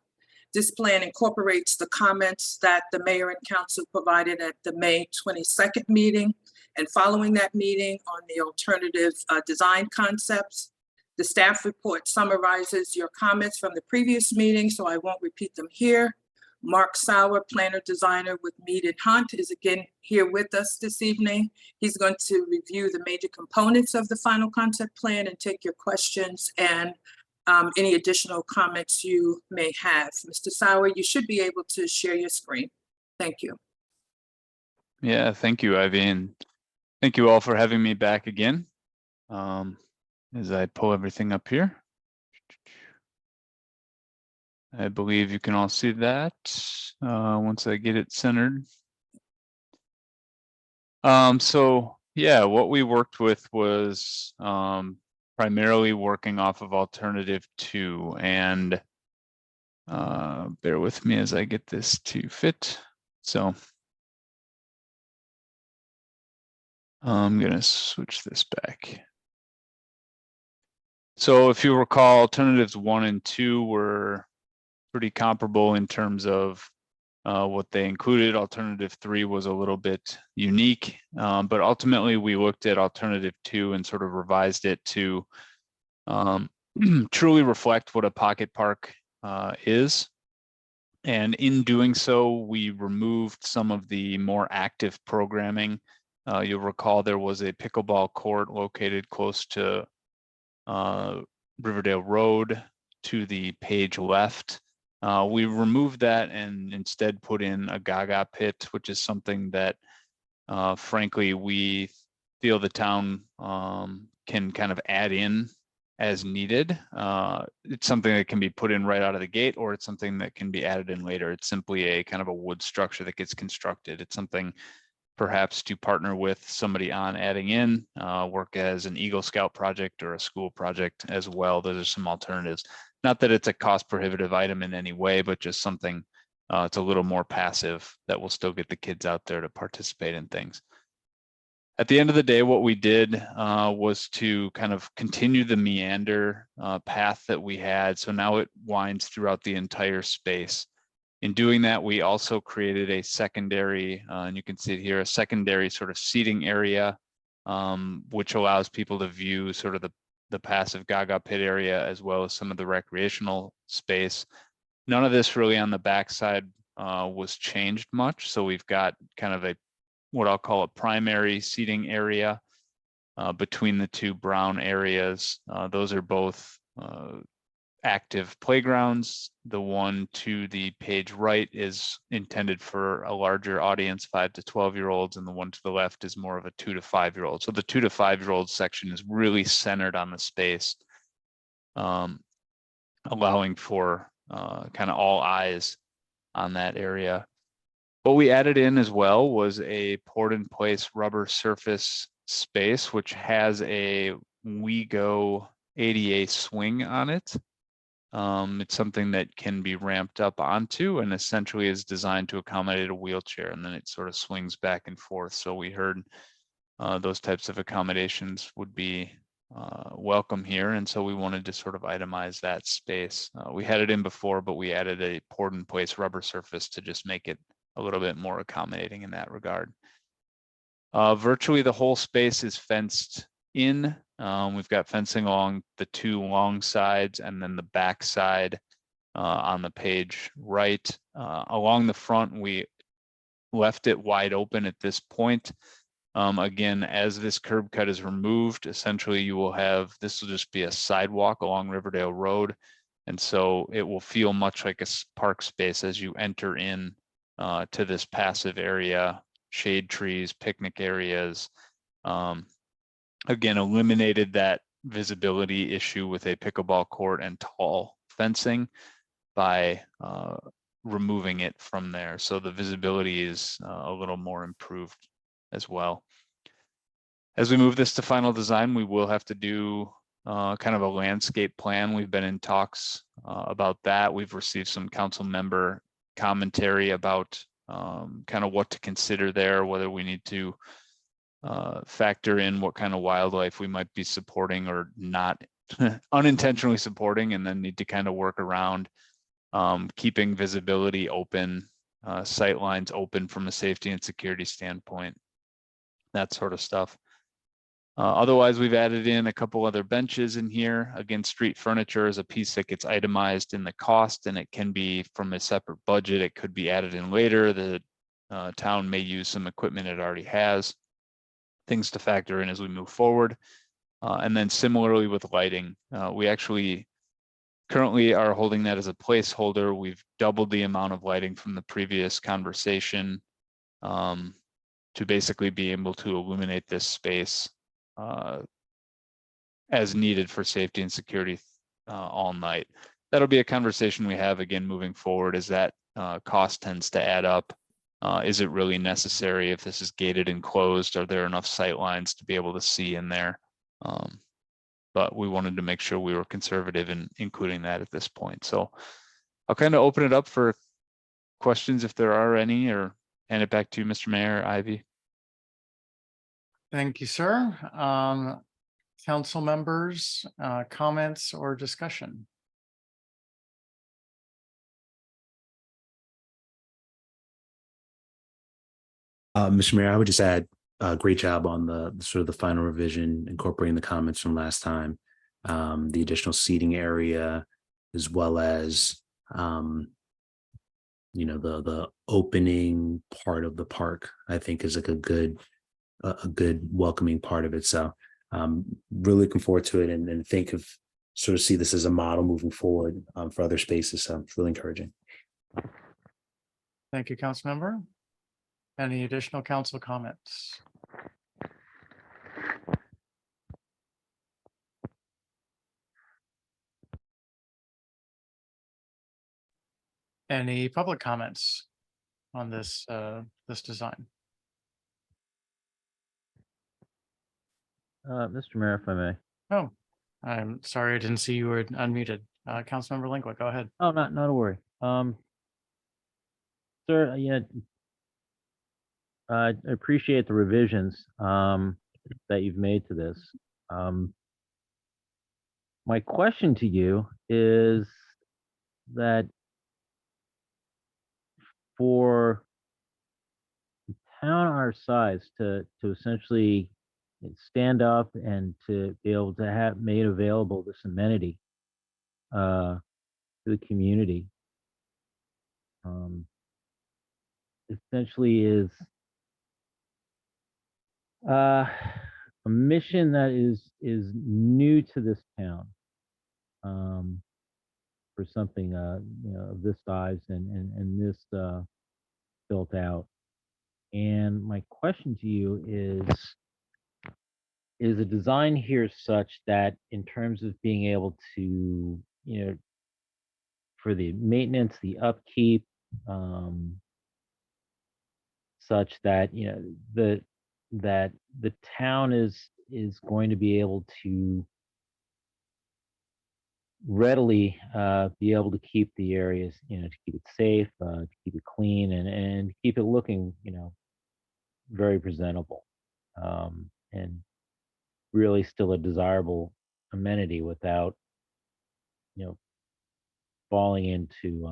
S17: This plan incorporates the comments that the mayor and council provided at the May 22nd meeting. And following that meeting on the alternative design concepts, the staff report summarizes your comments from the previous meeting, so I won't repeat them here. Mark Sauer, planner designer with Mead and Hunt, is again here with us this evening. He's going to review the major components of the final concept plan and take your questions and any additional comments you may have. Mr. Sauer, you should be able to share your screen. Thank you.
S18: Yeah, thank you, Ivy, and thank you all for having me back again. As I pull everything up here. I believe you can all see that once I get it centered. So yeah, what we worked with was primarily working off of alternative 2, and bear with me as I get this to fit. So I'm gonna switch this back. So if you recall, alternatives 1 and 2 were pretty comparable in terms of what they included. Alternative 3 was a little bit unique, but ultimately we looked at alternative 2 and sort of revised it to truly reflect what a pocket park is. And in doing so, we removed some of the more active programming. You'll recall there was a pickleball court located close to Riverdale Road to the page left. We removed that and instead put in a Gaga pit, which is something that frankly we feel the town can kind of add in as needed. It's something that can be put in right out of the gate, or it's something that can be added in later. It's simply a kind of a wood structure that gets constructed. It's something perhaps to partner with somebody on adding in, work as an Eagle Scout project or a school project as well. Those are some alternatives. Not that it's a cost prohibitive item in any way, but just something it's a little more passive that will still get the kids out there to participate in things. At the end of the day, what we did was to kind of continue the meander path that we had. So now it winds throughout the entire space. In doing that, we also created a secondary, and you can see it here, a secondary sort of seating area, which allows people to view sort of the passive Gaga pit area as well as some of the recreational space. None of this really on the backside was changed much. So we've got kind of what I'll call a primary seating area between the two brown areas. Those are both active playgrounds. The one to the page right is intended for a larger audience, 5 to 12-year-olds, and the one to the left is more of a 2 to 5-year-old. So the 2 to 5-year-old section is really centered on the space, allowing for kind of all eyes on that area. What we added in as well was a poured in place rubber surface space, which has a WeGo ADA swing on it. It's something that can be ramped up onto and essentially is designed to accommodate a wheelchair, and then it sort of swings back and forth. So we heard those types of accommodations would be welcome here. And so we wanted to sort of itemize that space. We had it in before, but we added a poured in place rubber surface to just make it a little bit more accommodating in that regard. Virtually the whole space is fenced in. We've got fencing along the two long sides and then the back side on the page right. Along the front, we left it wide open at this point. Again, as this curb cut is removed, essentially you will have, this will just be a sidewalk along Riverdale Road. And so it will feel much like a park space as you enter in to this passive area, shade trees, picnic areas. Again, eliminated that visibility issue with a pickleball court and tall fencing by removing it from there. So the visibility is a little more improved as well. As we move this to final design, we will have to do kind of a landscape plan. We've been in talks about that. We've received some council member commentary about kind of what to consider there, whether we need to factor in what kind of wildlife we might be supporting or not unintentionally supporting, and then need to kind of work around keeping visibility open, sight lines open from a safety and security standpoint, that sort of stuff. Otherwise, we've added in a couple other benches in here. Again, street furniture is a piece that gets itemized in the cost, and it can be from a separate budget. It could be added in later. The town may use some equipment it already has. Things to factor in as we move forward. And then similarly with lighting, we actually currently are holding that as a placeholder. We've doubled the amount of lighting from the previous conversation to basically be able to illuminate this space as needed for safety and security all night. That'll be a conversation we have again moving forward, as that cost tends to add up. Is it really necessary? If this is gated and closed, are there enough sight lines to be able to see in there? But we wanted to make sure we were conservative in including that at this point. So I'll kind of open it up for questions if there are any, or hand it back to you, Mr. Mayor, Ivy.
S1: Thank you, sir. Council members, comments or discussion?
S8: Mr. Mayor, I would just add a great job on the sort of the final revision, incorporating the comments from last time, the additional seating area, as well as you know, the opening part of the park, I think is like a good welcoming part of it. So really looking forward to it, and think of sort of see this as a model moving forward for other spaces. So it's really encouraging.
S1: Thank you, council member. Any additional council comments? Any public comments on this this design?
S2: Mr. Mayor, if I may.
S1: Oh, I'm sorry, I didn't see you were unmuted. Councilmember Lingua, go ahead.
S2: Oh, not a worry. Sir, yeah, I appreciate the revisions that you've made to this. My question to you is that for a town our size to essentially stand up and to be able to have made available this amenity to the community, essentially is a mission that is new to this town, for something of this size and this built out. And my question to you is the design here such that in terms of being able to, for the maintenance, the upkeep, such that, that the town is going to be able to readily be able to keep the areas, to keep it safe, to keep it clean, and keep it looking, very presentable, and really still a desirable amenity without, falling into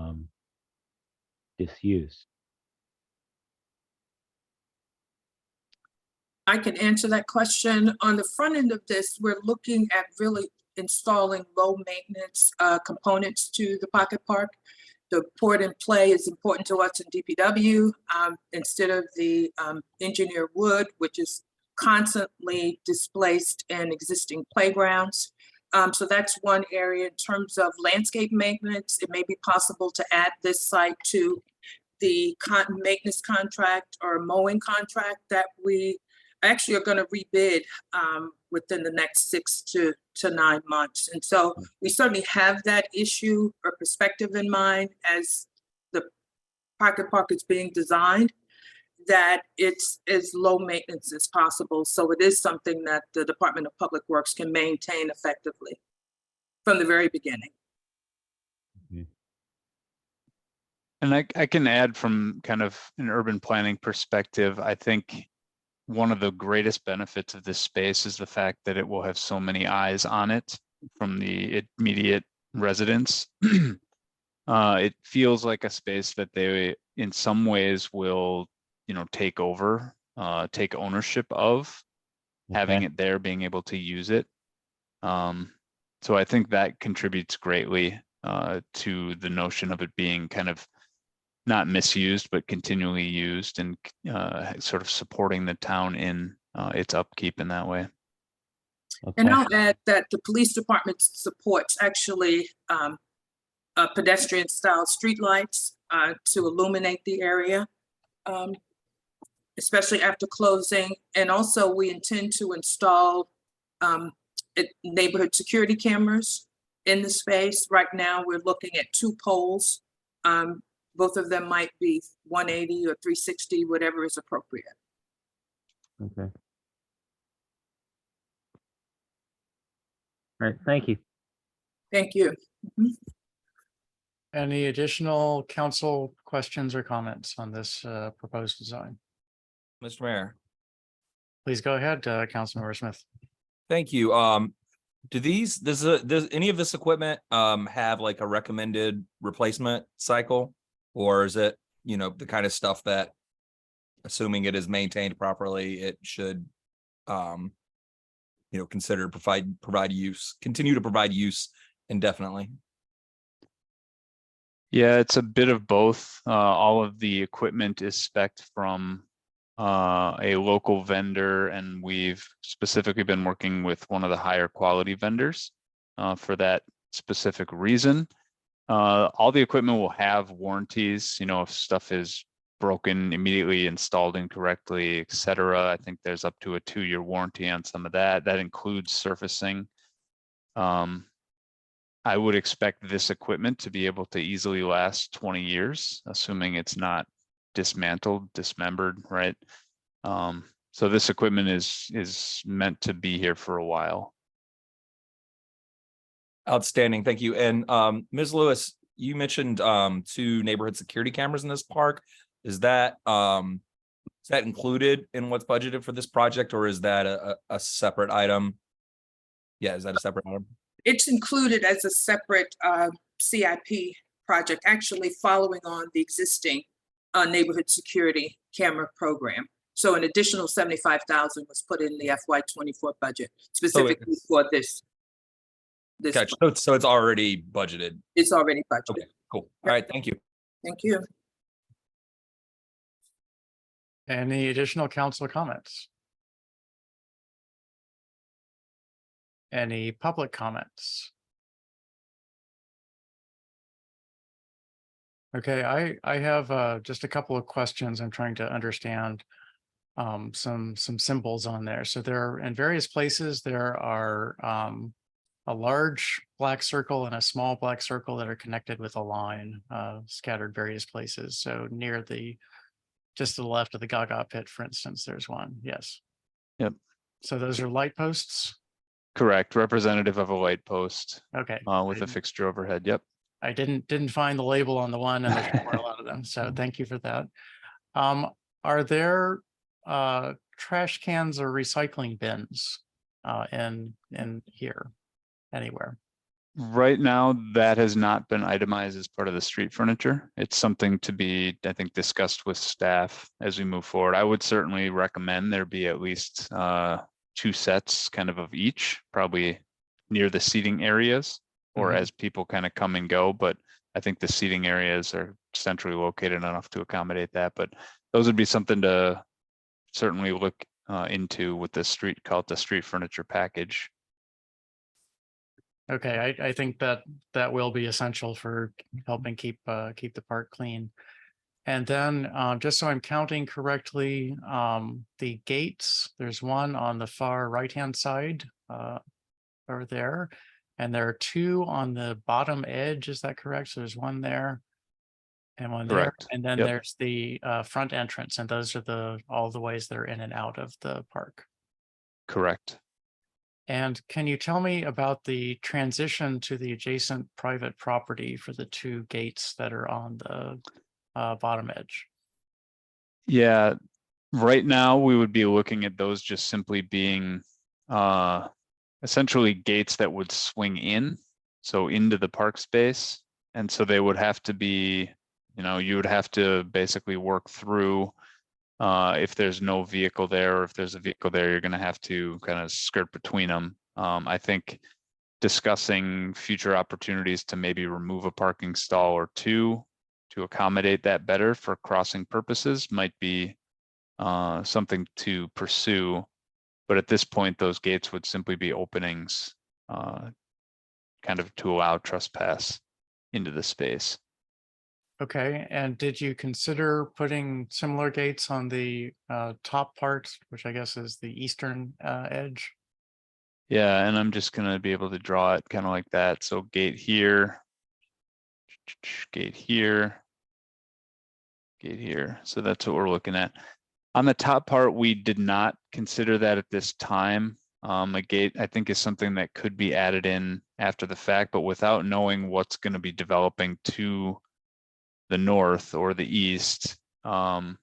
S2: disuse.
S17: I can answer that question. On the front end of this, we're looking at really installing low maintenance components to the Pocket Park. The port and play is important to us in DPW, instead of the engineered wood, which is constantly displaced in existing playgrounds. So that's one area. In terms of landscape maintenance, it may be possible to add this site to the maintenance contract or mowing contract that we actually are going to rebid within the next 6 to 9 months. And so we certainly have that issue or perspective in mind as the Pocket Park is being designed, that it's as low maintenance as possible. So it is something that the Department of Public Works can maintain effectively from the very beginning.
S18: And I can add from kind of an urban planning perspective, I think one of the greatest benefits of this space is the fact that it will have so many eyes on it from the immediate residents. It feels like a space that they, in some ways, will, take over, take ownership of, having it there, being able to use it. So I think that contributes greatly to the notion of it being kind of not misused, but continually used, and sort of supporting the town in its upkeep in that way.
S17: And I'll add that the police department supports actually pedestrian style streetlights to illuminate the area, especially after closing. And also we intend to install neighborhood security cameras in the space. Right now, we're looking at 2 poles. Both of them might be 180 or 360, whatever is appropriate.
S2: Okay. All right, thank you.
S17: Thank you.
S1: Any additional council questions or comments on this proposed design?
S7: Mr. Mayor.
S1: Please go ahead, Councilmember Smith.
S7: Thank you. Does any of this equipment have like a recommended replacement cycle? Or is it, the kind of stuff that, assuming it is maintained properly, it should, continue to provide use indefinitely?
S18: Yeah, it's a bit of both. All of the equipment is spec'd from a local vendor, and we've specifically been working with one of the higher quality vendors for that specific reason. All the equipment will have warranties, if stuff is broken, immediately installed incorrectly, etc. I think there's up to a 2-year warranty on some of that. That includes surfacing. I would expect this equipment to be able to easily last 20 years, assuming it's not dismantled, dismembered, right? So this equipment is meant to be here for a while.
S7: Outstanding, thank you. And Ms. Lewis, you mentioned 2 neighborhood security cameras in this park. Is that Is that included in what's budgeted for this project, or is that a separate item? Yeah, is that a separate item?
S17: It's included as a separate CIP project, actually following on the existing neighborhood security camera program. So an additional 75,000 was put in the FY '24 budget specifically for this.
S7: Gotcha. So it's already budgeted.
S17: It's already budgeted.
S7: Okay, cool. All right, thank you.
S17: Thank you.
S1: Any additional council comments? Any public comments? Okay, I have just a couple of questions. I'm trying to understand some symbols on there. So there in various places there are a large black circle and a small black circle that are connected with a line scattered various places. So near just to the left of the Gaga pit, for instance, there's one. Yes.
S18: Yep.
S1: So those are light posts.
S18: Correct. Representative of a light post
S1: Okay.
S18: with a fixture overhead. Yep.
S1: I didn't find the label on the one, and there's quite a lot of them. So thank you for that. Are there trash cans or recycling bins in here anywhere?
S18: Right now, that has not been itemized as part of the street furniture. It's something to be, I think, discussed with staff as we move forward. I would certainly recommend there be at least 2 sets kind of each, probably near the seating areas or as people kind of come and go. But I think the seating areas are centrally located enough to accommodate that. But those would be something to certainly look into with the street, call it the street furniture package.
S1: Okay, I think that will be essential for helping keep the park clean. And then just so I'm counting correctly, the gates, there's one on the far right-hand side over there, and there are 2 on the bottom edge. Is that correct? So there's one there and one there,
S18: Correct.
S1: and then
S18: Yep.
S1: there's the front entrance, and those are all the ways that are in and out of the park.
S18: Correct.
S1: And can you tell me about the transition to the adjacent private property for the 2 gates that are on the bottom edge?
S18: Yeah, right now we would be looking at those just simply being essentially gates that would swing in, so into the park space. And so they would have to be, you would have to basically work through if there's no vehicle there, or if there's a vehicle there, you're going to have to kind of skirt between them. I think discussing future opportunities to maybe remove a parking stall or 2 to accommodate that better for crossing purposes might be something to pursue. But at this point, those gates would simply be openings kind of to allow trespass into the space.
S1: Okay, and did you consider putting similar gates on the top part, which I guess is the eastern edge?
S18: Yeah, and I'm just going to be able to draw it kind of like that. So gate here, gate here, gate here. So that's what we're looking at. On the top part, we did not consider that at this time. A gate, I think, is something that could be added in after the fact, but without knowing what's going to be developing to the north or the east, I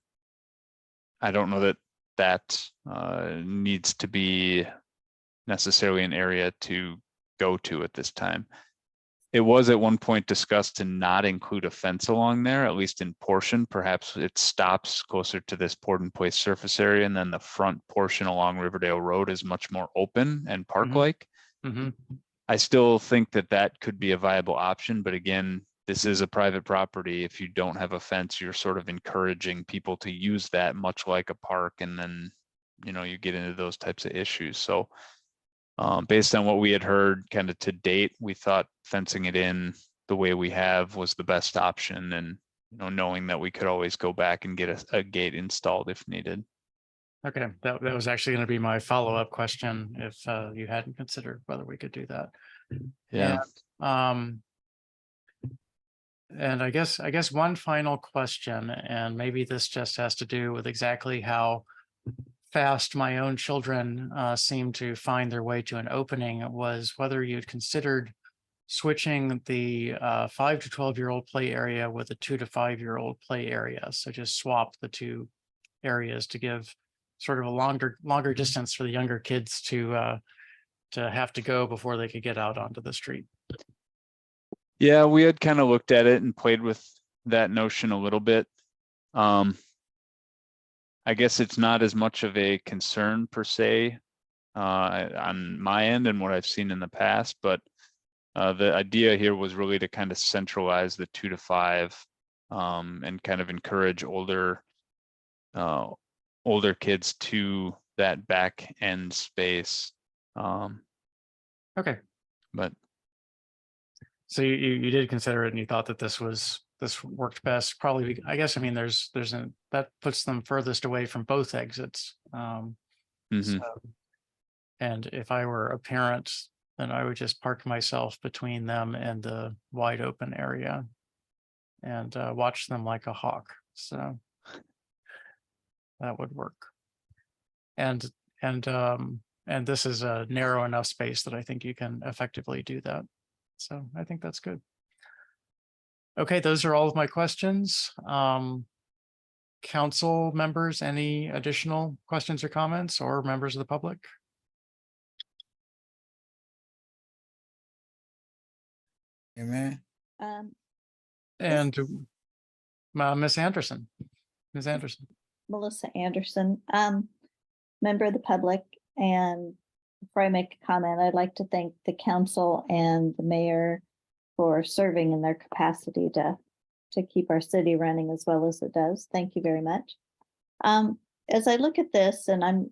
S18: don't know that needs to be necessarily an area to go to at this time. It was at one point discussed to not include a fence along there, at least in portion. Perhaps it stops closer to this Port and Place surface area, and then the front portion along Riverdale Road is much more open and park-like. I still think that could be a viable option, but again, this is a private property. If you don't have a fence, you're sort of encouraging people to use that, much like a park, and then you get into those types of issues. So based on what we had heard kind of to date, we thought fencing it in the way we have was the best option, and knowing that we could always go back and get a gate installed if needed.
S1: Okay, that was actually going to be my follow-up question, if you hadn't considered whether we could do that.
S18: Yeah.
S1: And I guess one final question, and maybe this just has to do with exactly how fast my own children seem to find their way to an opening, was whether you'd considered switching the 5 to 12-year-old play area with a 2 to 5-year-old play area. So just swap the 2 areas to give sort of a longer distance for the younger kids to have to go before they could get out onto the street.
S18: Yeah, we had kind of looked at it and played with that notion a little bit. I guess it's not as much of a concern per se on my end and what I've seen in the past, but the idea here was really to kind of centralize the 2 to 5 and kind of encourage older kids to that back end space.
S1: Okay.
S18: But
S1: so you did consider it and you thought that this worked best, probably, I guess, I mean, that puts them furthest away from both exits. So, and if I were a parent, then I would just park myself between them and the wide open area and watch them like a hawk. So that would work. And this is a narrow enough space that I think you can effectively do that. So I think that's good. Okay, those are all of my questions. Council members, any additional questions or comments, or members of the public?
S3: Amen.
S1: And Ms. Anderson. Ms. Anderson.
S19: Melissa Anderson, member of the public, and before I make a comment, I'd like to thank the council and the mayor for serving in their capacity to keep our city running as well as it does. Thank you very much. As I look at this, and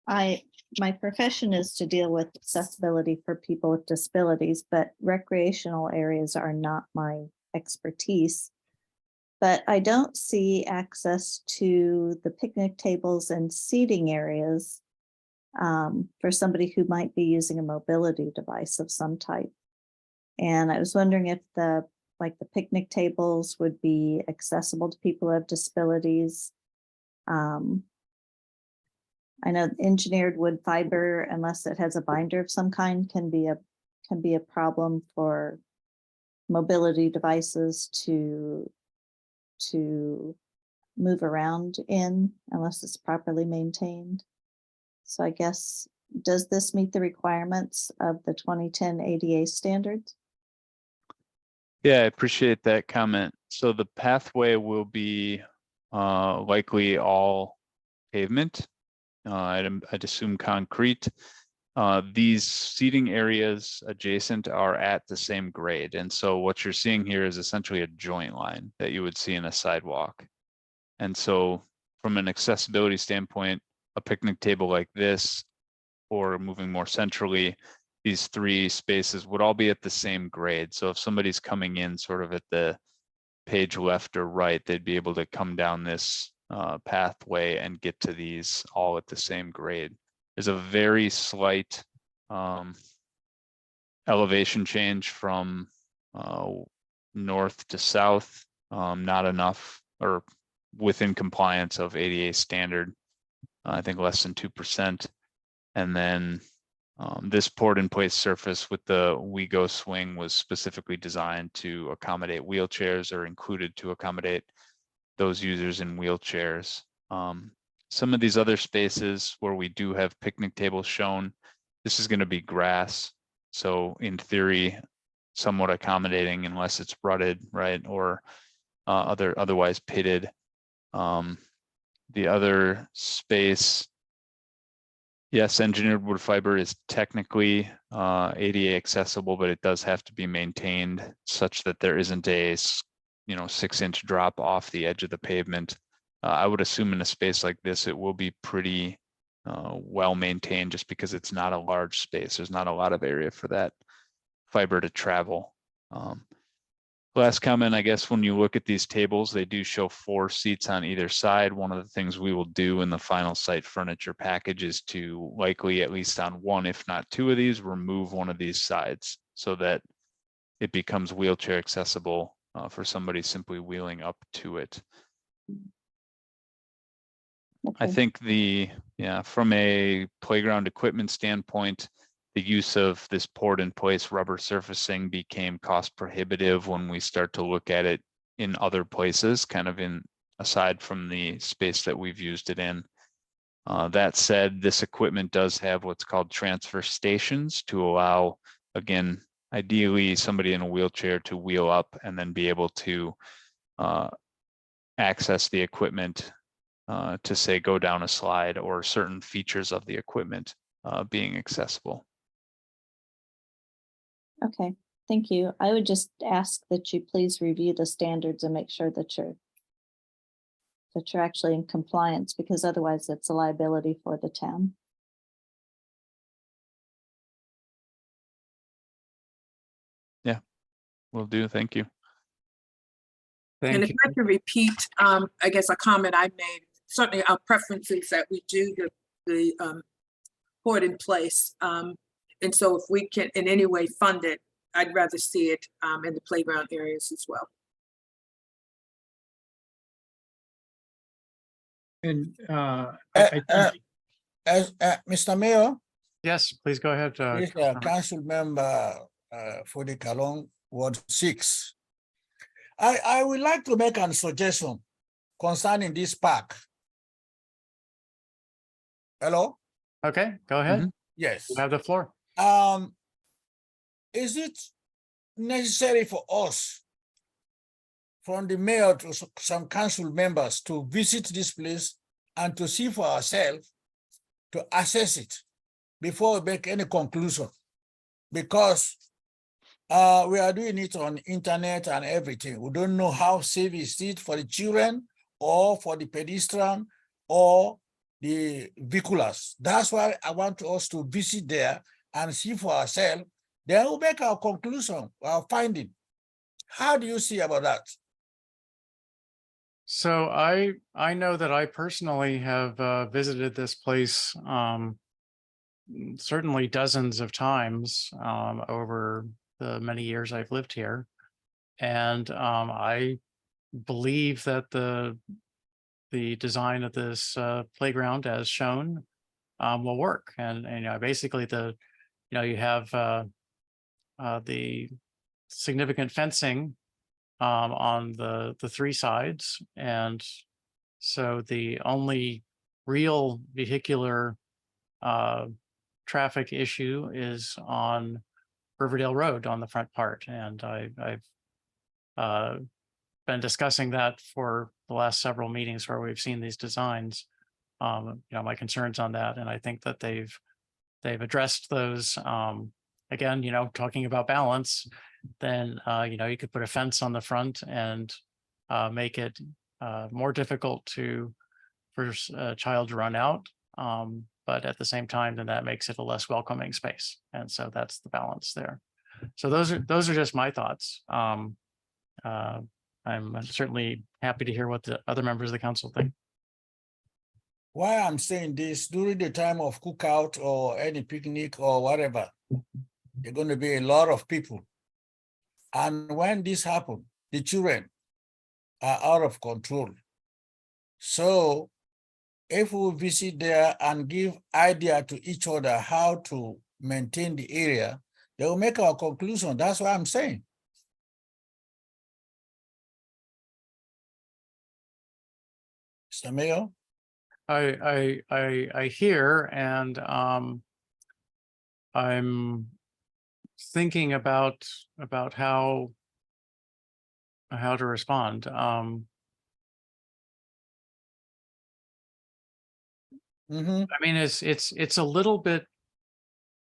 S19: my profession is to deal with accessibility for people with disabilities, but recreational areas are not my expertise. But I don't see access to the picnic tables and seating areas for somebody who might be using a mobility device of some type. And I was wondering if the picnic tables would be accessible to people who have disabilities. I know engineered wood fiber, unless it has a binder of some kind, can be a problem for mobility devices to move around in unless it's properly maintained. So I guess, does this meet the requirements of the 2010 ADA standards?
S18: yeah, I appreciate that comment. So the pathway will be likely all pavement. I'd assume concrete. These seating areas adjacent are at the same grade. And so what you're seeing here is essentially a joint line that you would see in a sidewalk. And so from an accessibility standpoint, a picnic table like this, or moving more centrally, these 3 spaces would all be at the same grade. So if somebody's coming in sort of at the page left or right, they'd be able to come down this pathway and get to these all at the same grade. There's a very slight elevation change from north to south, not enough or within compliance of ADA standard, I think less than 2%. And then this poured in place surface with the WeGo swing was specifically designed to accommodate wheelchairs, or included to accommodate those users in wheelchairs. Some of these other spaces where we do have picnic tables shown, this is going to be grass. So in theory, somewhat accommodating unless it's rutted, right? Or otherwise pitted. The other space, yes, engineered wood fiber is technically ADA accessible, but it does have to be maintained such that there isn't a 6-inch drop off the edge of the pavement. I would assume in a space like this, it will be pretty well maintained, just because it's not a large space. There's not a lot of area for that fiber to travel. Last comment, I guess, when you look at these tables, they do show 4 seats on either side. One of the things we will do in the final site furniture package is to likely, at least on 1, if not 2 of these, remove one of these sides so that it becomes wheelchair accessible for somebody simply wheeling up to it. I think from a playground equipment standpoint, the use of this poured in place rubber surfacing became cost prohibitive when we start to look at it in other places, kind of in aside from the space that we've used it in. That said, this equipment does have what's called transfer stations to allow, again, ideally somebody in a wheelchair to wheel up and then be able to access the equipment to say go down a slide, or certain features of the equipment being accessible.
S19: Okay, thank you. I would just ask that you please review the standards and make sure that you're actually in compliance, because otherwise it's a liability for the town.
S18: Yeah, will do. Thank you.
S17: And
S1: Thank
S17: if
S1: you.
S17: I could repeat, I guess a comment I made, certainly our preference is that we do the port in place. And so if we can in any way fund it, I'd rather see it in the playground areas as well.
S4: And
S3: Mr. Mayor,
S1: Yes, please go ahead.
S3: this
S1: Councilmember.
S3: council member for the Kalong Ward 6. I would like to make a suggestion concerning this park. Hello?
S1: Okay, go ahead.
S3: Yes.
S1: You have the floor.
S3: Is it necessary for us, from the mayor to some council members, to visit this place and to see for ourselves, to assess it before we make any conclusion? Because we are doing it on internet and everything. We don't know how safe is it for the children or for the pedestrian or the vehicles. That's why I want us to visit there and see for ourselves. Then we'll make our conclusion, our finding. How do you see about that?
S1: So I know that I personally have visited this place certainly dozens of times over the many years I've lived here. And I believe that the design of this playground as shown will work. And you know, basically you have the significant fencing on the three sides. And so the only real vehicular traffic issue is on Riverdale Road on the front part. And I've been discussing that for the last several meetings where we've seen these designs. You know, my concerns on that, and I think that they've addressed those. Again, you know, talking about balance, then you know, you could put a fence on the front and make it more difficult for a child to run out. But at the same time, then that makes it a less welcoming space. And so that's the balance there. So those are just my thoughts. I'm certainly happy to hear what the other members of the council think.
S3: Why I'm saying this, during the time of cookout or any picnic or whatever, there are going to be a lot of people. And when this happens, the children are out of control. So if we visit there and give idea to each other how to maintain the area, they will make our conclusion. That's what I'm saying. Mr. Mayor?
S1: I hear, and I'm thinking about how to respond. I mean, it's a little bit.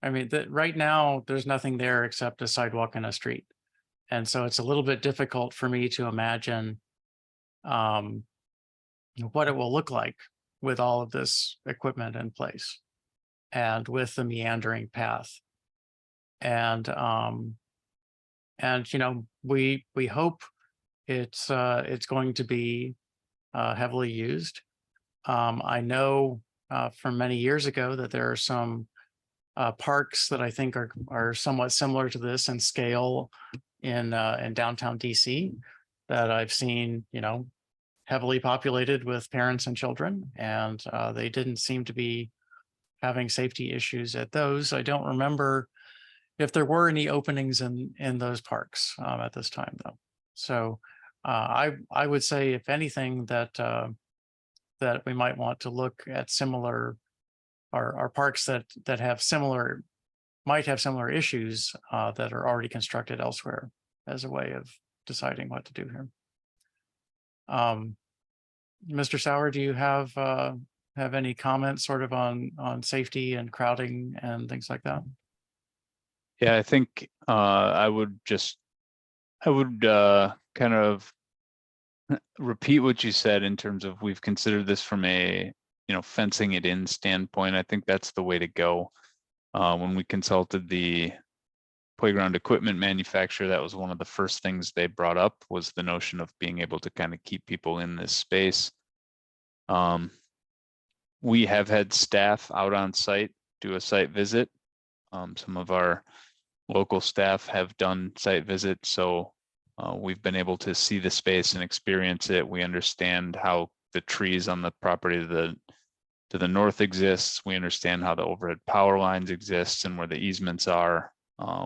S1: I mean, that right now there's nothing there except a sidewalk and a street, and so it's a little bit difficult for me to imagine what it will look like with all of this equipment in place and with the meandering path. And you know, we hope it's going to be heavily used. I know from many years ago that there are some parks that I think are somewhat similar to this in scale in downtown DC that I've seen, you know, heavily populated with parents and children, and they didn't seem to be having safety issues at those. I don't remember if there were any openings in those parks at this time, though. So I would say if anything that that we might want to look at similar our parks that have similar might have similar issues that are already constructed elsewhere as a way of deciding what to do here. Mr. Sauer, do you have any comments sort of on safety and crowding and things like that?
S18: Yeah, I think I would kind of repeat what you said in terms of we've considered this from a, fencing it in standpoint. I think that's the way to go. When we consulted the playground equipment manufacturer, that was one of the first things they brought up, was the notion of being able to kind of keep people in this space. We have had staff out on site do a site visit. Some of our local staff have done site visits, so we've been able to see the space and experience it. We understand how the trees on the property to the north exists. We understand how the overhead power lines exist and where the easements are.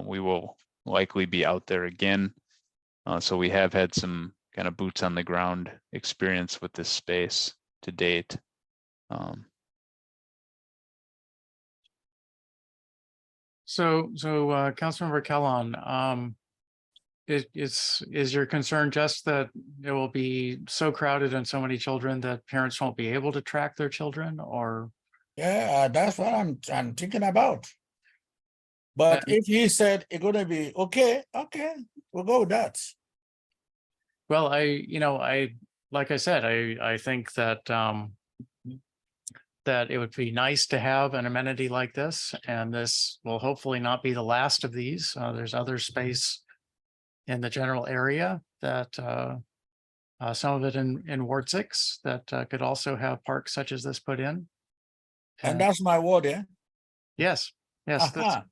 S18: We will likely be out there again. So we have had some kind of boots on the ground experience with this space to date.
S1: So Councilmember Kellon, is your concern just that it will be so crowded and so many children that parents won't be able to track their children, or?
S3: Yeah, that's what I'm thinking about. But if he said it's gonna be okay, we'll go with that.
S1: Well, like I said, I think that that it would be nice to have an amenity like this, and this will hopefully not be the last of these. There's other space in the general area that some of it in Ward 6 that could also have parks such as this put in.
S3: And that's my word, yeah?
S1: Yes,
S3: Aha.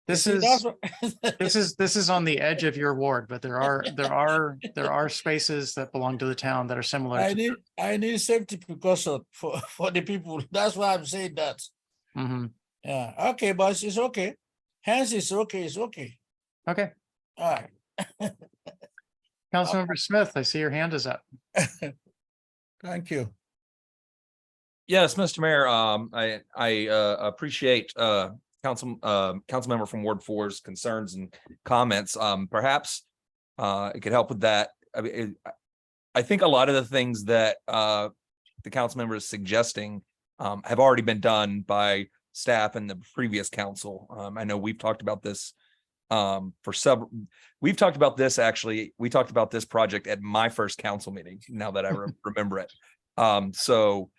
S1: this
S3: You see,
S1: is
S3: that's
S1: this is on the edge of your ward, but there are spaces that belong to the town that are similar.
S3: I need safety precaution for the people. That's why I'm saying that.
S1: Mhm.
S3: Yeah, okay, but it's okay. Hence it's okay, it's okay.
S1: Okay,
S3: All right.
S1: Councilmember Smith, I see your hand is up.
S3: Thank you.
S7: Yes, Mr. Mayor, I appreciate council member from Ward 4's concerns and comments. Perhaps it could help with that. I mean, I think a lot of the things that the council member is suggesting have already been done by staff and the previous council. I know we've talked about this we've talked about this, actually. We talked about this project at my first council meeting, now that I remember it. So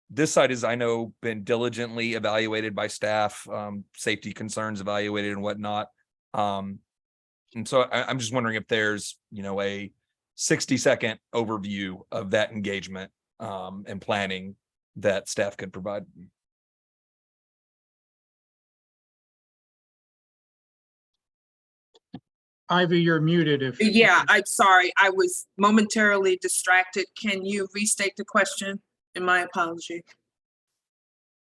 S7: this site is, I know, been diligently evaluated by staff, safety concerns evaluated and whatnot. And so I'm just wondering if there's, a 60-second overview of that engagement and planning that staff could provide.
S4: Ivy, you're muted if.
S17: Yeah, I'm sorry. I was momentarily distracted. Can you restate the question? And my apology.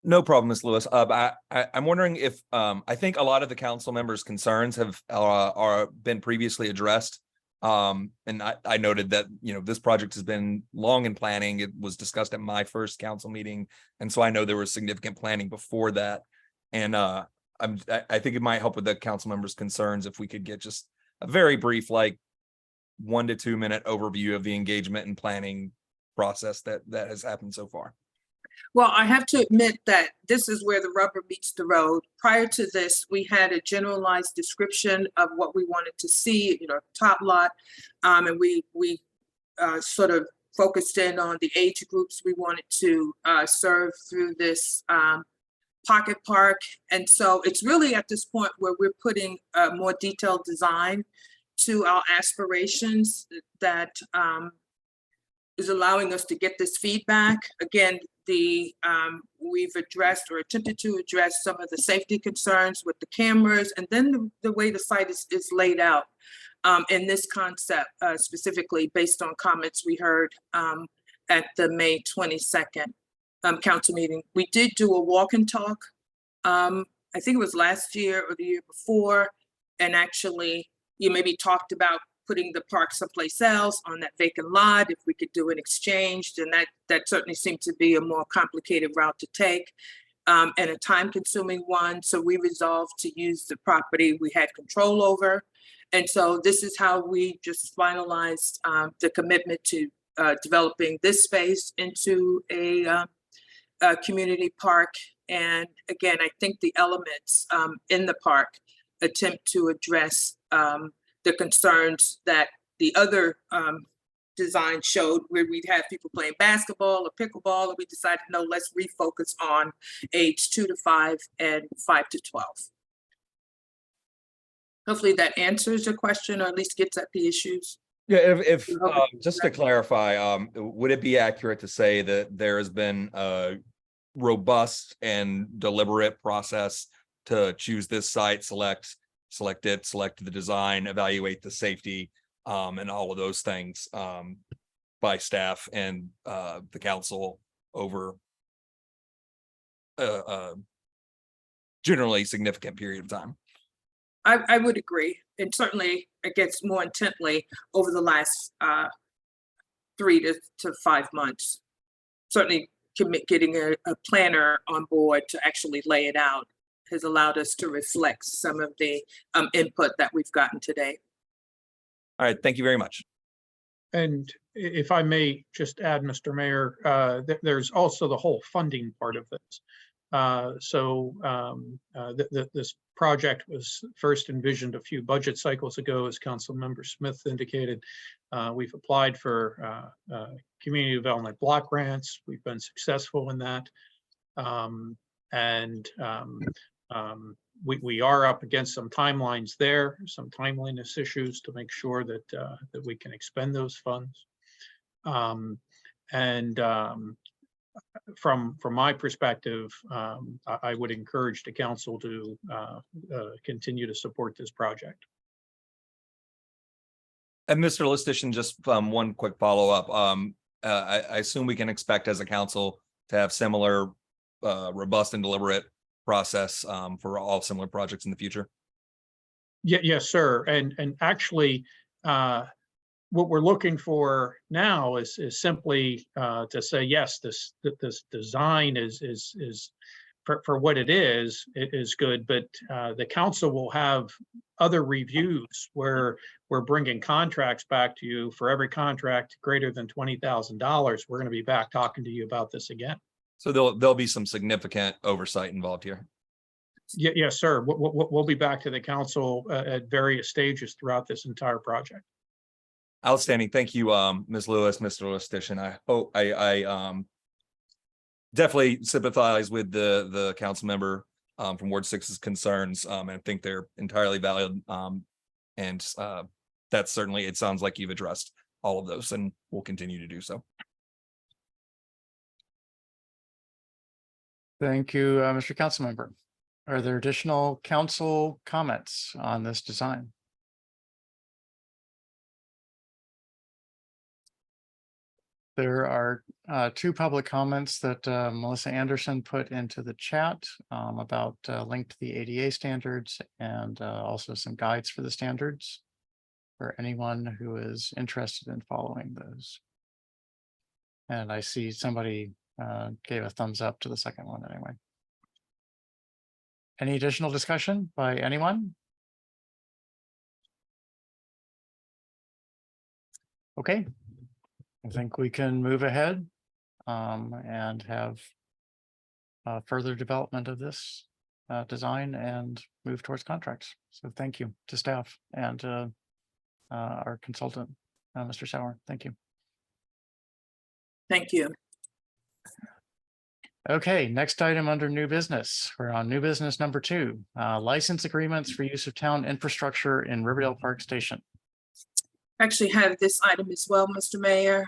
S7: No problem, Ms. Lewis. I'm wondering if I think a lot of the council members' concerns have are been previously addressed. And I noted that this project has been long in planning. It was discussed at my first council meeting, and so I know there was significant planning before that. And I think it might help with the council members' concerns if we could get just a very brief, like 1 to 2 minute overview of the engagement and planning process that has happened so far.
S17: Well, I have to admit that this is where the rubber meets the road. Prior to this, we had a generalized description of what we wanted to see, top lot. And we sort of focused in on the age groups we wanted to serve through this pocket park. And so it's really at this point where we're putting a more detailed design to our aspirations that is allowing us to get this feedback. Again, we've addressed or attempted to address some of the safety concerns with the cameras, and then the way the site is laid out in this concept, specifically based on comments we heard at the May 22nd council meeting. We did do a walk and talk. I think it was last year or the year before, and actually you maybe talked about putting the park someplace else on that vacant lot. If we could do an exchange, then that certainly seemed to be a more complicated route to take, and a time-consuming one. So we resolved to use the property we had control over. And so this is how we just finalized the commitment to developing this space into a community park. And again, I think the elements in the park attempt to address the concerns that the other design showed, where we'd have people playing basketball or pickleball, and we decided, no, let's refocus on age 2 to 5 and 5 to 12. Hopefully that answers your question, or at least gets at the issues.
S7: Yeah, if just to clarify, would it be accurate to say that there has been a robust and deliberate process to choose this site, select the design, evaluate the safety, and all of those things by staff and the council over a generally significant period of time?
S17: I would agree, and certainly it gets more intently over the last 3 to 5 months. Certainly getting a planner on board to actually lay it out has allowed us to reflect some of the input that we've gotten today.
S7: All right, thank you very much.
S4: And if I may just add, Mr. Mayor, there's also the whole funding part of this. This project was first envisioned a few budget cycles ago, as Councilmember Smith indicated. We've applied for community development block grants. We've been successful in that. We are up against some timelines there, some timeliness issues to make sure that that we can expend those funds. From my perspective, I would encourage the council to continue to support this project.
S7: And Mr. Listician, just one quick follow-up. I assume we can expect as a council to have similar robust and deliberate process for all similar projects in the future?
S4: Yes, sir. And actually, what we're looking for now is simply to say, yes, this design is for what it is good, but the council will have other reviews where we're bringing contracts back to you. For every contract greater than $20,000, we're going to be back talking to you about this again.
S7: So there'll be some significant oversight involved here.
S4: Yes, sir. We'll be back to the council at various stages throughout this entire project.
S7: Outstanding. Thank you, Ms. Lewis, Mr. Listician. I hope I definitely sympathize with the council member from Ward 6's concerns, and I think they're entirely valid. That's certainly, it sounds like you've addressed all of those and will continue to do so.
S1: Thank you, Mr. Councilmember. Are there additional council comments on this design? There are 2 public comments that Melissa Anderson put into the chat about link to the ADA standards and also some guides for the standards for anyone who is interested in following those. And I see somebody gave a thumbs up to the second one anyway. Any additional discussion by anyone? Okay. I think we can move ahead and have further development of this design and move towards contracts. So thank you to staff and our consultant, Mr. Sauer. Thank you.
S17: Thank you.
S1: Okay, next item under new business. We're on new business number 2, license agreements for use of town infrastructure in Riverdale Park Station.
S17: Actually have this item as well, Mr. Mayor.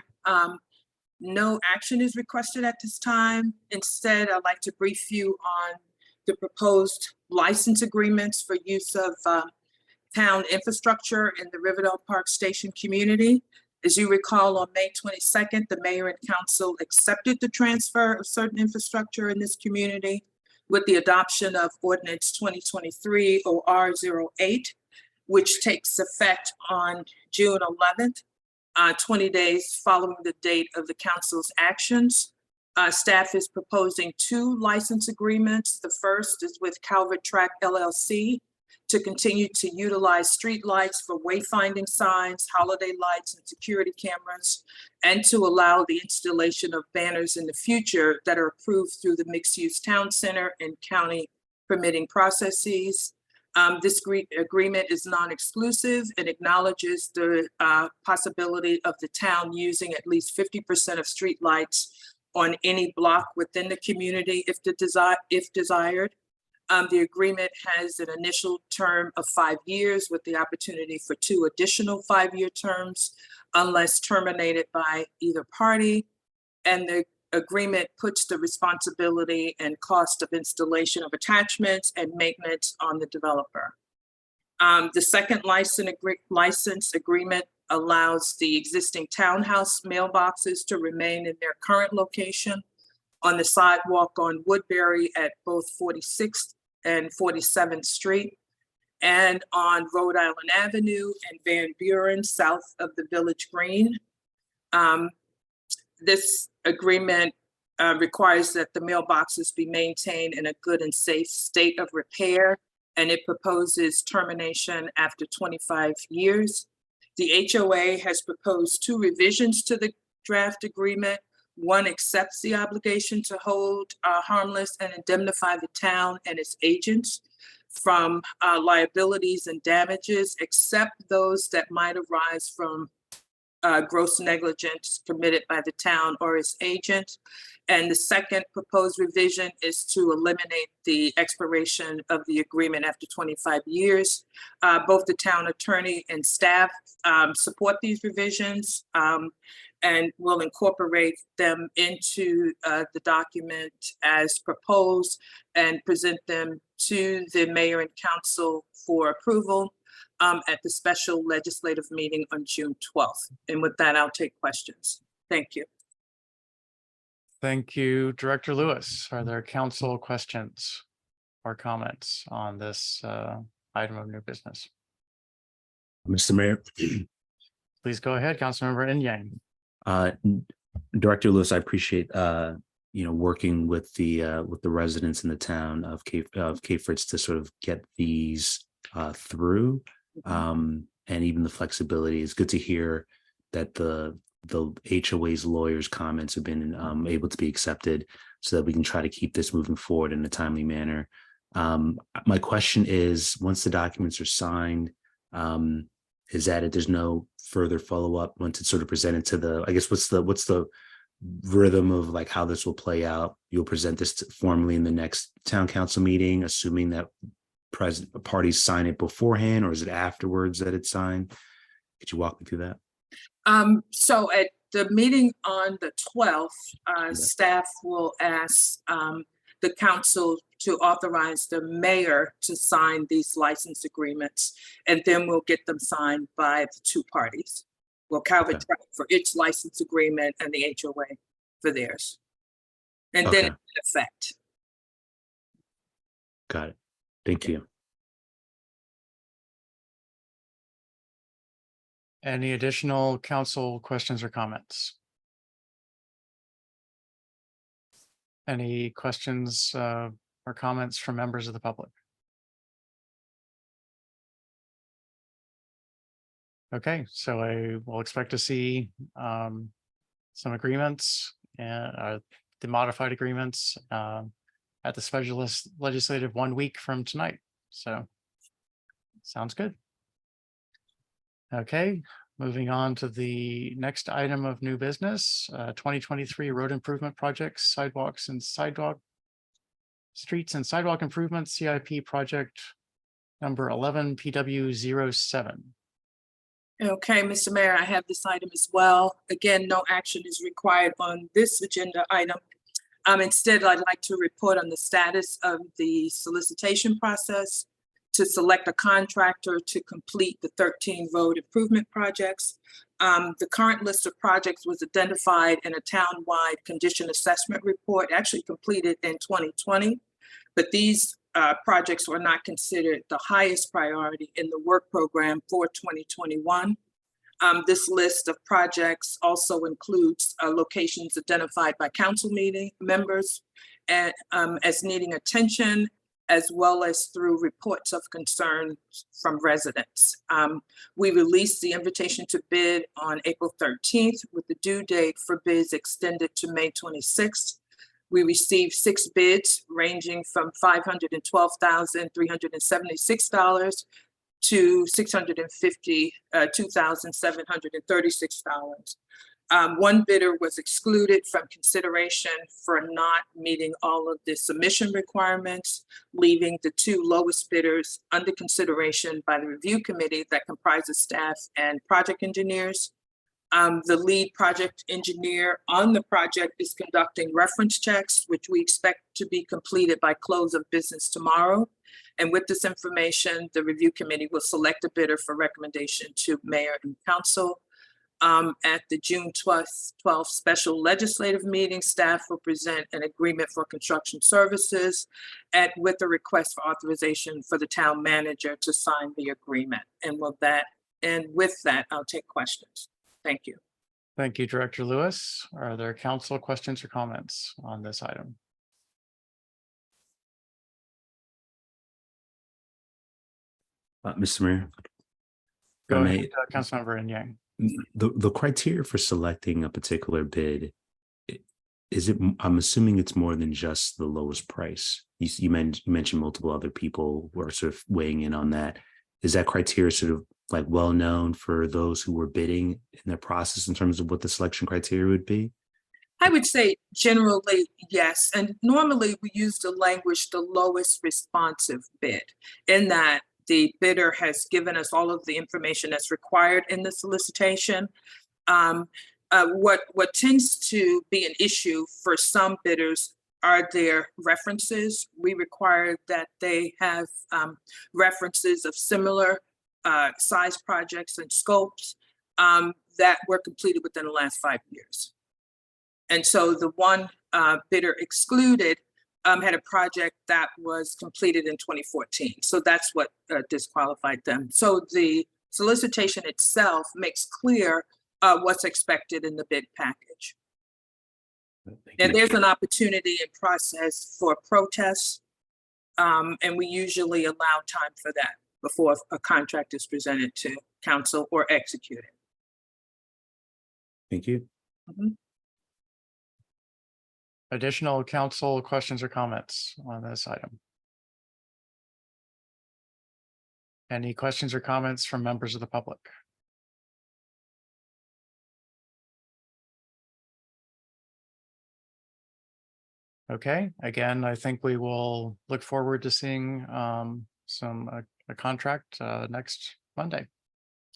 S17: No action is requested at this time. Instead, I'd like to brief you on the proposed license agreements for use of town infrastructure in the Riverdale Park Station community. As you recall, on May 22nd, the mayor and council accepted the transfer of certain infrastructure in this community with the adoption of ordinance 2023 OR 08, which takes effect on June 11th, 20 days following the date of the council's actions. Staff is proposing 2 license agreements. The first is with Calvert Track LLC to continue to utilize street lights for wayfinding signs, holiday lights, and security cameras, and to allow the installation of banners in the future that are approved through the mixed-use town center and county permitting processes. This agreement is non-exclusive and acknowledges the possibility of the town using at least 50% of street lights on any block within the community if desired. The agreement has an initial term of 5 years with the opportunity for 2 additional 5-year terms unless terminated by either party. And the agreement puts the responsibility and cost of installation of attachments and maintenance on the developer. The second license agreement allows the existing townhouse mailboxes to remain in their current location on the sidewalk on Woodbury at both 46th and 47th Street, and on Rhode Island Avenue and Van Buren south of the Village Green. This agreement requires that the mailboxes be maintained in a good and safe state of repair, and it proposes termination after 25 years. The HOA has proposed 2 revisions to the draft agreement. One accepts the obligation to hold harmless and indemnify the town and its agents from liabilities and damages, except those that might arise from gross negligence committed by the town or its agent. And the second proposed revision is to eliminate the expiration of the agreement after 25 years. Both the town attorney and staff support these revisions and will incorporate them into the document as proposed and present them to the mayor and council for approval at the special legislative meeting on June 12th. And with that, I'll take questions. Thank you.
S1: Thank you, Director Lewis. Are there council questions or comments on this item of new business?
S8: Mr. Mayor.
S1: Please go ahead, Councilmember Inyang.
S8: Director Lewis, I appreciate working with the residents in the town of Cape Fritz to sort of get these through, and even the flexibility. It's good to hear that the HOA's lawyers' comments have been able to be accepted so that we can try to keep this moving forward in a timely manner. My question is, once the documents are signed, is that it? There's no further follow-up once it's sort of presented to the, I guess, what's the rhythm of like how this will play out? You'll present this formally in the next town council meeting, assuming that parties sign it beforehand, or is it afterwards that it's signed? Could you walk me through that?
S17: So at the meeting on the 12th, staff will ask the council to authorize the mayor to sign these license agreements, and then we'll get them signed by the 2 parties. Well, Calvert Track for its license agreement and the HOA for theirs. And then it's in effect.
S8: Got it. Thank you.
S1: Any additional council questions or comments? Any questions or comments from members of the public? Okay, so I will expect to see some agreements and the modified agreements at the special legislative 1 week from tonight. So sounds good. Okay, moving on to the next item of new business, 2023 road improvement projects, sidewalks and streets and sidewalk improvements, CIP project number 11 PW07.
S17: Okay, Mr. Mayor, I have this item as well. Again, no action is required on this agenda item. Instead, I'd like to report on the status of the solicitation process to select a contractor to complete the 13 road improvement projects. The current list of projects was identified in a town-wide condition assessment report, actually completed in 2020. But these projects were not considered the highest priority in the work program for 2021. This list of projects also includes locations identified by council meeting members and as needing attention, as well as through reports of concern from residents. We released the invitation to bid on April 13th with the due date for bids extended to May 26th. We received 6 bids ranging from $512,376 to $652,736. One bidder was excluded from consideration for not meeting all of the submission requirements, leaving the 2 lowest bidders under consideration by the review committee that comprises staff and project engineers. The lead project engineer on the project is conducting reference checks, which we expect to be completed by close of business tomorrow. And with this information, the review committee will select a bidder for recommendation to mayor and council. At the June 12th special legislative meeting, staff will present an agreement for construction services with a request for authorization for the town manager to sign the agreement. And with that, I'll take questions. Thank you.
S1: Thank you, Director Lewis. Are there council questions or comments on this item?
S8: Mr. Mayor. if I
S1: Go
S8: may,
S1: ahead, Councilmember Yang.
S8: The criteria for selecting a particular bid, is it, I'm assuming it's more than just the lowest price. You mentioned multiple other people who are sort of weighing in on that. Is that criteria sort of like well known for those who were bidding in the process in terms of what the selection criteria would be?
S17: I would say generally, yes. And normally we use the language, the lowest responsive bid, in that the bidder has given us all of the information that's required in the solicitation. What tends to be an issue for some bidders are their references. We require that they have references of similar size projects and scopes that were completed within the last 5 years. And so the one bidder excluded had a project that was completed in 2014. So that's what disqualified them. So the solicitation itself makes clear what's expected in the bid package. And there's an opportunity and process for protests. And we usually allow time for that before a contract is presented to council or executed.
S8: Thank you.
S17: Mhm.
S1: Additional council questions or comments on this item? Any questions or comments from members of the public? Okay, again, I think we will look forward to seeing a contract next Monday.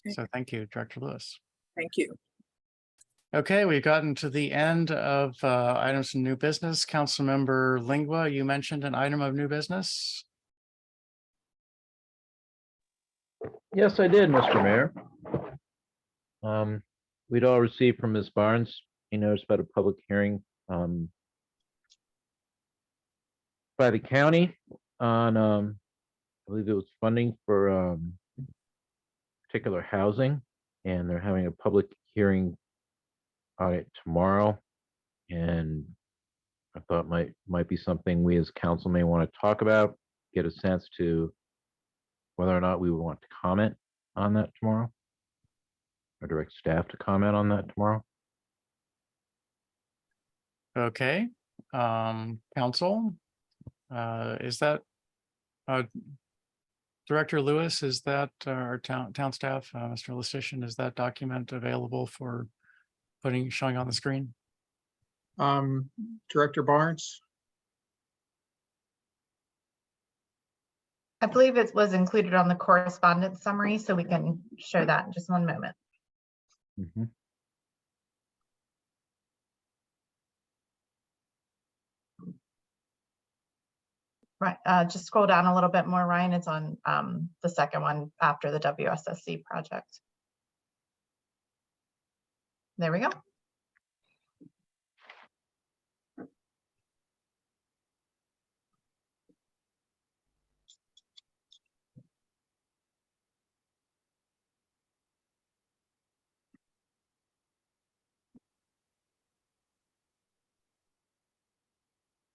S1: So thank you, Director Lewis.
S17: Thank you.
S1: Okay, we've gotten to the end of items of new business. Councilmember Lingua, you mentioned an item of new business.
S2: Yes, I did, Mr. Mayor. We'd all received from Ms. Barnes a notice about a public hearing by the county on, I believe it was funding for particular housing, and they're having a public hearing on it tomorrow. And I thought might be something we as council may want to talk about, get a sense to whether or not we would want to comment on that tomorrow, or direct staff to comment on that tomorrow.
S1: Okay, council, is that Director Lewis, is that our town staff, Mr. Lustician, is that document available for showing on the screen?
S4: Director Barnes?
S15: I believe it was included on the correspondence summary, so we can show that in just one moment.
S2: Mm-hmm.
S15: Right, just scroll down a little bit more, Ryan. It's on the second one after the WSSC project. There we go.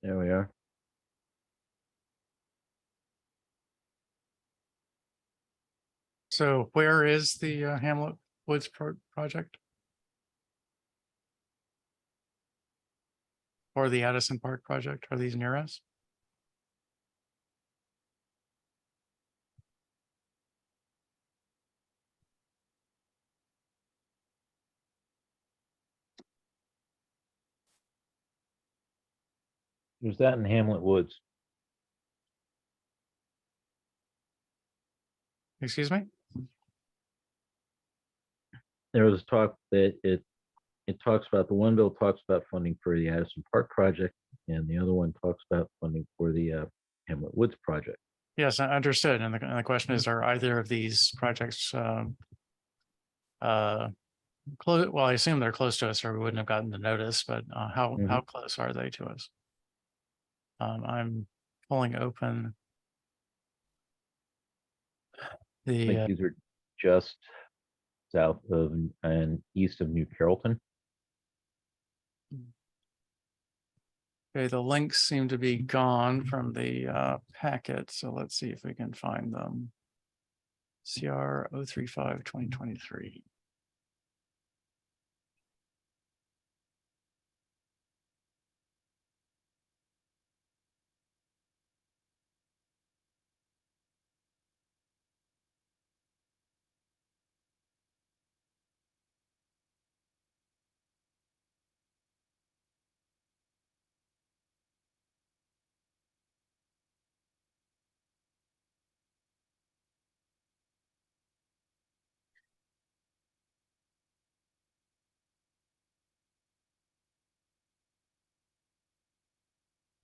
S2: There we are.
S1: So where is the Hamlet Woods project? Or the Addison Park project? Are these near us?
S2: There's that in Hamlet Woods.
S1: Excuse me?
S2: There was talk that it talks about, the one bill talks about funding for the Addison Park project, and the other one talks about funding for the Hamlet Woods project.
S1: Yes, I understood. And the question is, are either of these projects close? Well, I assume they're close to us or we wouldn't have gotten the notice, but how close are they to us? I'm pulling open
S2: I
S1: the
S2: think these are just south of and east of New Carrollton.
S1: okay, the links seem to be gone from the packet, so let's see if we can find them. CR 035 2023.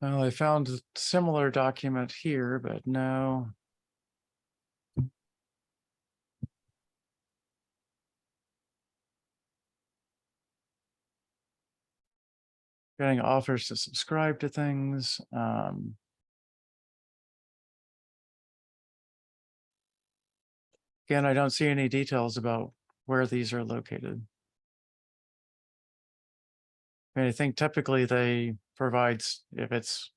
S1: Well, I found a similar document here, but no. Getting offers to subscribe to things. Again, I don't see any details about where these are located. I think typically they provides if it's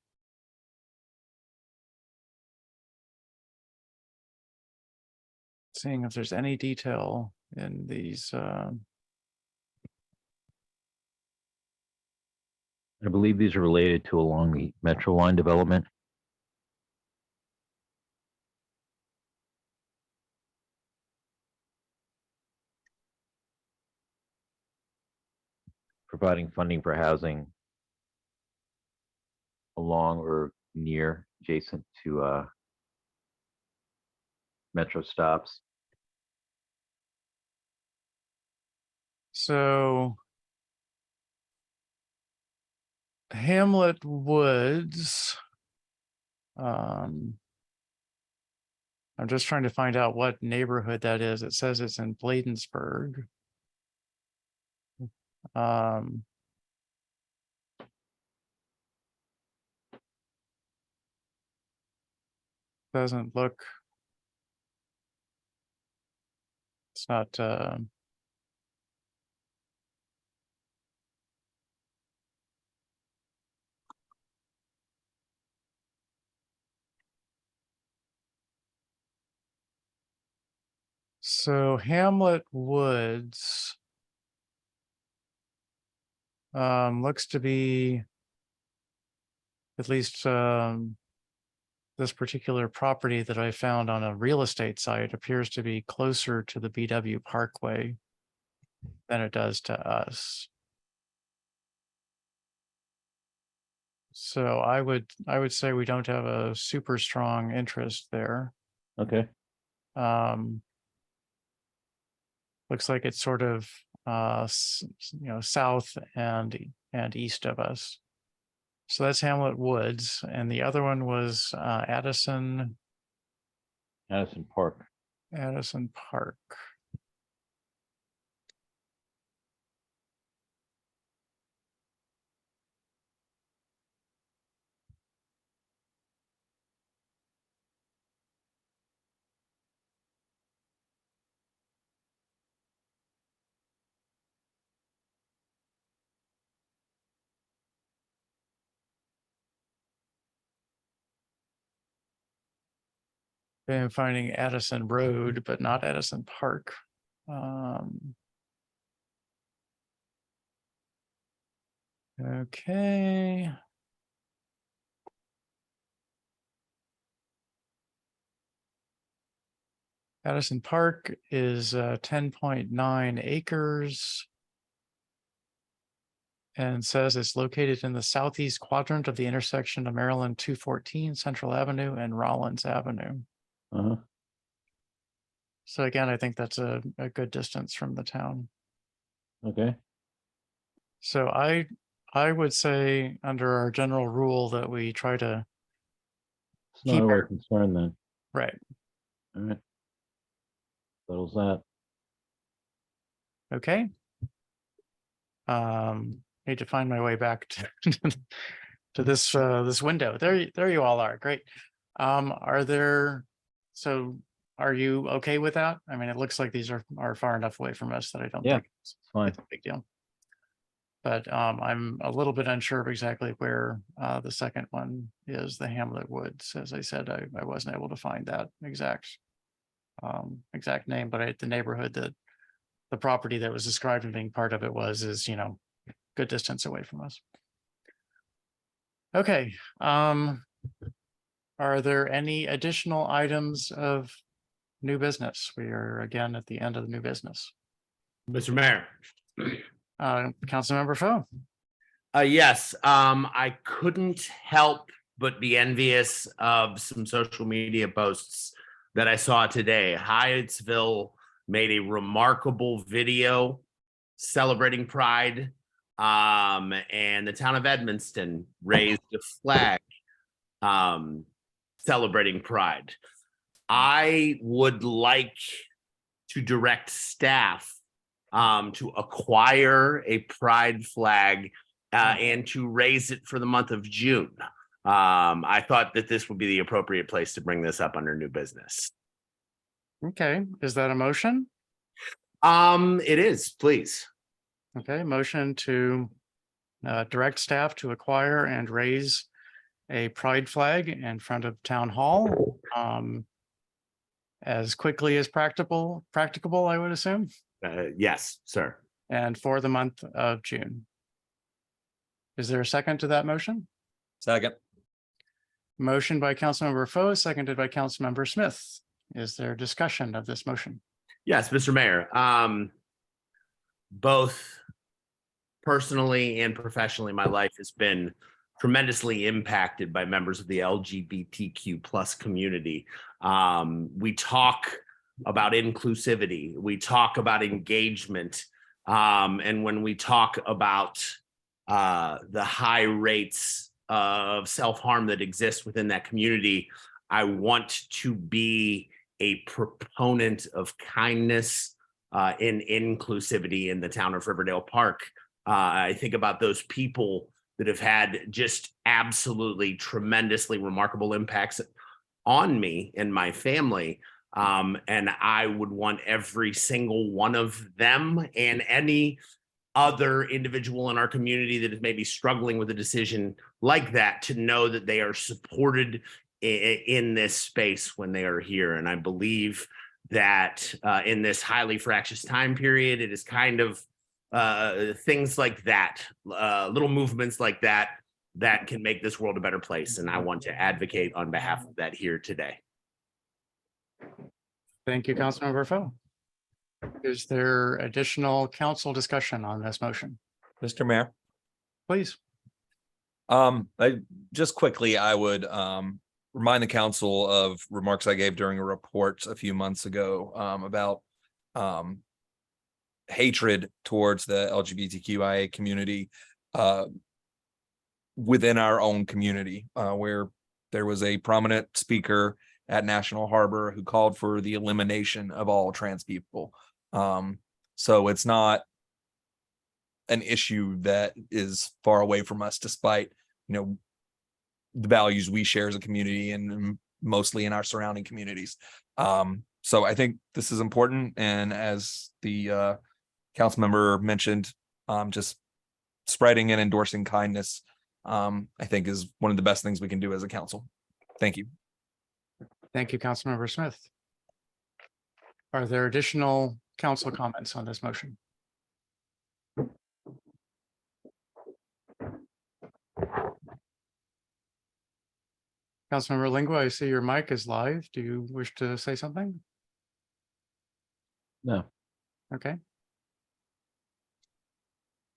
S1: seeing if there's any detail in these.
S2: I believe these are related to along the Metro line development. Providing funding for housing along or near adjacent to Metro stops.
S1: So Hamlet Woods. I'm just trying to find out what neighborhood that is. It says it's in Bladensburg. Doesn't look. It's not. So Hamlet Woods looks to be at least this particular property that I found on a real estate site appears to be closer to the BW Parkway than it does to us. So I would say we don't have a super strong interest there.
S2: Okay.
S1: Looks like it's sort of south and east of us. So that's Hamlet Woods, and the other one was Addison
S2: Park.
S1: Addison Park. I'm finding Addison Road, but not Addison Park. Okay. Addison Park is 10.9 acres. And says it's located in the southeast quadrant of the intersection of Maryland 214, Central Avenue, and Rollins Avenue.
S2: Uh-huh.
S1: So again, I think that's a good distance from the town.
S2: Okay.
S1: So I would say under our general rule that we try to
S2: It's not
S1: keep
S2: a real
S1: our,
S2: concern then.
S1: right.
S2: All right. Settles that.
S1: Okay. Need to find my way back to this this window. There you all are. Great. Are there, so are you okay with that? I mean, it looks like these are far enough away from us that I don't
S2: Yeah,
S1: think
S2: it's fine.
S1: it's a big deal. But I'm a little bit unsure of exactly where the second one is, the Hamlet Woods. As I said, I wasn't able to find that exact name, but the neighborhood that the property that was described as being part of it is, you know, good distance away from us. Okay. Are there any additional items of new business? We are again at the end of the new business.
S10: Mr. Mayor.
S1: Councilmember Foe.
S10: Yes, I couldn't help but be envious of some social media posts that I saw today. Hyattsville made a remarkable video celebrating Pride, and the town of Edmonston raised a flag celebrating Pride. I would like to direct staff to acquire a Pride flag and to raise it for the month of June. I thought that this would be the appropriate place to bring this up under new business.
S1: Okay, is that a motion?
S10: It is, please.
S1: Okay, motion to direct staff to acquire and raise a pride flag in front of town hall as quickly as practicable, I would assume,
S10: Yes, sir.
S1: and for the month of June. Is there a second to that motion?
S7: Second.
S1: Motion by Councilmember Foe, seconded by Councilmember Smith. Is there discussion of this motion?
S10: Yes, Mr. Mayor. Both personally and professionally, my life has been tremendously impacted by members of the LGBTQ plus community. We talk about inclusivity, we talk about engagement, and when we talk about the high rates of self-harm that exist within that community, I want to be a proponent of kindness and inclusivity in the town of Riverdale Park. I think about those people that have had just absolutely tremendously remarkable impacts on me and my family. And I would want every single one of them and any other individual in our community that is maybe struggling with a decision like that to know that they are supported in this space when they are here. And I believe that in this highly fractious time period, it is kind of things like that, little movements like that, that can make this world a better place. And I want to advocate on behalf of that here today.
S1: Thank you, Councilmember Foe. Is there additional council discussion on this motion?
S7: Mr. Mayor.
S1: Please.
S7: Just quickly, I would remind the council of remarks I gave during a report a few months ago about hatred towards the LGBTQIA community within our own community, where there was a prominent speaker at National Harbor who called for the elimination of all trans people. So it's not an issue that is far away from us, despite, you know, the values we share as a community and mostly in our surrounding communities. So I think this is important. And as the council member mentioned, just spreading and endorsing kindness, I think is one of the best things we can do as a council. Thank you.
S1: Thank you, Councilmember Smith. Are there additional council comments on this motion? Councilmember Lingua, I see your mic is live. Do you wish to say something?
S2: No.
S1: Okay.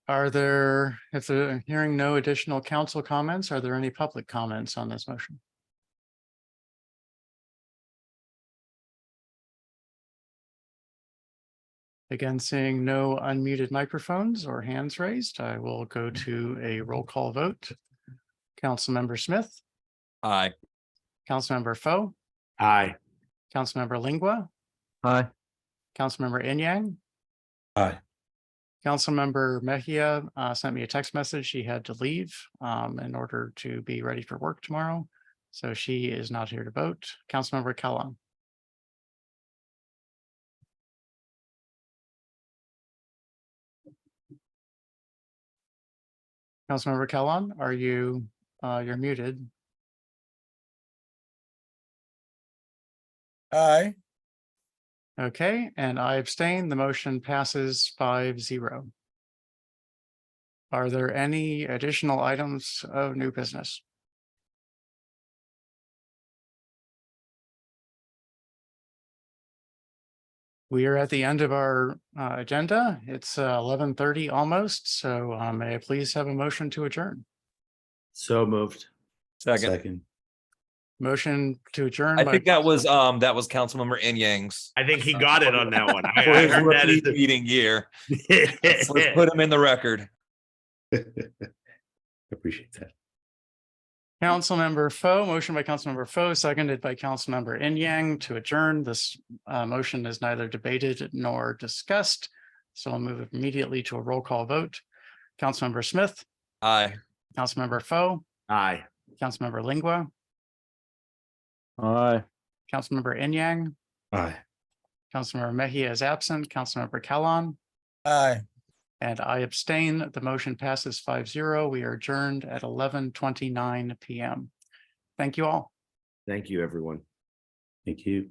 S1: Are there, if they're hearing no additional council comments, are there any public comments on this motion? Again, seeing no unmuted microphones or hands raised, I will go to a roll call vote. Councilmember Smith,
S7: Aye.
S1: Councilmember Foe,
S10: Aye.
S1: Councilmember Lingua,
S2: Aye.
S1: Councilmember Inyang,
S8: Aye.
S1: Councilmember Mejia sent me a text message. She had to leave in order to be ready for work tomorrow. So she is not here to vote. Councilmember Kellogg. Councilmember Kellogg, are you, you're muted.
S3: Aye.
S1: Okay, and I abstain. The motion passes 5-0. Are there any additional items of new business? We are at the end of our agenda. It's 11:30 almost, so may I please have a motion to adjourn?
S10: So moved.
S7: Second.
S1: Motion to adjourn.
S7: I
S1: by
S7: think that was Councilmember Inyang's.
S10: I think he got it on that one. I
S7: For his
S10: heard that as
S7: repeat meeting year. Let's put him in the record.
S8: Appreciate that.
S1: Councilmember Foe, motion by Councilmember Foe, seconded by Councilmember Inyang to adjourn. This motion is neither debated nor discussed. So I'll move immediately to a roll call vote. Councilmember Smith,
S7: Aye.
S1: Councilmember Foe,
S10: Aye.
S1: Councilmember Lingua,
S2: Aye.
S1: Councilmember Inyang,
S8: Aye.
S1: Councilmember Mejia is absent, Councilmember Kellogg,
S3: Aye.
S1: and I abstain. The motion passes 5-0. We are adjourned at 11:29 p.m. Thank you all.
S10: Thank you, everyone.
S8: Thank you.